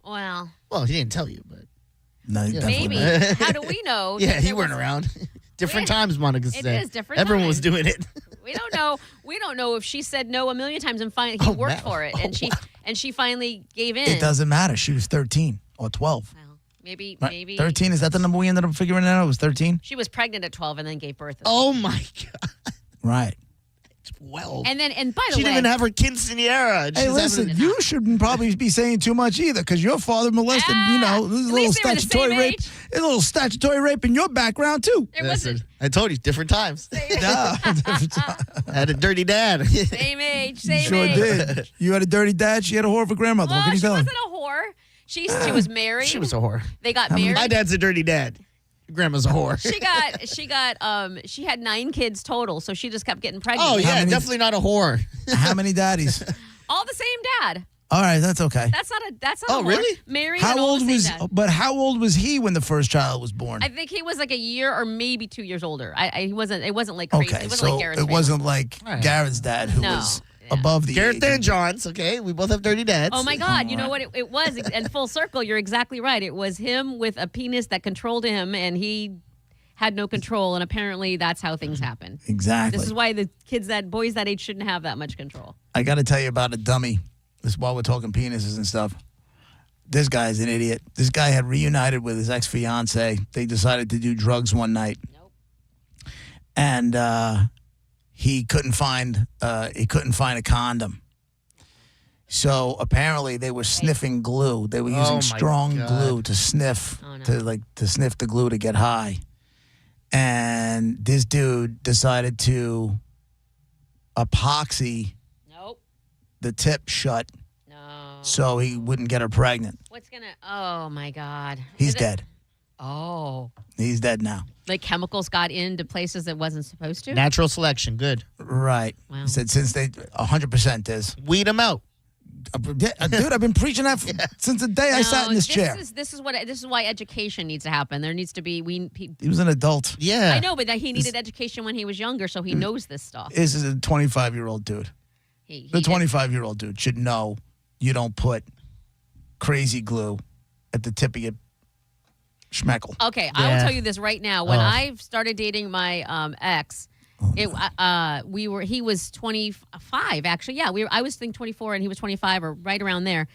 Well, he didn't tell you, but No, he definitely maybe. didn't. How do we know? yeah, that he there weren't was- around. Different times, Monica It said. is different Everyone was times. doing it. We don't know. We don't know if she said no a million times and finally he worked for it, and she finally gave in. It doesn't matter. She was 13 or 12. Maybe Right? maybe 13, is that the number we ended up figuring out? It was 13? she was pregnant at 12 and then gave birth. Oh my God. Right. 12. And by the She way, didn't even have her quinceanera. Hey, listen, you shouldn't probably be saying too much either, because your father molested, there's a little least they were the statutory same rape. age. There's a little statutory rape in your background, too. Listen, I told you, different times. Nah, I had a dirty dad. same age, you same sure age. did. You had a dirty dad. She had a whore of a grandmother. Well, what can you she tell wasn't a whore. She was married. She was a whore. They got married. My dad's a dirty dad. Grandma's a whore. She had 9 kids total, so she just kept getting pregnant. Oh, yeah, definitely not a whore. How many daddies? All the same dad. All right, that's okay. That's not a Oh, whore. really? Married How and all old the same was? dad. But how old was he when the first child was born? I think he was like a year or maybe 2 years older. He wasn't. It wasn't like crazy. Okay, It wasn't so like Garrett's it family. wasn't like All right. Garrett's dad, who No. was above the Garrett age. and John's, okay? We both have dirty dads. Oh my God! You know what it was? And full circle, you're exactly right. It was him with a penis that controlled him, and he had no control. And apparently, that's how things happen. Exactly. This is why the boys that age shouldn't have that much control. I got to tell you about a dummy. This while we're talking penises and stuff. This guy's an idiot. This guy had reunited with his ex-fiance. They decided to do drugs one night. Nope. And he couldn't find a condom. So apparently they were sniffing glue. They were using my strong God. glue to sniff Oh, no. to sniff the glue to get high. And this dude decided to epoxy Nope. the tip shut No. so he wouldn't get her pregnant. What's gonna? Oh my God. He's Is it- dead. Oh. He's dead now. Like chemicals got into places it wasn't supposed to? Natural selection, good. Right. Wow. He said since they 100% is. Weed them out. Dude, I've been preaching that since the day I sat in this chair. This is why education needs to happen. There needs to be He was an adult. Yeah. I know, but that he needed education when he was younger, so he knows this stuff. This is a 25-year-old dude. The 25-year-old dude should know you don't put crazy glue at the tip of your schmeckle. Okay, I will tell you this right now. When I started dating my ex, he was 25 actually. Yeah, I was thinking 24 and he was 25 or right around there.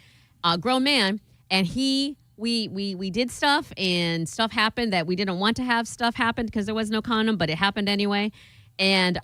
Grown man, and we did stuff and stuff happened that we didn't want to have stuff happen because there was no condom, but it happened anyway. And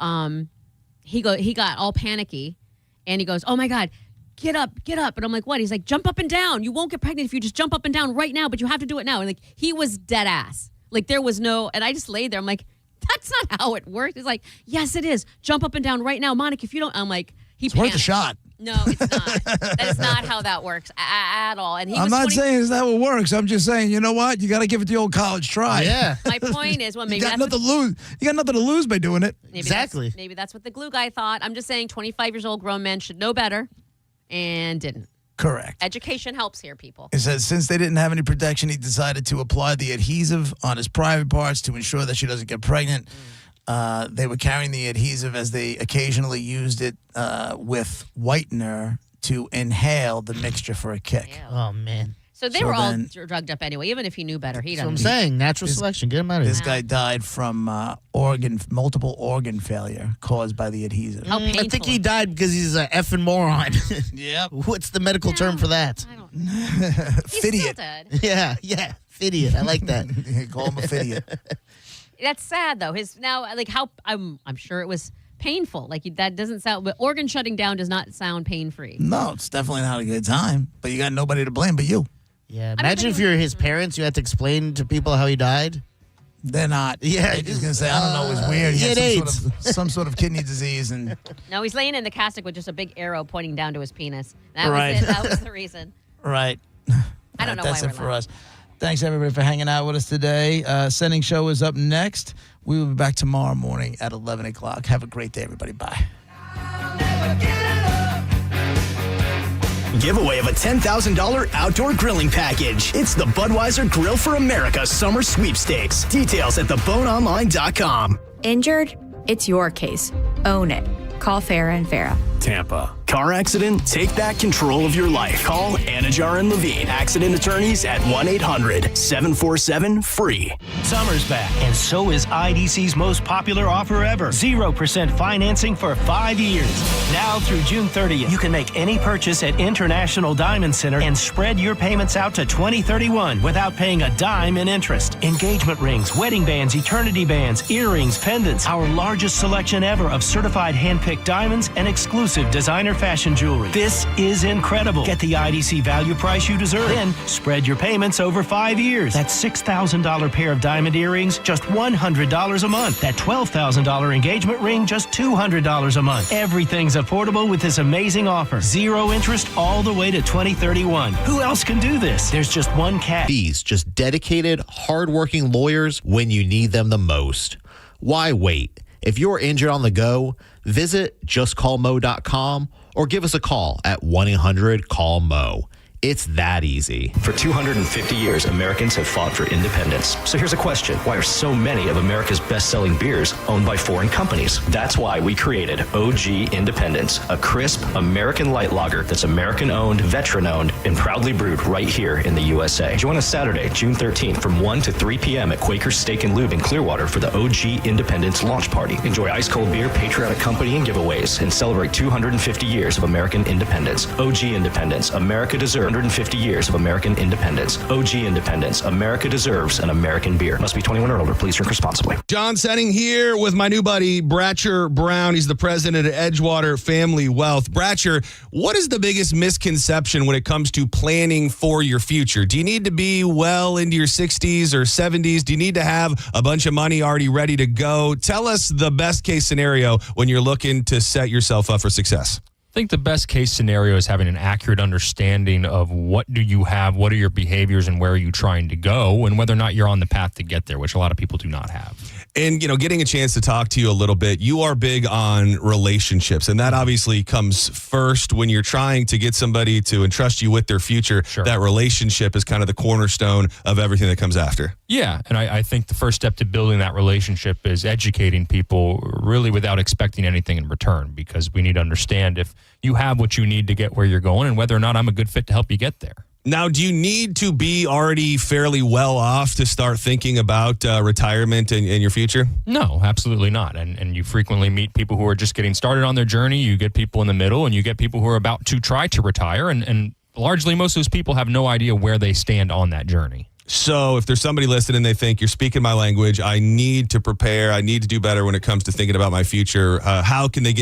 he got all panicky and he goes, "Oh my God, get up." And I'm like, "What?" He's like, "Jump up and down. You won't get pregnant if you just jump up and down right now, but you have to do it now." And like, he was dead ass. Like there was no, and I just laid there. I'm like, that's not how it works. He's like, "Yes, it is. Jump up and down right now, Monica. If you don't," I'm like, it's worth a shot. No, it's not. That is not how that works at all. And I'm not saying it's not what works. I'm just saying, you know what? You got to give it the old college try. Yeah. My point is, well, maybe you got that's nothing to lose. You got nothing to lose by doing it. Maybe that's what the glue guy thought. I'm just saying, 25 years old grown men should know better, and didn't. Correct. Education helps here, people. It says since they didn't have any protection, he decided to apply the adhesive on his private parts to ensure that she doesn't get pregnant. They were carrying the adhesive as they occasionally used it with whitener to inhale the mixture for a kick. Ew. Oh, man. So they were all drugged up anyway, even if he knew better. That's what I'm saying. Natural selection. Get him out of here. This guy died from multiple organ failure caused by the adhesive. How painful. I think he died because he's an effing moron. Yep. What's the medical term for that? He's still dead. Yeah, fidiot. I like that. Call him a fidiot. That's sad though. I'm sure it was painful. Like that doesn't sound. But organ shutting down does not sound pain free. No, it's definitely not a good time. But you got nobody to blame but you. Yeah. Imagine if you're his parents, you had to explain to people how he died. They're not. Yeah. They're just gonna say, I don't know, it was weird. He had AIDS. some sort of kidney disease, and No, he's laying in the casket with just a big arrow pointing down to his penis. That Right. was it. That was the reason. right. I don't know That's why it we're for us. Thanks everybody for hanging out with us today. Sending show is up next. We will be back tomorrow morning at 11 o'clock. Have a great day, everybody. Bye. Giveaway of a $10,000 outdoor grilling package. It's the Budweiser Grill for America Summer Sweepstakes. Details at theboneonline.com. Injured? It's your case. Own it. Call Farah and Farah. Tampa. Car accident? Take back control of your life. Call Anajar and Levine. Accident attorneys at 1-800-747-FREE. Summer's back, and so is IDC's most popular offer ever. 0% financing for 5 years. Now through June 30th, you can make any purchase at International Diamond Center and spread your payments out to 2031 without paying a dime in interest. Engagement rings, wedding bands, eternity bands, earrings, pendants. Our largest selection ever of certified hand-picked diamonds and exclusive designer fashion jewelry. This is incredible. Get the IDC value price you deserve. Then spread your payments over 5 years. That $6,000 pair of diamond earrings, just $100 a month. That $12,000 engagement ring, just $200 a month. Everything's affordable with this amazing offer. 0 interest all the way to 2031. Who else can do this? There's just one catch. These just dedicated, hardworking lawyers when you need them the most. Why wait? If you're injured on the go, visit justcallmo.com or give us a call at 1-800-CALL-MO. It's that easy. For 250 years, Americans have fought for independence. So here's a question. Why are so many of America's best-selling beers owned by foreign companies? That's why we created OG Independence, a crisp American light lager that's American-owned, veteran-owned, and proudly brewed right here in the USA. Join us Saturday, June 13th from 1 to 3 p.m. at Quaker Steak and Lube in Clearwater for the OG Independence launch party. Enjoy ice-cold beer, patriotic company, and giveaways, and celebrate 250 years of American independence. OG Independence. America deserves 150 years of American independence. OG Independence. America deserves an American beer. Must be 21 or older. Please drink responsibly. John Senning here with my new buddy, Bratcher Brown. He's the president of Edgewater Family Wealth. Bratcher, what is the biggest misconception when it comes to planning for your future? Do you need to be well into your 60s or 70s? Do you need to have a bunch of money already ready to go? Tell us the best case scenario when you're looking to set yourself up for success. think the best case scenario is having an accurate understanding of what do you have, what are your behaviors, and where are you trying to go, and whether or not you're on the path to get there, which a lot of people do not have. And, getting a chance to talk to you a little bit, you are big on relationships, and that obviously comes first when you're trying to get somebody to entrust you with their future. Sure. That relationship is kind of the cornerstone of everything that comes after. Yeah, and I think the first step to building that relationship is educating people really without expecting anything in return, because we need to understand if you have what you need to get where you're going and whether or not I'm a good fit to help you get there. Now, do you need to be already fairly well off to start thinking about retirement and your future? No, absolutely not. And you frequently meet people who are just getting started on their journey. You get people in the middle, and you get people who are about to try to retire. And largely, most of those people have no idea where they stand on that journey. So if there's somebody listening and they think, you're speaking my language, I need to prepare, I need to do better when it comes to thinking about my future, how can they get